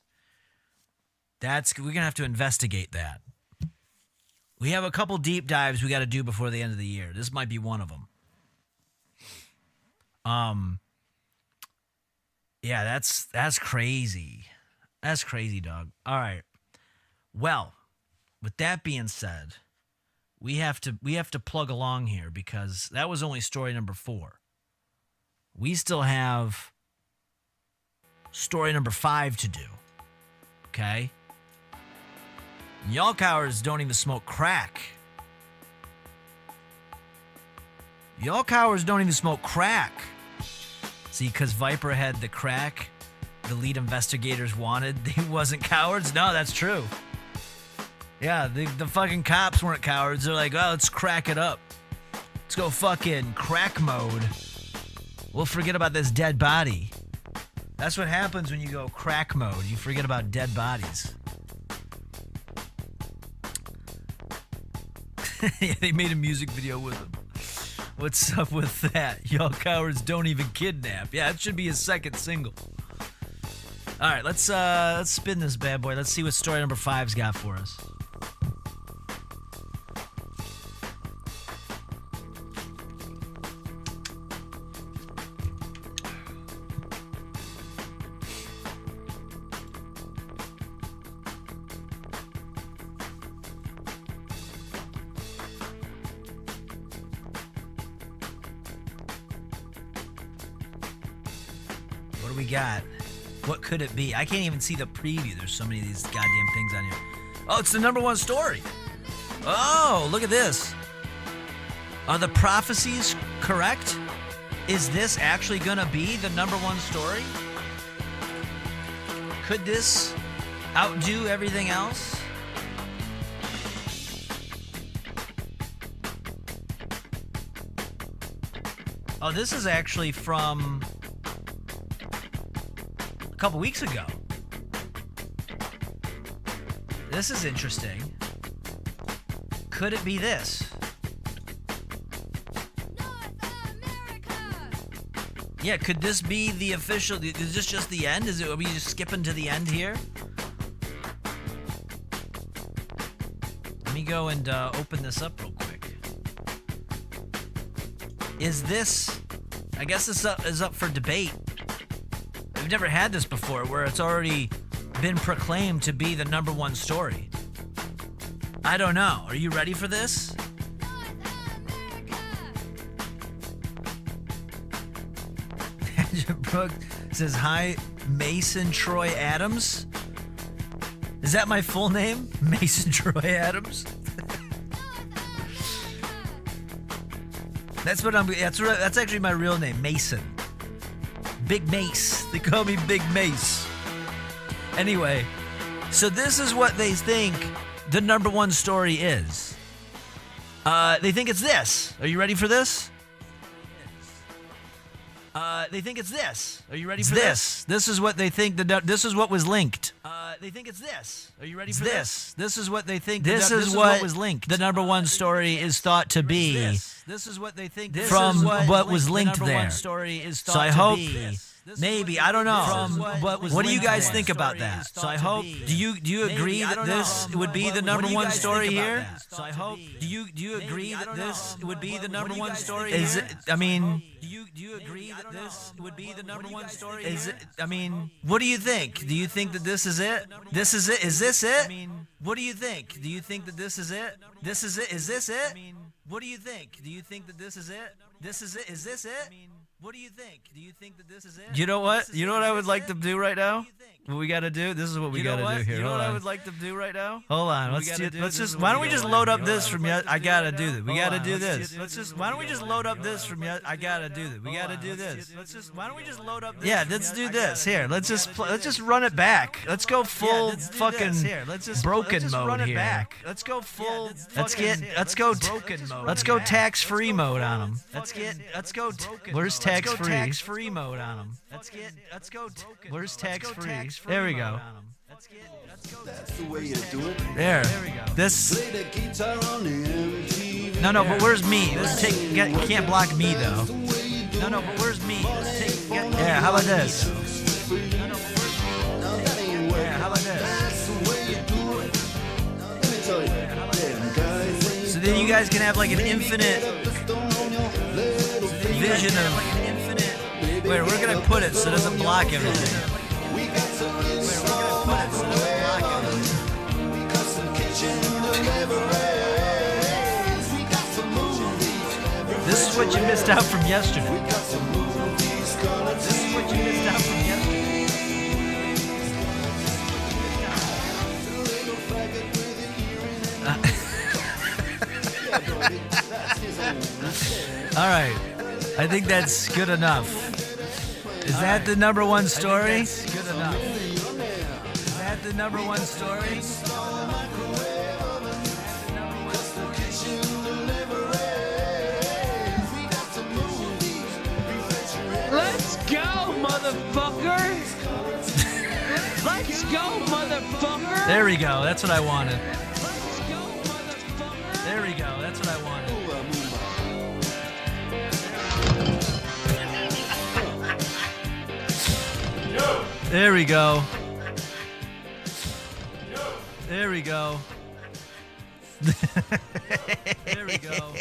We're going to have to investigate that. We have a couple deep dives we got to do before the end of the year. This might be one of them. Yeah, that's crazy. That's crazy, dog. All right. Well, with that being said, we have to plug along here because that was only story number 4. We still have story number 5 to do. Okay? Y'all cowards don't even smoke crack. Y'all cowards don't even smoke crack. See, because Viper had the crack the lead investigators wanted, they wasn't cowards? No, that's true. Yeah, the fucking cops weren't cowards. They're like, oh, let's crack it up. Let's go fucking crack mode. We'll forget about this dead body. That's what happens when you go crack mode. You forget about dead bodies. Yeah, they made a music video with him. What's up with that? Y'all cowards don't even kidnap. Yeah, it should be his second single. All right, let's spin this bad boy. Let's see what story number 5's got for us. What do we got? What could it be? I can't even see the preview. There's so many of these goddamn things on here. Oh, it's the number 1 story. Oh, look at this. Are the prophecies correct? Is this actually going to be the number 1 story? Could this outdo everything else? Oh, this is actually from a couple weeks ago. This is interesting. Could it be this? Yeah, could this be the official? Is this just the end? Are we just skipping to the end here? Let me go and open this up real quick. Is this? I guess this is up for debate. We've never had this before, where it's already been proclaimed to be the number 1 story. I don't know. Are you ready for this? Brooke says, hi, Mason Troy Adams. Is that my full name? Mason Troy Adams? That's actually my real name, Mason. Big Mace. They call me Big Mace. Anyway, so this is what they think the number 1 story is. They think it's this. Are you ready for this? They think it's this. Are you ready for this? This is what they think. This is what was linked. They think it's this. Are you ready for this? This is what they think. This is what was linked. The number 1 story is thought to be. This is what they think. From what was linked there. So I hope. Maybe, I don't know. What do you guys think about that? So I hope. Do you agree that this would be the number 1 story here? So I hope. Do you agree that this would be the number 1 story? Is it? I mean. Do you agree that this would be the number 1 story? Is it? I mean, what do you think? Do you think that this is it? This is it? Is this it? I mean, what do you think? Do you think that this is it? This is it? Is this it? I mean, what do you think? Do you think that this is it? This is it? Is this it? What do you think? Do you think that this is it? You know what? You know what I would like to do right now? What we got to do? This is what we got to do here. You know what I would like to do right now? Hold on. Let's just. Why don't we just load up this from you? I gotta do this. We gotta do this. Why don't we just load up this from you? I gotta do this. We gotta do this. Why don't we just load up this? Yeah, let's do this. Here, let's just run it back. Let's go full fucking broken mode here. Let's go full. Let's go tax-free mode on them. Let's go. Where's tax-free? Tax-free mode on them. Let's go. Where's tax-free? There we go.
That's the way you do it.
There we go. This. No, but where's me? Can't block me though. No, but where's me? Yeah, how about this? Yeah, how about this? So then you guys can have like an infinite vision of where we're gonna put it so it doesn't block everything. This is what you missed out from yesterday. This is what you missed out from yesterday. All right. I think that's good enough. Is that the number 1 story? That's good enough. Is that the number 1 story?
Let's go, motherfucker! Let's go, motherfucker!
There we go. That's what I wanted. There we go. That's what I wanted. There we go. There we go. There we go.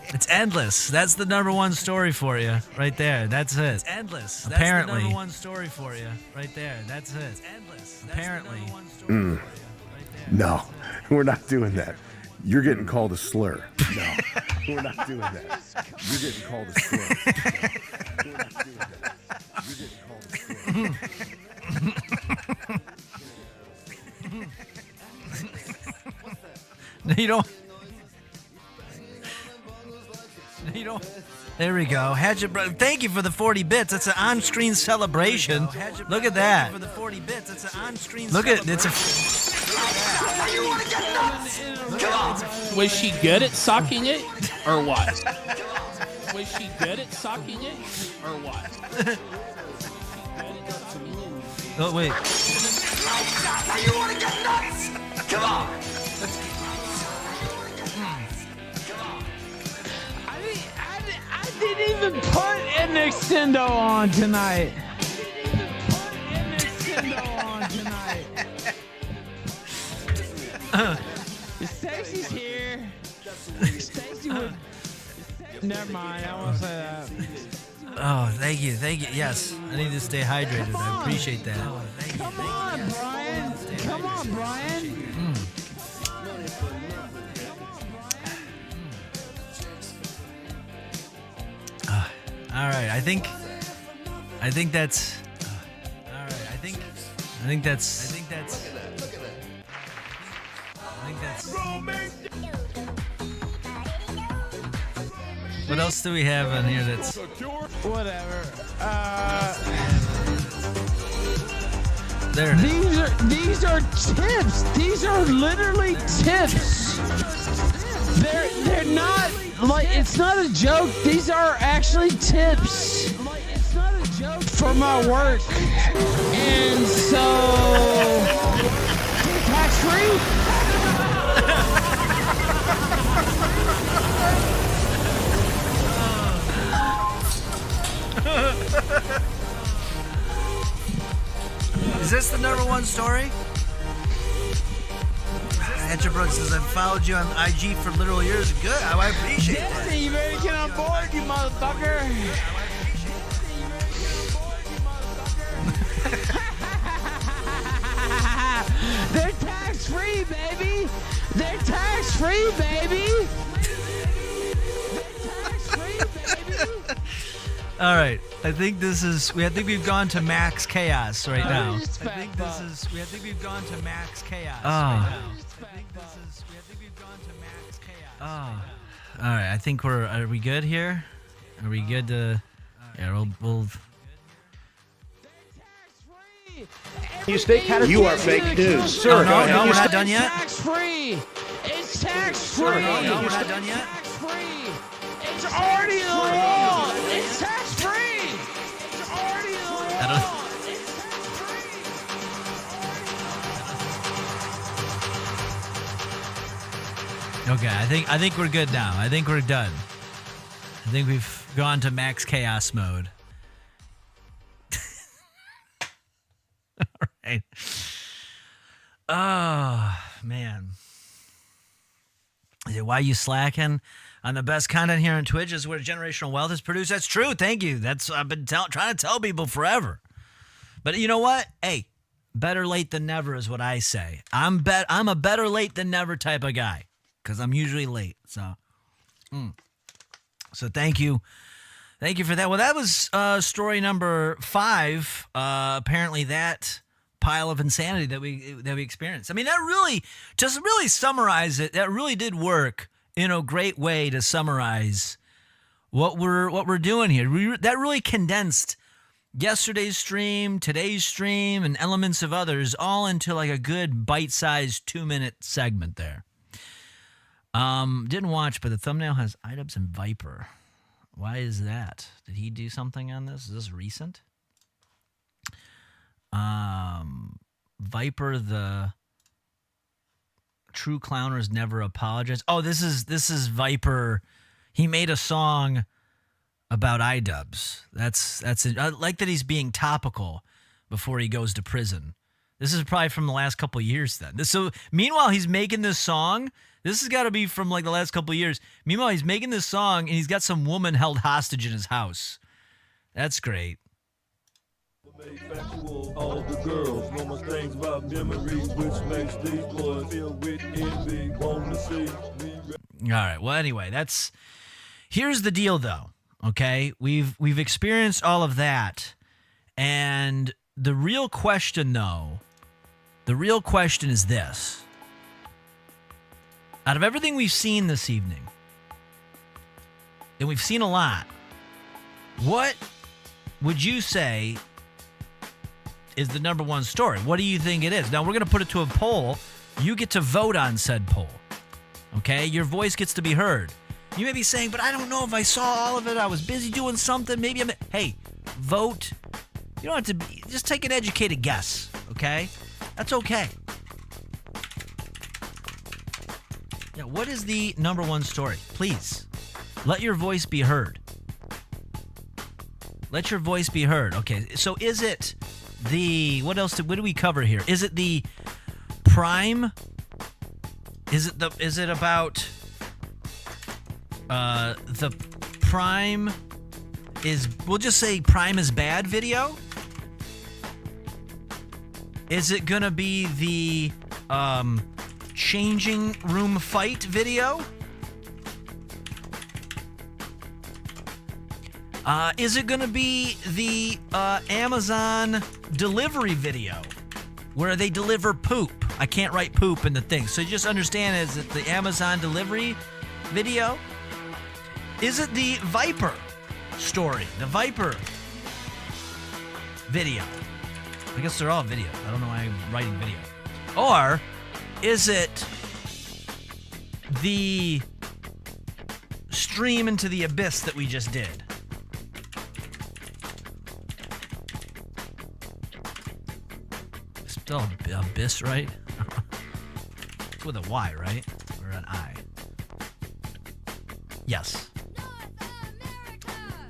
It's endless. That's the number one story for you, right there. That's it. It's endless. Apparently. That's the number one story for you, right there. That's it. It's endless. Apparently.
No, we're not doing that. You're getting called a slur. No, we're not doing that. You're getting called a slur. We're not doing that. You're getting called a slur.
No, you don't. No, you don't. There we go. Hatchet Brother. Thank you for the 40 bits. That's an on-screen celebration. Look at that. For the 40 bits. It's an on-screen. Look at it's a.
Was she good at sucking it, or what? Was she good at sucking it, or what?
Oh wait.
You want to get nuts? Come on. I didn't even put an extendo on tonight. Stacy's here. Stacy would. Never mind. I won't say that.
Oh, thank you. Yes, I need to stay hydrated. I appreciate that.
Come on, Brian. Come on, Brian.
All right, I think that's. All right, I think that's. What else do we have on here that's.
Whatever.
There it is.
These are tips. These are literally tips. They're not like it's not a joke. These are actually tips for my work, and so tax free.
Is this the number one story? Hatcher Brooks says, I've followed you on IG for literal years. Good. I appreciate that.
You better get on board, you motherfucker. They're tax-free, baby. They're tax-free, baby.
All right. I think we've gone to max chaos right now. I think we've gone to max chaos right now. All right. I think are we good here? Are we good to? Yeah, we'll.
You are fake news, sir.
No, we're not done yet.
Tax-free. It's tax-free.
No, we're not done yet.
It's already in the law. It's tax-free. It's already in the law.
Okay, I think we're good now. I think we're done. I think we've gone to max chaos mode. All right. Oh, man. Why you slacking on the best content here on Twitch is where generational wealth is produced. That's true. Thank you. I've been trying to tell people forever. But you know what? Hey, better late than never is what I say. I'm a better late than never type of guy because I'm usually late. So thank you. Thank you for that. Well, that was story number 5. Apparently that pile of insanity that we experienced. I mean, that really summarize it. That really did work in a great way to summarize what we're doing here. That really condensed yesterday's stream, today's stream, and elements of others all into like a good bite-sized 2-minute segment there. Didn't watch, but the thumbnail has Idubbbz and Viper. Why is that? Did he do something on this? Is this recent? Viper, the true clowners never apologize. Oh, this is Viper. He made a song about iDubbbz. That's it. I like that he's being topical before he goes to prison. This is probably from the last couple of years then. So meanwhile, he's making this song. This has got to be from like the last couple of years. Meanwhile, he's making this song and he's got some woman held hostage in his house. That's great.
All the girls know my things about memories, which makes these boys feel with envy. Want to see me.
All right. Well, anyway, here's the deal, though. Okay, we've experienced all of that, and the real question, though, is this: out of everything we've seen this evening, and we've seen a lot, what would you say is the number one story? What do you think it is? Now, we're going to put it to a poll. You get to vote on said poll. Okay? Your voice gets to be heard. You may be saying, but I don't know if I saw all of it. I was busy doing something. Maybe Hey, vote. You don't have to just take an educated guess. Okay? That's okay. Yeah, what is the number one story? Please, let your voice be heard. Let your voice be heard. Okay, so is it what do we cover here? Is it the Prime? Is it about the Prime we'll just say Prime is bad video? Is it gonna be the changing room fight video? Is it going to be the Amazon delivery video where they deliver poop? I can't write poop in the thing. So you just understand, is it the Amazon delivery video? Is it the Viper story? The Viper video? I guess they're all video. I don't know why I'm writing video. Or is it the stream into the abyss that we just did? Still abyss, right? It's with a Y, right? Or an I? Yes.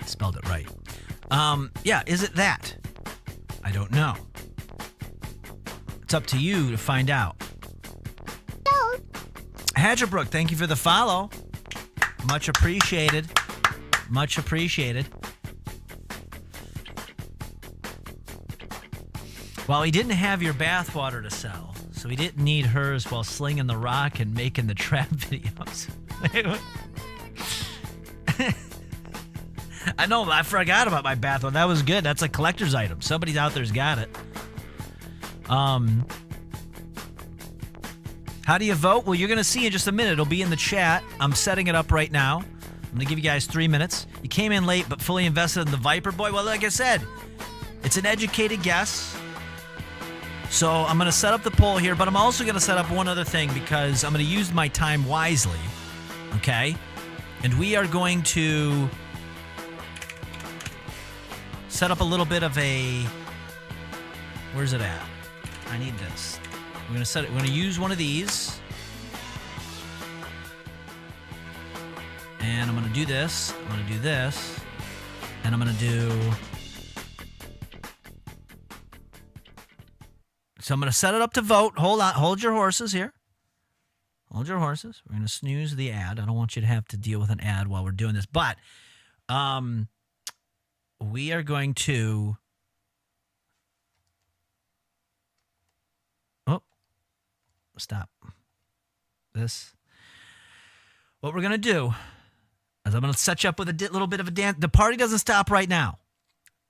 Spelled it right. Yeah, is it that? I don't know. It's up to you to find out. Hadgerbrook, thank you for the follow. Much appreciated. Much appreciated. Well, he didn't have your bathwater to sell, so he didn't need hers while slinging the rock and making the trap videos. I know, I forgot about my bathwater. That was good. That's a collector's item. Somebody out there's got it. How do you vote? Well, you're going to see in just a minute. It'll be in the chat. I'm setting it up right now. I'm going to give you guys 3 minutes. You came in late, but fully invested in the Viper Boy. Well, like I said, it's an educated guess. So I'm going to set up the poll here, but I'm also going to set up one other thing because I'm going to use my time wisely, okay? And we are going to set up a little bit of a... Where's it at? I need this. We're going to set it. We're going to use one of these. And I'm going to do this. I'm going to do this. And I'm going to do... So I'm going to set it up to vote. Hold on. Hold your horses here. Hold your horses. We're going to snooze the ad. I don't want you to have to deal with an ad while we're doing this. But we are going to... Oh. Stop. This. What we're going to do is I'm going to set you up with a little bit of a dance. The party doesn't stop right now.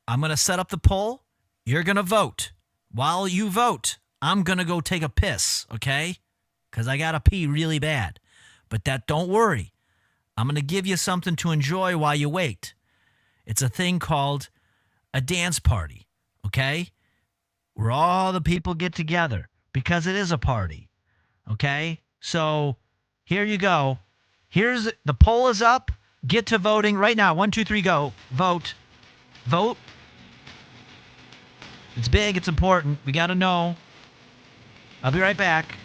I'm going to set up the poll. You're going to vote. While you vote, I'm going to go take a piss, okay? Because I got to pee really bad. But don't worry. I'm going to give you something to enjoy while you wait. It's a thing called a dance party, okay? Where all the people get together because it is a party, okay? So here you go. The poll is up. Get to voting right now. 1, 2, 3, go. Vote. Vote. It's big. It's important. We got to know. I'll be right back.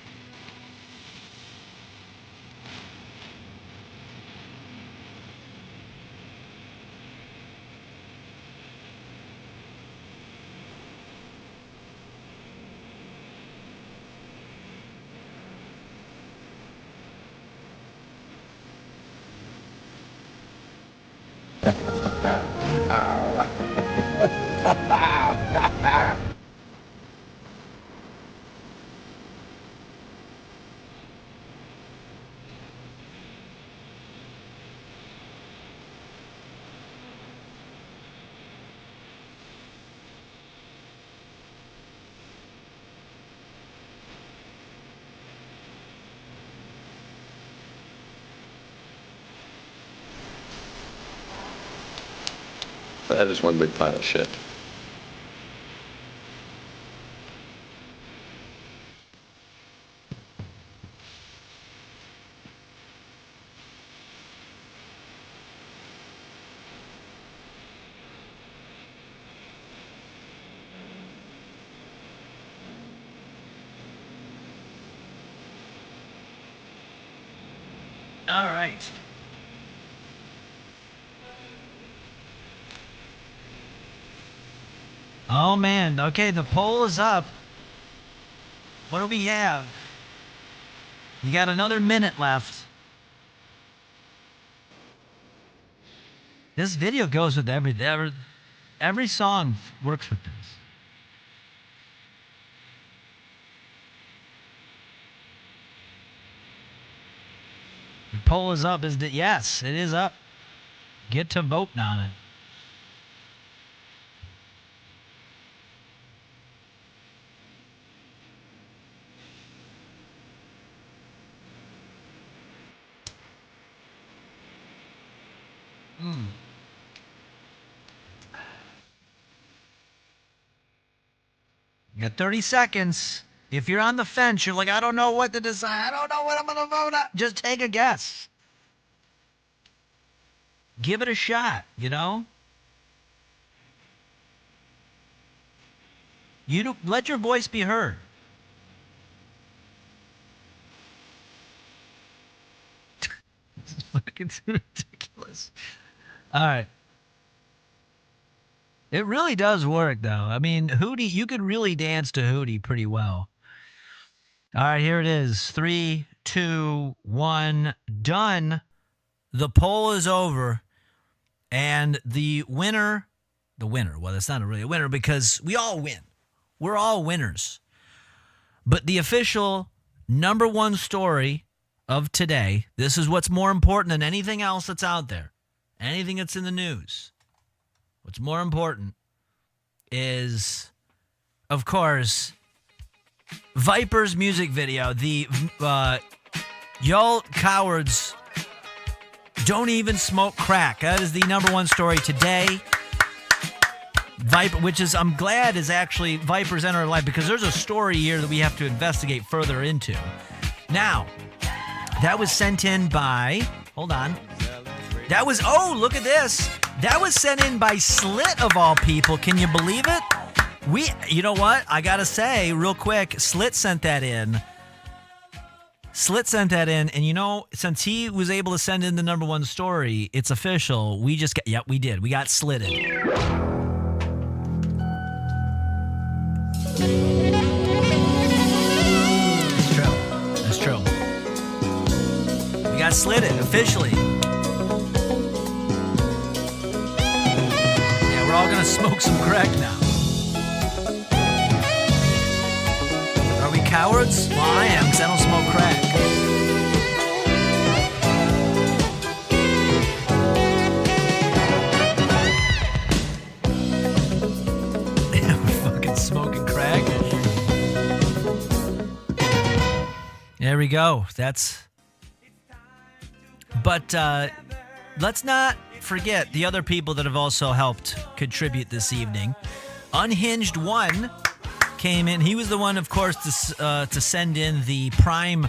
That is one big pile of shit.
All right. Oh, man. Okay, the poll is up. What do we have? You got another minute left. This video goes with every song works with this. The poll is up. Yes, it is up. Get to voting on it. You got 30 seconds. If you're on the fence, you're like, I don't know what to decide. I don't know what I'm going to vote on. Just take a guess. Give it a shot, you know? You don't, let your voice be heard. This is fucking ridiculous. All right. It really does work, though. I mean, Hootie, you could really dance to Hootie pretty well. All right, here it is. 3, 2, 1, done. The poll is over. And the winner, well, it's not really a winner because we all win. We're all winners. But the official number one story of today, this is what's more important than anything else that's out there, anything that's in the news. What's more important is, of course, Viper's music video. The y'all cowards don't even smoke crack. That is the number one story today. Viper, which is, I'm glad is actually Viper's entered our life because there's a story here that we have to investigate further into. Now, that was sent in by, hold on. That was, oh, look at this. That was sent in by Slit of all people. Can you believe it? You know what? I got to say real quick, Slit sent that in. And you know, since he was able to send in the number one story, it's official. We just got, we did. We got slitted. That's true. We got slitted officially. Yeah, we're all gonna smoke some crack now. Are we cowards? Well, I am, because I don't smoke crack. Smoking crack. There we go. But let's not forget the other people that have also helped contribute this evening. Unhinged One came in. He was the one, of course, to send in the Prime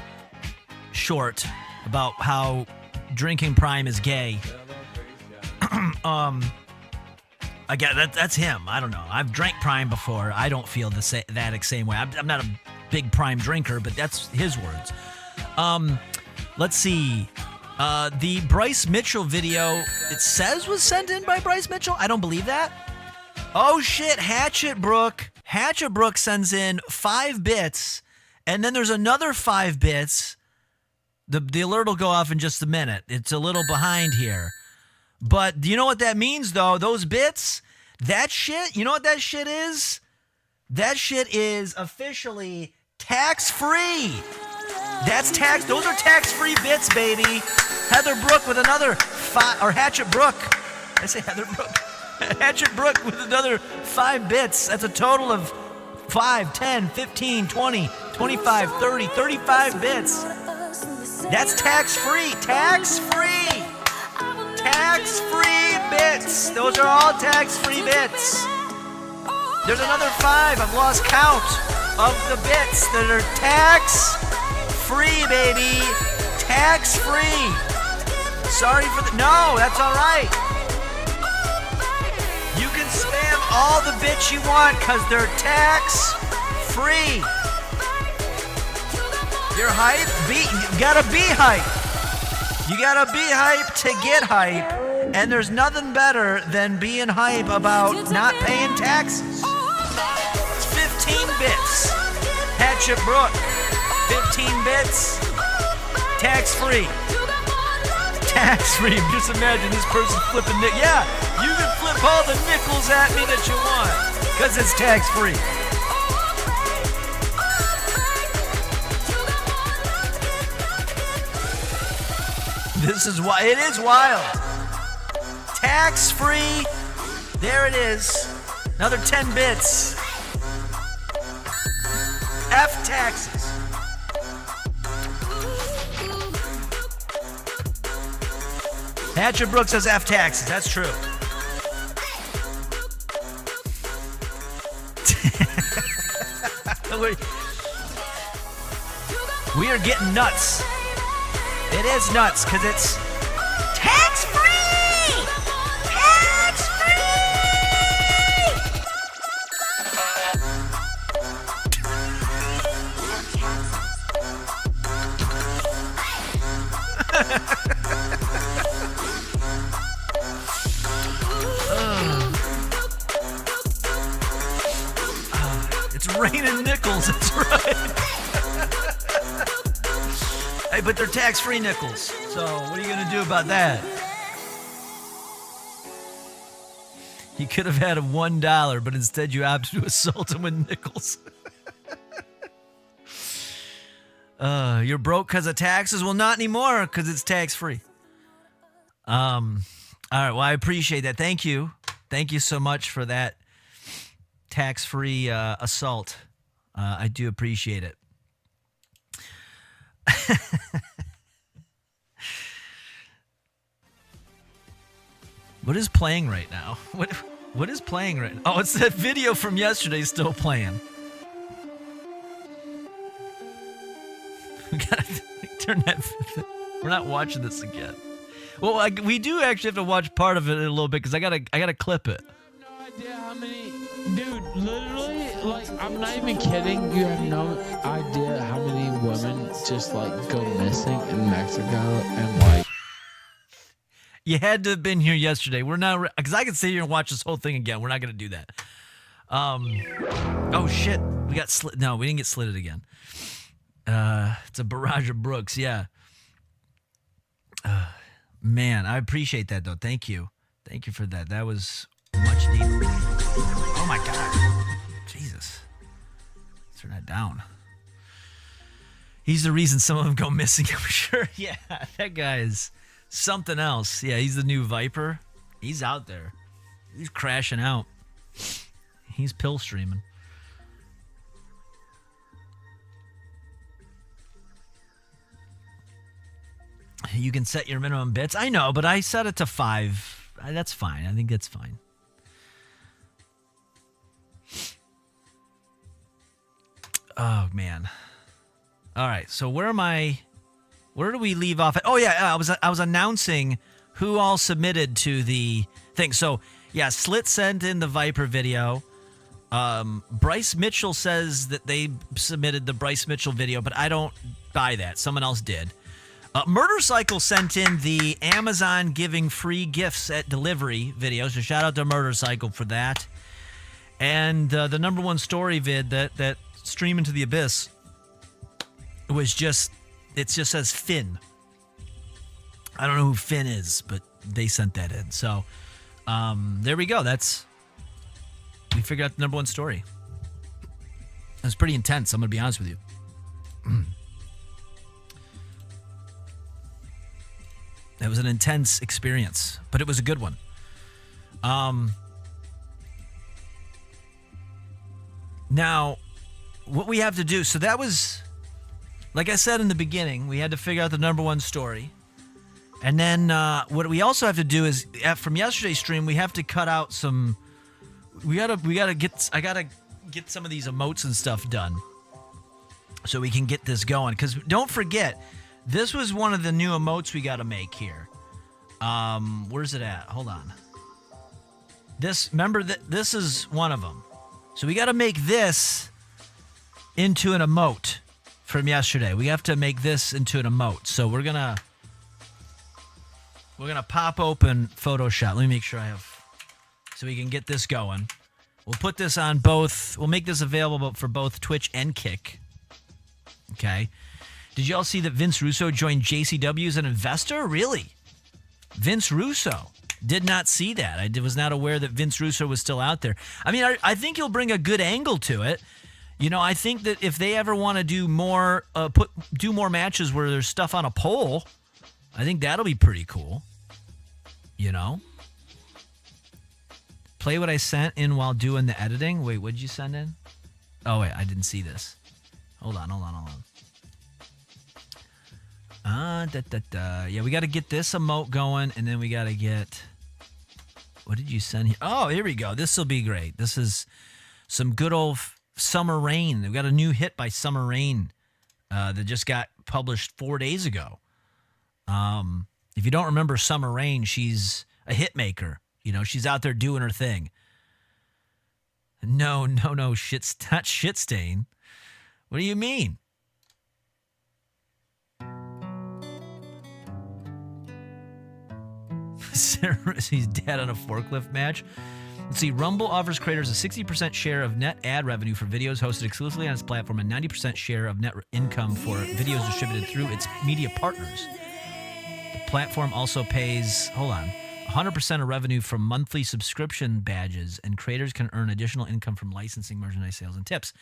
short about how drinking Prime is gay. Again, that's him. I don't know. I've drank Prime before. I don't feel that same way. I'm not a big Prime drinker, but that's his words. Let's see. The Bryce Mitchell video, it says was sent in by Bryce Mitchell. I don't believe that. Oh, shit. Hatchet Brook sends in 5 bits, and then there's another 5 bits. The alert will go off in just a minute. It's a little behind here. But do you know what that means, though? Those bits, that shit, you know what that shit is? That shit is officially tax-free. Those are tax-free bits, baby. Heather Brook with another 5, or Hatchet Brook. I say Heather Brook. Hatchet Brook with another 5 bits. That's a total of 5, 10, 15, 20, 25, 30, 35 bits. That's tax-free. Tax-free. Tax-free bits. Those are all tax-free bits. There's another 5. I've lost count of the bits that are tax-free, baby. Tax-free. Sorry for the... No, that's all right. You can spam all the bits you want because they're tax-free. You're hype? You gotta be hype. You gotta be hype to get hype. And there's nothing better than being hype about not paying taxes. It's 15 bits. Hatchet Brook. 15 bits. Tax-free. Tax-free. Just imagine this person flipping nickels. Yeah, you can flip all the nickels at me that you want because it's tax-free. This is why it is wild. Tax-free. There it is. Another 10 bits. F taxes. Hatchet Brook says F taxes. That's true. We are getting nuts. It is nuts because it's tax-free! Tax-free! It's raining nickels, that's right. Hey, but they're tax-free nickels. So what are you going to do about that? You could have had a $1, but instead you opted to assault him with nickels. You're broke because of taxes? Well, not anymore because it's tax-free. All right, well, I appreciate that. Thank you. Thank you so much for that tax-free assault. I do appreciate it. What is playing right now? What is playing right now? Oh, it's that video from yesterday still playing. We gotta turn that. We're not watching this again. Well, we do actually have to watch part of it a little bit because I gotta clip it.
No idea how many, dude. Literally, like, I'm not even kidding. You have no idea how many women just like go missing in Mexico and like.
You had to have been here yesterday. We're not, because I can sit here and watch this whole thing again. We're not going to do that. Oh shit, we got slit. No, we didn't get slitted again. It's a barrage of Brooks. Yeah. Man, I appreciate that though. Thank you for that. That was much needed. Oh my God, Jesus! Turn that down. He's the reason some of them go missing. I'm sure. Yeah, that guy is something else. Yeah, he's the new Viper. He's out there. He's crashing out. He's pill streaming. You can set your minimum bits. I know, but I set it to 5. That's fine. I think that's fine. Oh, man. All right, so where am I? Where do we leave off at? Oh, yeah, I was announcing who all submitted to the thing. So Yeah, Slit sent in the Viper video. Bryce Mitchell says that they submitted the Bryce Mitchell video, but I don't buy that. Someone else did. Murdercycle sent in the Amazon giving free gifts at delivery video, so shout out to Murdercycle for that. And the number one story vid that Stream Into the Abyss was it just says Finn. I don't know who Finn is, but they sent that in. So there we go. We figured out the number one story. It was pretty intense, I'm going to be honest with you. It was an intense experience, but it was a good one. Now, what we have to do, so that was, like I said in the beginning, we had to figure out the number one story. And then what we also have to do is, from yesterday's stream, we have to cut out some, I gotta get some of these emotes and stuff done so we can get this going. Because don't forget, this was one of the new emotes we got to make here. Where's it at? Hold on. Remember that this is one of them. So we got to make this into an emote from yesterday. We have to make this into an emote. So we're gonna pop open Photoshop. Let me make sure I have, so we can get this going. We'll put this on both. We'll make this available for both Twitch and Kick. Okay. Did you all see that Vince Russo joined JCW as an investor? Really? Vince Russo. Did not see that. I was not aware that Vince Russo was still out there. I mean, I think he'll bring a good angle to it. You know, I think that if they ever want to do more, do more matches where there's stuff on a pole, I think that'll be pretty cool. You know? Play what I sent in while doing the editing. Wait, what'd you send in? Oh, wait, I didn't see this. Hold on. Yeah, we got to get this emote going, and then we got to get... What did you send here? Oh, here we go. This will be great. This is some good old Summer Rain. We've got a new hit by Summer Rain that just got published 4 days ago. If you don't remember Summer Rain, she's a hit maker. You know, she's out there doing her thing. No, not shit stain. What do you mean? He's dead on a forklift match. Let's see. Rumble offers creators a 60% share of net ad revenue for videos hosted exclusively on its platform and 90% share of net income for videos distributed through its media partners. The platform also pays, 100% of revenue from monthly subscription badges, and creators can earn additional income from licensing, merchandise sales, and tips.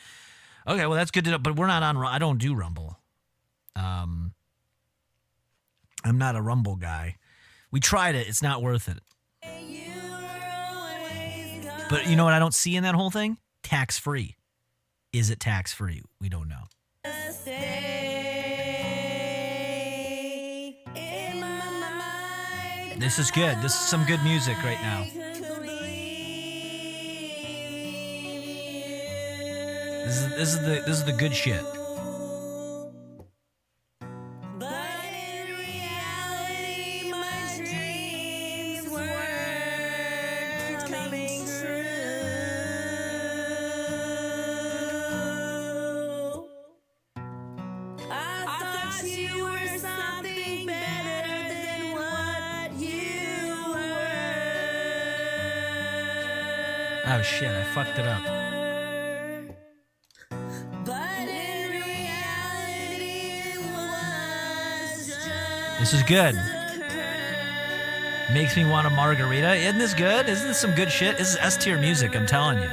Okay, well, that's good to know, but we're not on, I don't do Rumble. I'm not a Rumble guy. We tried it. It's not worth it. But you know what I don't see in that whole thing? Tax-free. Is it tax-free? We don't know. This is good. This is some good music right now. This is the good shit. Oh shit, I fucked it up. This is good. Makes me want a margarita. Isn't this good? Isn't this some good shit? This is S-tier music, I'm telling you.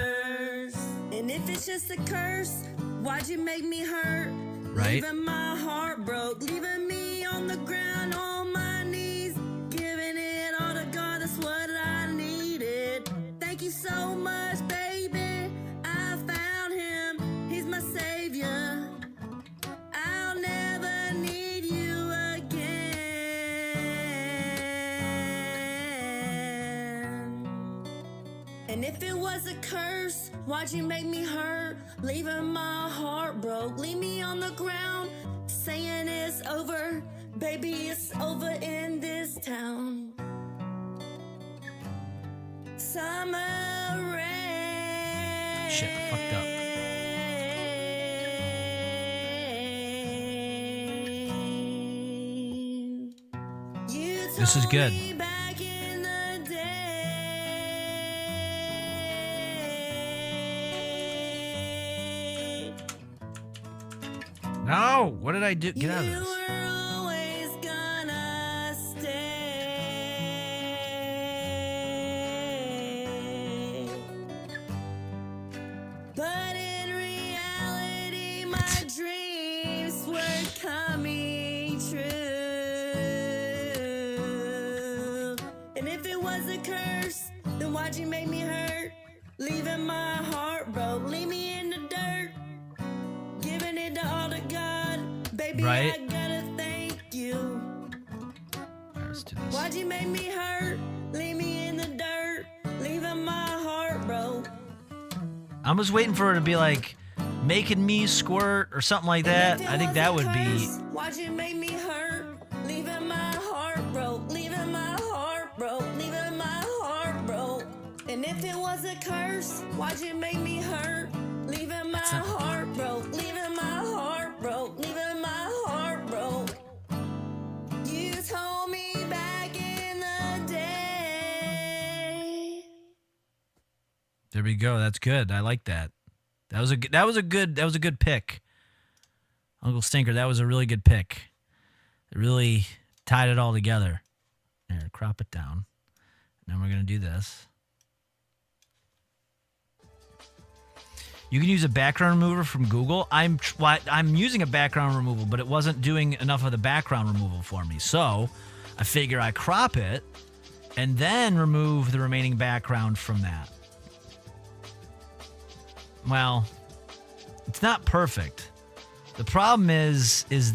And if it's just a curse, why'd you make me hurt?
Right?
Leaving my heart broke, leaving me on the ground on my knees, giving it all to God, that's what I needed. Thank you so much, baby. I found him, he's my savior. I'll never need you again. And if it was a curse, why'd you make me hurt? Leaving my heart broke, leave me on the ground, saying it's over, baby, it's over in this town. So
shit. Fucked up. This is good. No! What did I do? Get out of this.
But in reality, my dreams were coming true. And if it was a curse, then why'd you make me hurt? Leaving my heart broke, leave me in the dirt. Giving it all to God, baby,
Right.
I gotta thank you.
Let's do this.
Why'd you make me hurt? Leave me in the dirt, leaving my heart broke.
I was waiting for her to be like, making me squirt or something like that. I think that would be.
Why'd you make me hurt? Leaving my heart broke, leaving my heart broke, leaving my heart broke. And if it was a curse, why'd you make me hurt? Leaving my heart broke, leaving my heart broke, leaving my heart broke. You told me back in the day.
There we go. That's good. I like that. That was a good pick. Uncle Stinker, that was a really good pick. It really tied it all together. Here, crop it down. Now we're going to do this. You can use a background remover from Google. I'm using a background removal, but it wasn't doing enough of the background removal for me. So I figure I crop it and then remove the remaining background from that. Well, it's not perfect. The problem is it's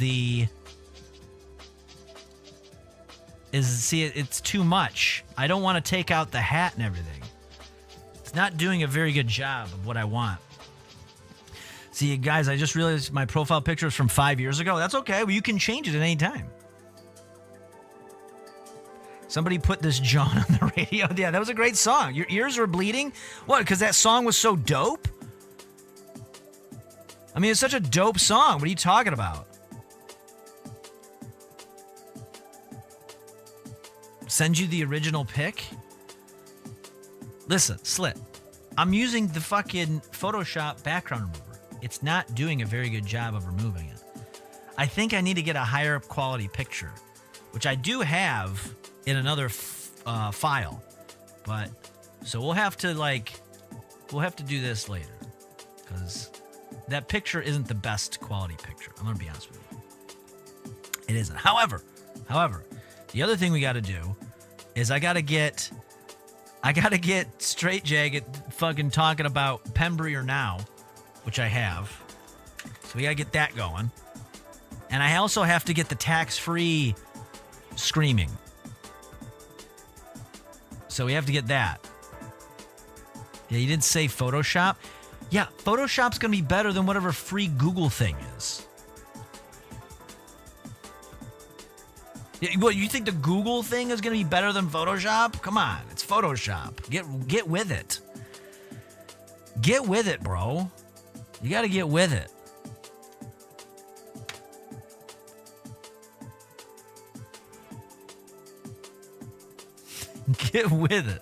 too much. I don't want to take out the hat and everything. It's not doing a very good job of what I want. See, guys, I just realized my profile picture is from 5 years ago. That's okay. Well, you can change it at any time. Somebody put this John on the radio. Yeah, that was a great song. Your ears were bleeding? What, because that song was so dope? I mean, it's such a dope song. What are you talking about? Send you the original pic? Listen, Slit. I'm using the fucking Photoshop background remover. It's not doing a very good job of removing it. I think I need to get a higher quality picture, which I do have in another file. But so we'll have to do this later because that picture isn't the best quality picture. I'm going to be honest with you. It isn't. However, the other thing we got to do is I got to get Straight Jagged fucking talking about Pembry or Now, which I have. So we got to get that going. And I also have to get the tax-free screaming. So we have to get that. Yeah, you didn't say Photoshop? Yeah, Photoshop's going to be better than whatever free Google thing is. What, you think the Google thing is going to be better than Photoshop? Come on, it's Photoshop. Get with it. Get with it, bro. You got to get with it. Get with it.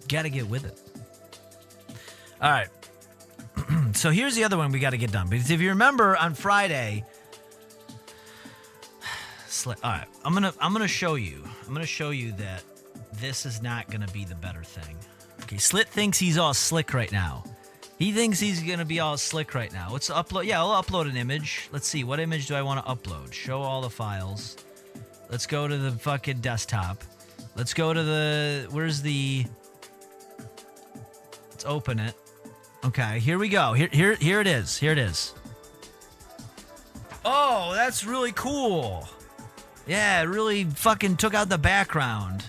Got to get with it. All right. So here's the other one we got to get done. Because if you remember on Friday, all right, I'm gonna show you. I'm gonna show you that this is not gonna be the better thing. Okay, Slit thinks he's all slick right now. He thinks he's gonna be all slick right now. Let's upload. Yeah, I'll upload an image. Let's see. What image do I want to upload? Show all the files. Let's go to the fucking desktop. Let's go to the. Where's the? Let's open it. Okay, here we go. Here it is. Here it is. Oh, that's really cool. Yeah, it really fucking took out the background.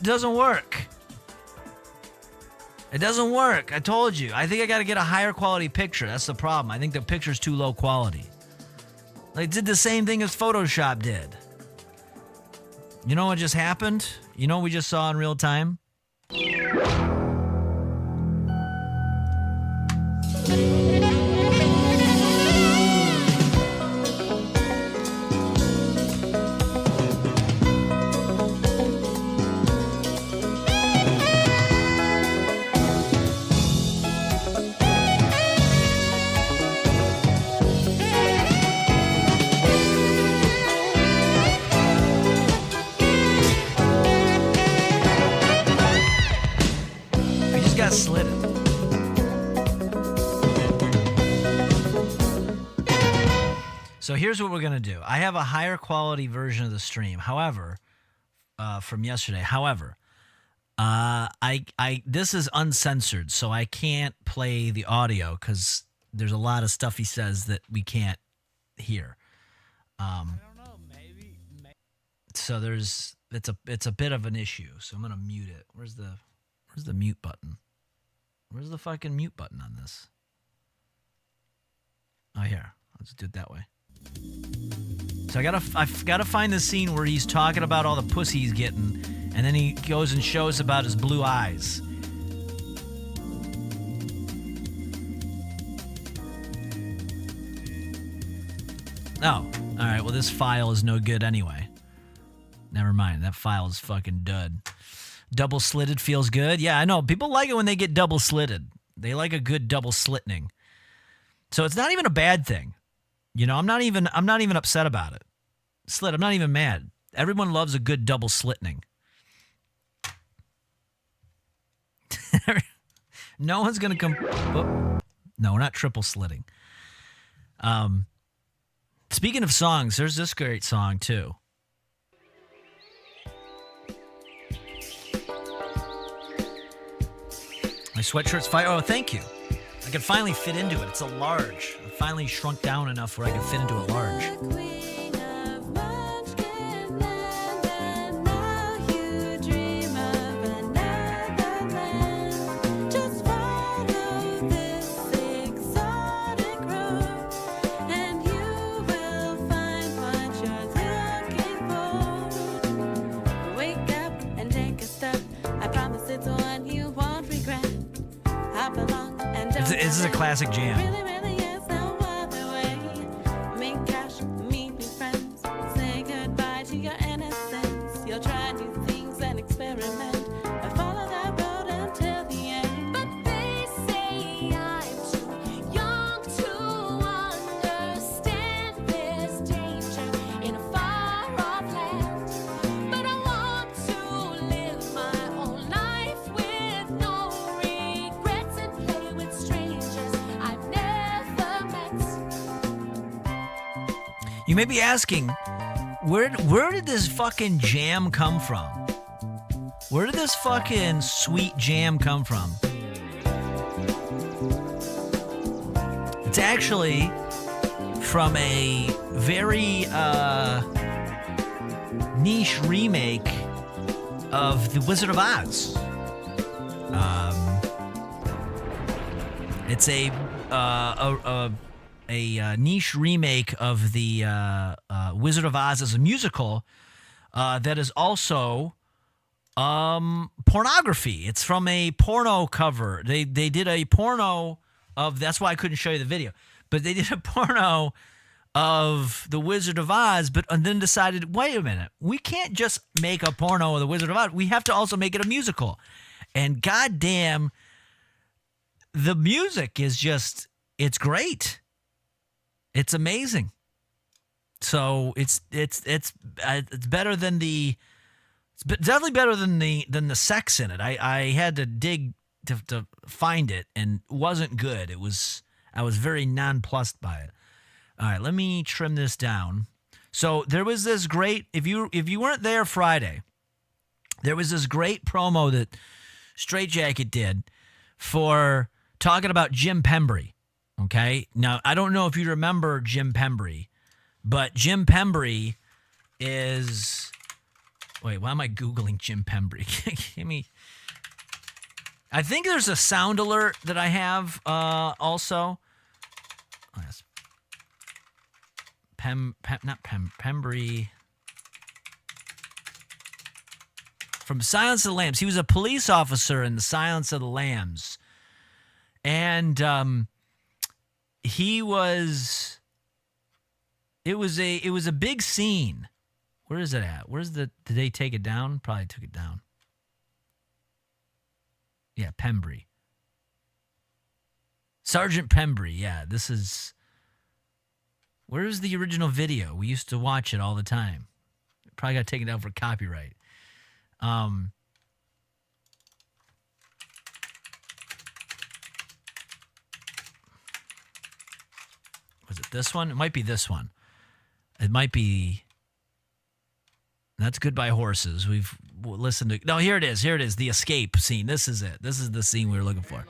Doesn't work. It doesn't work. I told you. I think I got to get a higher quality picture. That's the problem. I think the picture's too low quality. Like, did the same thing as Photoshop did. You know what just happened? You know what we just saw in real time? Got slitted. So here's what we're gonna do. I have a higher quality version of the stream. However, from yesterday. However, this is uncensored, so I can't play the audio because there's a lot of stuff he says that we can't hear. So it's a bit of an issue. So I'm gonna mute it. Where's the mute button? Where's the fucking mute button on this? Oh, here. Let's do it that way. So I've gotta find the scene where he's talking about all the pussy he's getting, and then he goes and shows about his blue eyes. Oh, all right. Well, this file is no good anyway. Never mind. That file is fucking dud. Double slitted feels good. Yeah, I know. People like it when they get double slitted. They like a good double slitting. So it's not even a bad thing. You know, I'm not even upset about it. Slit, I'm not even mad. Everyone loves a good double slitting. No one's gonna come. Oh, no, we're not triple slitting. Speaking of songs, there's this great song too. My sweatshirt's fire. Oh, thank you. I can finally fit into it. It's a large. I finally shrunk down enough where I can fit into a large. This is a classic jam. You may be asking, where did this fucking jam come from? Where did this fucking sweet jam come from? It's actually from a very niche remake of The Wizard of Oz. It's a niche remake of the Wizard of Oz as a musical that is also pornography. It's from a porno cover. They did a porno of, that's why I couldn't show you the video, but they did a porno of the Wizard of Oz, and then decided, wait a minute, we can't just make a porno of the Wizard of Oz. We have to also make it a musical. And goddamn, the music is just, it's great. It's amazing. So it's better than it's definitely better than the sex in it. I had to dig to find it, and it wasn't good. I was very nonplussed by it. All right, let me trim this down. So there was this great, if you weren't there Friday, There was this great promo that Straight Jacket did for talking about Jim Pembry. Okay? Now, I don't know if you remember Jim Pembry, but Jim Pembry is... Wait, why am I Googling Jim Pembry? Give me... I think there's a sound alert that I have also. Oh, yes. Pembry. From Silence of the Lambs. He was a police officer in the Silence of the Lambs. And he was... It was a big scene. Where is it at? Did they take it down? Probably took it down. Yeah, Pembry. Sergeant Pembry, yeah, this is... Where's the original video? We used to watch it all the time. Probably got taken down for copyright. Was it this one? It might be this one. It might be... That's Goodbye Horses. We've listened to... No, here it is. Here it is. The escape scene. This is it. This is the scene we were looking for.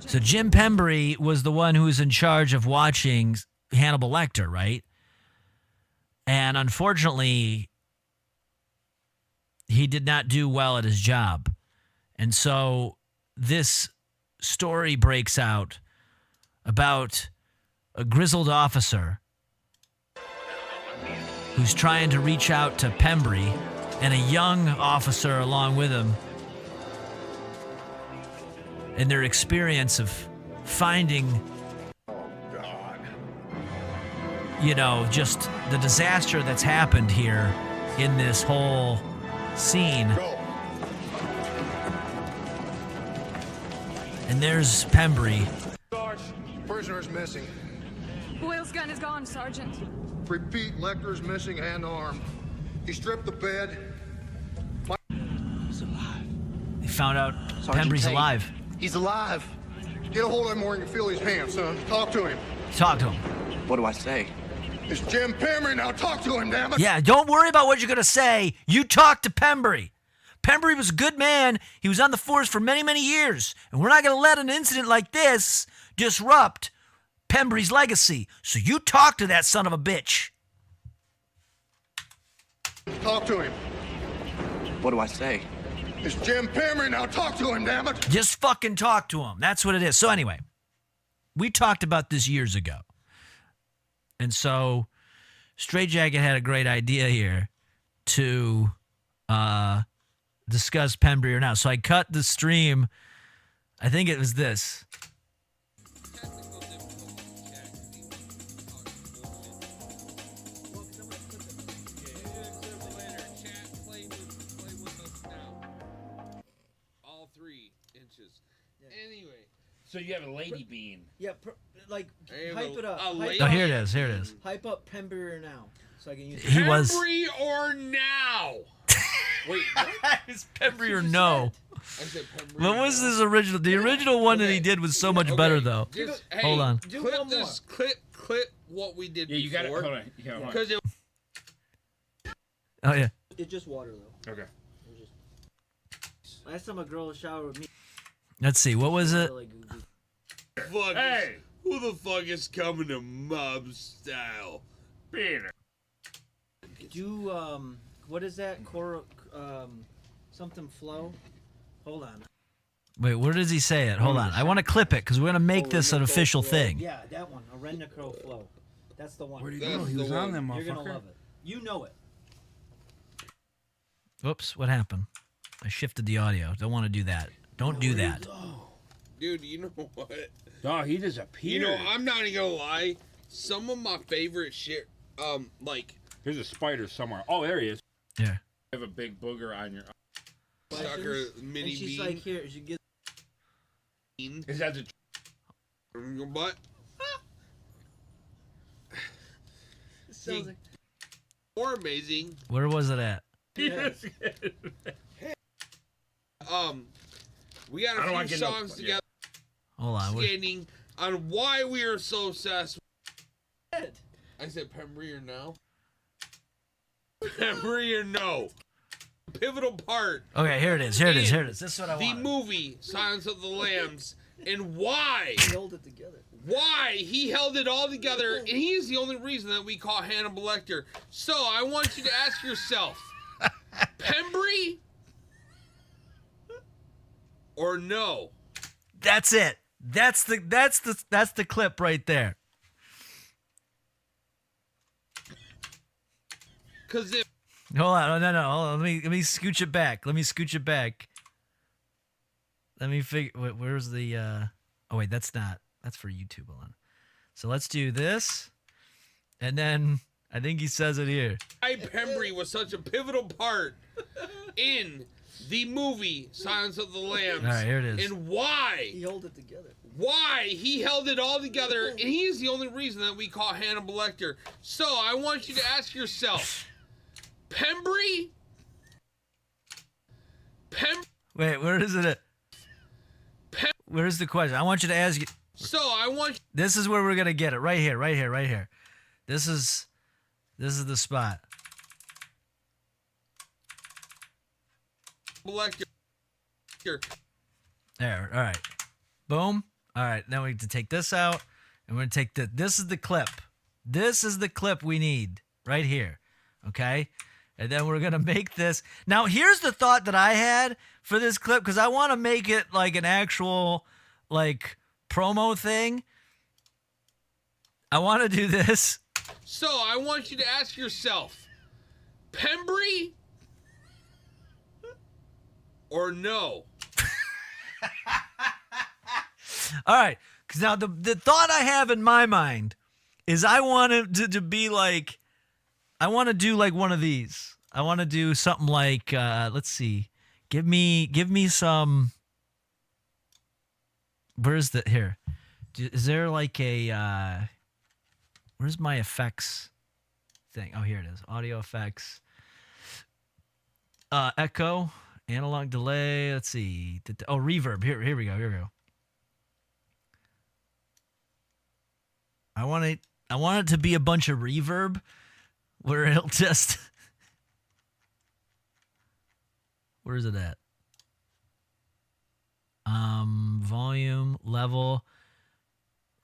So Jim Pembry was the one who was in charge of watching Hannibal Lecter, right? And unfortunately, he did not do well at his job. And so this story breaks out about a grizzled officer who's trying to reach out to Pembry and a young officer along with him in their experience of finding, you know, just the disaster that's happened here in this whole scene. And there's Pembry.
Sarge, prisoner's missing.
Boyle's gun is gone, Sergeant.
Repeat, Lecter's missing and armed. He stripped the bed. He's alive.
They found out
Sergeant
Pembry's
Tate.
alive.
He's alive. Get a hold of him where you can feel his hands, son. Talk to him.
Talk to him.
What do I say? It's Jim Pembry. Now talk to him, damn it.
Yeah, don't worry about what you're going to say. You talk to Pembry. Pembry was a good man. He was on the force for many, many years. And we're not going to let an incident like this disrupt Pembry's legacy. So you talk to that son of a bitch.
Talk to him.
What do I say?
It's Jim Pembry. Now talk to him, damn it.
Just fucking talk to him. That's what it is. So anyway, we talked about this years ago. And so Straight Jacket had a great idea here to discuss Pembry or not. So I cut the stream. I think it was this.
All 3 inches. Anyway, so you have a lady bean.
Yeah, like
Hey,
hype it up.
a
Hype
lady-
Oh, here it is. Here it is.
Hype up Pembry now, so I can use.
He was-
Pembry or now? Wait, what?
Is Pembry or no?
I said Pembry
What
or
was
now.
this original? The original one that he did was so much better, though.
Just,
Hold
hey,
on.
Clip this. Clip what we did.
Yeah, you got it.
before.
Hold on. You got it.
Because it.
Oh, yeah.
It's just water though.
Okay.
Last time a girl showered with me.
Let's see. What was it?
Fuck who the fuck is coming to mob style? Peter.
Do what is that? Something flow. Hold on.
Wait, where does he say it? Hold on. I want to clip it because we're going to make this an official thing.
Yeah, that one. A Rennicro flow. That's the one.
Where'd he go? He was on them,
You're gonna
motherfucker.
love it. You know it.
Whoops, what happened? I shifted the audio. Don't want to do that. Don't do that.
Dude, you know what?
Oh, he disappeared.
You know, I'm not even gonna lie. Some of my favorite shit, like
There's a spider somewhere. Oh, there he is.
Yeah.
You have a big booger on your.
sucker mini
And she's
bean.
like, here, she gets.
Is that the?
In your butt.
Sounds like.
More amazing.
Where was it at?
We got
I don't
a
wanna
few
get no-
songs
yeah.
together.
Hold on.
Skating on why we are so obsessed. I said Pembry or no? Pembry or no? pivotal part.
Okay, here it is. Here it is. Here it is. This is what I
The
want.
movie Silence of the Lambs, and why
He held it together.
why he held it all together, and he is the only reason that we call Hannibal Lecter. So I want you to ask yourself, Pembry or no?
That's it. That's the clip right there.
Cause if
Hold on. No. Hold on. Let me scooch it back. Let me figure. Where's the? Oh wait, that's not. That's for YouTube. Hold on. So let's do this, and then I think he says it here.
why Pembry was such a pivotal part in the movie Silence of the Lambs.
All right, here it is.
And why
He held it together.
why he held it all together, and he is the only reason that we call Hannibal Lecter. So I want you to ask yourself, Pembry?
Wait, where is it at? Where's the question? I want you to ask.
So I want.
This is where we're gonna get it. Right here. This is the spot.
Lecter.
There. All right. Boom. All right. Now we have to take this out, and we're gonna take the. This is the clip. This is the clip we need right here. Okay. And then we're gonna make this. Now here's the thought that I had for this clip, because I want to make it like an actual like promo thing. I want to do this.
So I want you to ask yourself, Pembry or no?
All right. Because now the thought I have in my mind is I want it to be like, I want to do like one of these. I want to do something like, let's see. Give me some. Where's the, here? Is there like a, where's my effects thing? Oh, here it is. Audio effects. Echo, analog delay. Let's see. Oh, reverb. Here we go. I want it to be a bunch of reverb where it'll just. Where is it at? Volume, level,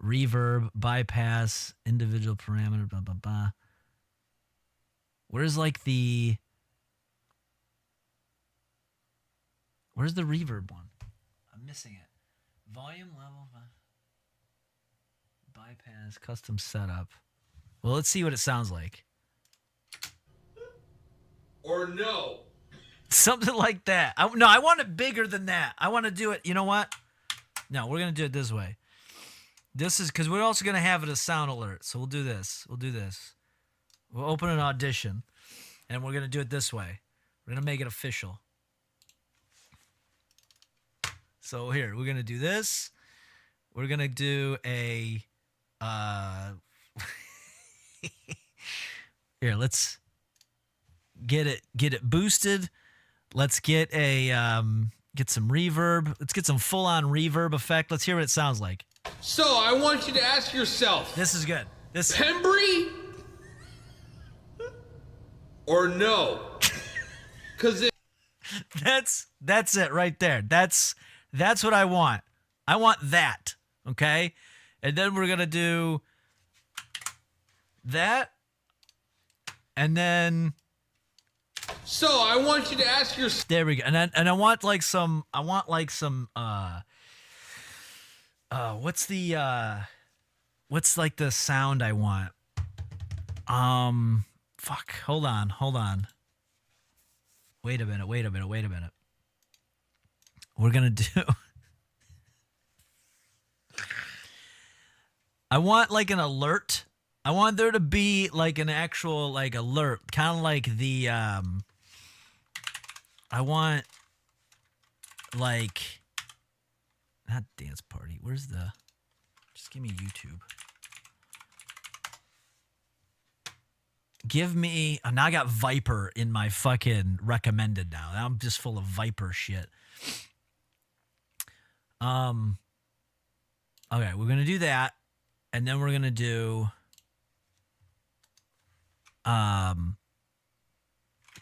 reverb, bypass, individual parameter, blah, blah, blah. Where's like the. Where's the reverb one? I'm missing it. Volume, level, bypass, custom setup. Well, let's see what it sounds like.
Or no?
Something like that. No, I want it bigger than that. I want to do it. You know what? No, we're going to do it this way. This is because we're also going to have it as sound alert. So we'll do this. We'll open an audition, and we're going to do it this way. We're going to make it official. So here, we're going to do this. We're going to do a... Here, let's get it boosted. Let's get get some reverb. Let's get some full-on reverb effect. Let's hear what it sounds like.
So I want you to ask yourself.
This is good. This
Pembry or no? Because
that's it right there. That's what I want. I want that. Okay, and then we're gonna do that, and then.
So I want you to ask yourself.
There we go. And I want like some what's like the sound I want? Fuck. Hold on. Wait a minute. We're going to do I want like an alert. I want there to be like an actual like alert, kind of like the I want like not dance party. Where's the? Just give me YouTube. Give me. Oh, now I got Viper in my fucking recommended now. I'm just full of Viper shit. Okay, we're gonna do that, and then we're gonna do.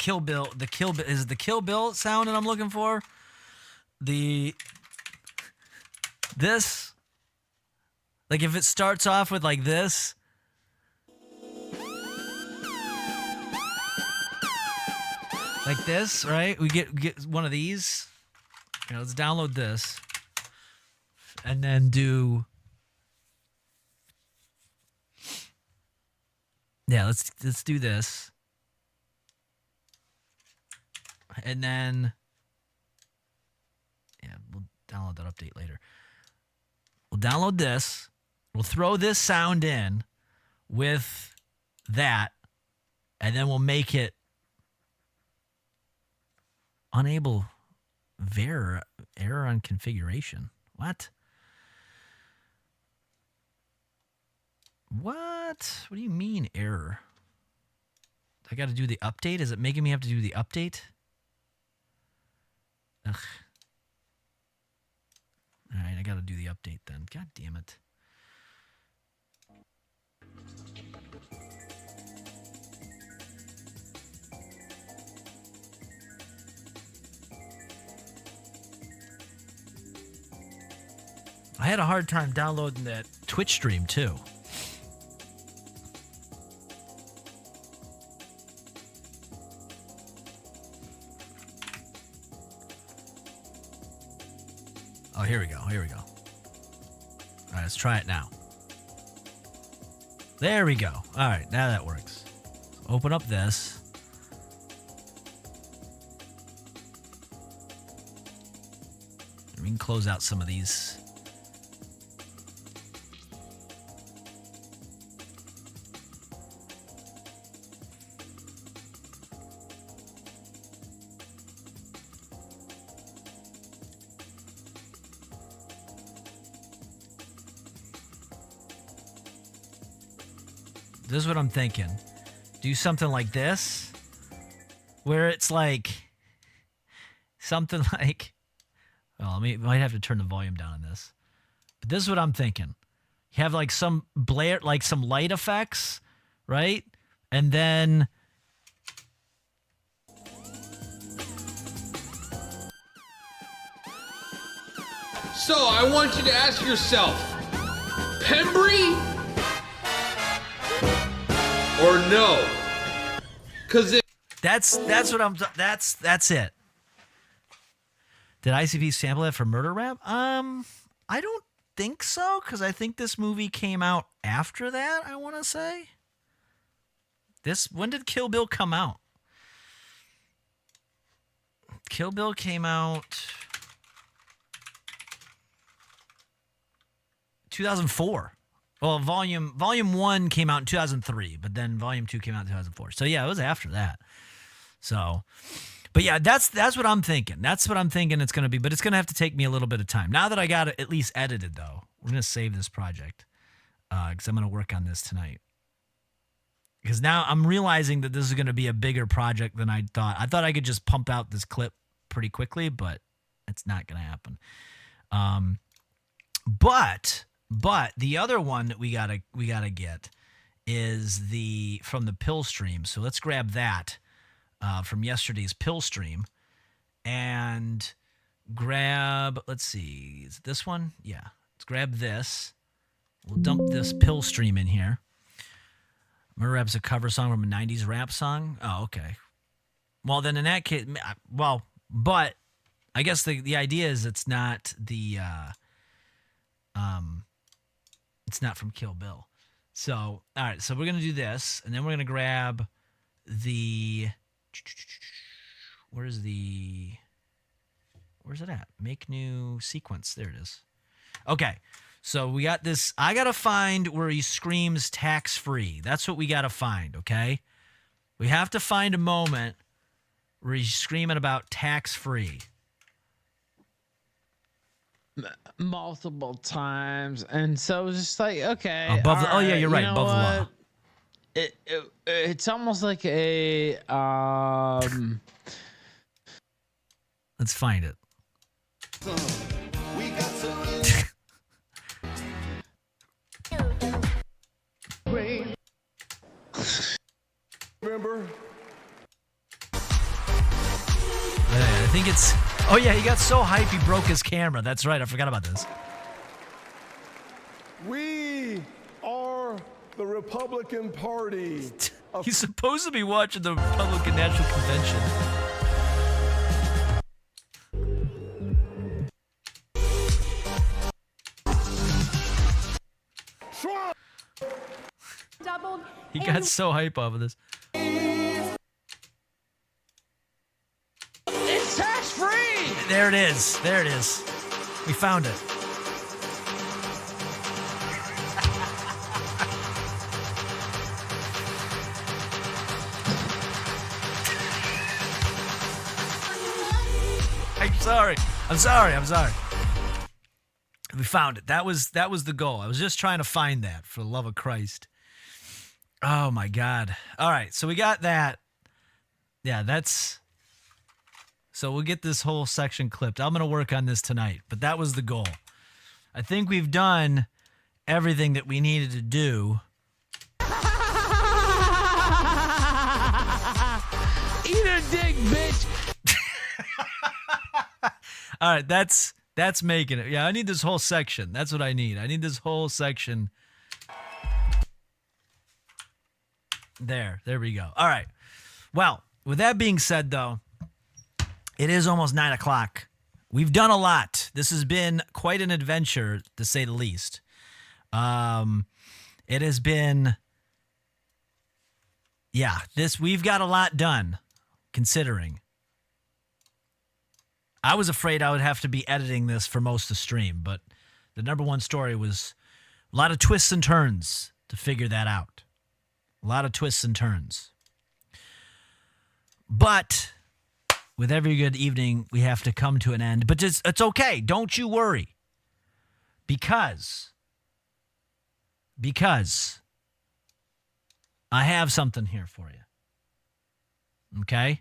Kill Bill. Is it the Kill Bill sound that I'm looking for? This. Like if it starts off with like this. Like this, right? We get one of these. Okay, let's download this. And then do. Yeah, let's do this. And then we'll download that update later. We'll download this. We'll throw this sound in with that, and then we'll make it unable error on configuration. What? What do you mean error? I got to do the update? Is it making me have to do the update? Ugh. All right, I got to do the update then. God damn it. I had a hard time downloading that Twitch stream too. Oh, here we go. All right, let's try it now. There we go. All right, now that works. Open up this. We can close out some of these. This is what I'm thinking. Do something like this, where it's like something like. Well, might have to turn the volume down on this. But this is what I'm thinking. You have like some some light effects, right? And then
So I want you to ask yourself, Pembry or no? Cause
that's what I'm. That's it. Did ICP sample that for Murder Rap? I don't think so, because I think this movie came out after that. I want to say. When did Kill Bill come out? Kill Bill came out 2004. Well, volume 1 came out in 2003, but then volume 2 came out in 2004. So yeah, it was after that. So, but yeah, that's what I'm thinking. That's what I'm thinking it's going to be, but it's going to have to take me a little bit of time. Now that I got it at least edited though, we're going to save this project because I'm going to work on this tonight. Because now I'm realizing that this is going to be a bigger project than I thought. I thought I could just pump out this clip pretty quickly, but it's not going to happen. But the other one that we gotta get is from the pill stream. So let's grab that from yesterday's pill stream and grab. Let's see, is it this one? Yeah, let's grab this. We'll dump this pill stream in here. Murder Rap's a cover song from a 90s rap song. Oh, okay. Well, then in that case, but I guess the idea is it's not the it's not from Kill Bill. So, all right, so we're going to do this, and then we're going to grab where's it at? Make new sequence. There it is. Okay, so we got this. I got to find where he screams tax-free. That's what we got to find, okay? We have to find a moment where he's screaming about tax-free.
Multiple times, and so it was just like, okay,
yeah, you're right, above the law.
It's almost like a
Let's find it.
Remember?
think it's... Oh, yeah, he got so hype he broke his camera. That's right. I forgot about this.
We are the Republican Party.
He's supposed to be watching the Republican National Convention.
Doubled.
He got so hype off of this.
It's tax free.
There it is. There it is. We found it. I'm sorry. We found it. That was the goal. I was just trying to find that, for the love of Christ. Oh my God. All right, so we got that. Yeah, so we'll get this whole section clipped. I'm going to work on this tonight, but that was the goal. I think we've done everything that we needed to do.
Eat a dick, bitch.
All right, that's making it. Yeah, I need this whole section. That's what I need. I need this whole section. There we go. All right. Well, with that being said, though, it is almost 9 o'clock. We've done a lot. This has been quite an adventure, to say the least. It has been, we've got a lot done, considering. I was afraid I would have to be editing this for most of the stream, but the number one story was a lot of twists and turns to figure that out. A lot of twists and turns. But with every good evening, we have to come to an end. But it's okay. Don't you worry. Because I have something here for you. Okay?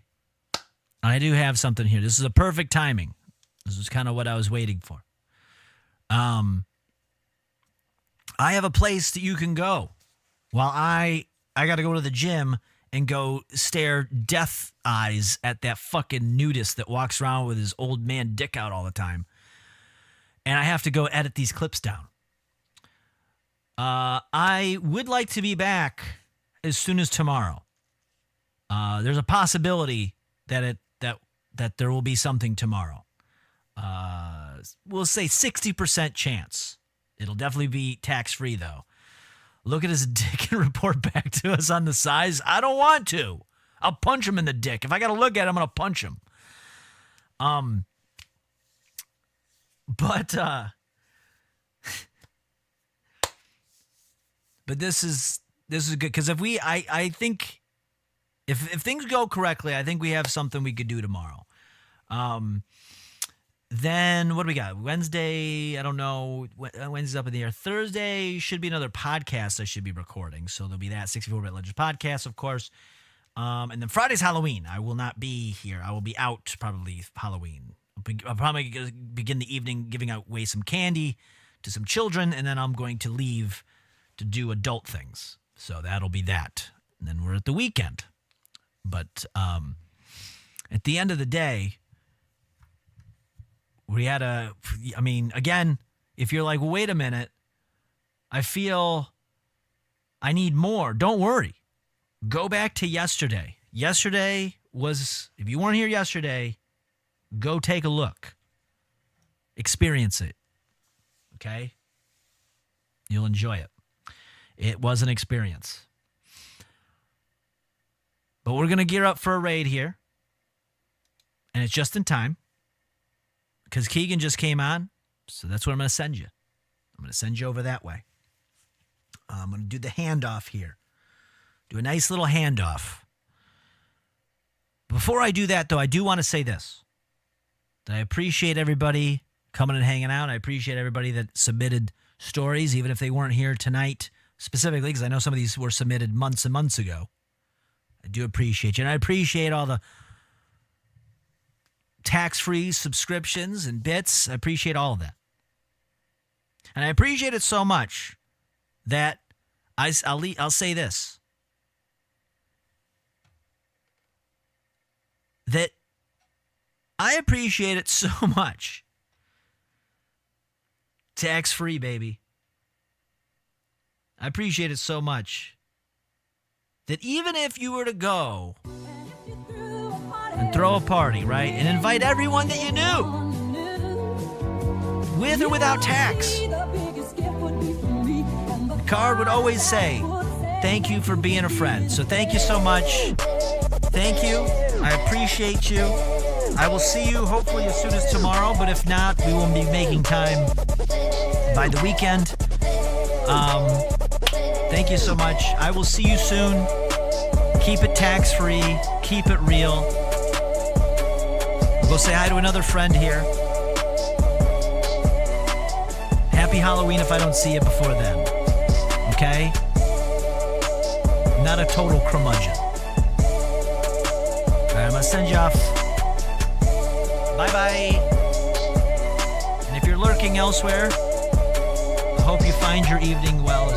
I do have something here. This is a perfect timing. This is kind of what I was waiting for. I have a place that you can go while I got to go to the gym and go stare death eyes at that fucking nudist that walks around with his old man dick out all the time. And I have to go edit these clips down. I would like to be back as soon as tomorrow. There's a possibility that there will be something tomorrow. We'll say 60% chance. It'll definitely be tax-free, though. Look at his dick and report back to us on the size. I don't want to. I'll punch him in the dick. If I got to look at him, I'm going to punch him. But this is good, because I think if things go correctly, I think we have something we could do tomorrow. Then what do we got? Wednesday, I don't know. Wednesday's up in the air. Thursday should be another podcast I should be recording. So there'll be that 64-Bit Legends podcast, of course. And then Friday's Halloween. I will not be here. I will be out probably Halloween. I'll probably begin the evening giving away some candy to some children, and then I'm going to leave to do adult things. So that'll be that. And then we're at the weekend. But at the end of the day, again, if you're like, well, wait a minute, I feel I need more. Don't worry. Go back to yesterday. Yesterday was, if you weren't here yesterday, go take a look. Experience it. Okay? You'll enjoy it. It was an experience. But we're going to gear up for a raid here. And it's just in time. Because Keegan just came on. So that's what I'm going to send you. I'm going to send you over that way. I'm going to do the handoff here. Do a nice little handoff. Before I do that, though, I do want to say this. That I appreciate everybody coming and hanging out. I appreciate everybody that submitted stories, even if they weren't here tonight specifically, because I know some of these were submitted months and months ago. I do appreciate you. And I appreciate all the tax-free subscriptions and bits. I appreciate all of that. And I appreciate it so much that I'll say this. That I appreciate it so much. Tax-free, baby. I appreciate it so much that even if you were to go and throw a party, right, and invite everyone that you knew, with or without tax, the card would always say, thank you for being a friend. So thank you so much. Thank you. I appreciate you. I will see you hopefully as soon as tomorrow, but if not, we will be making time by the weekend. Thank you so much. I will see you soon. Keep it tax-free. Keep it real. We'll go say hi to another friend here. Happy Halloween if I don't see you before then. Okay? Not a total curmudgeon. All right, I'm going to send you off. Bye-bye. And if you're lurking elsewhere, I hope you find your evening well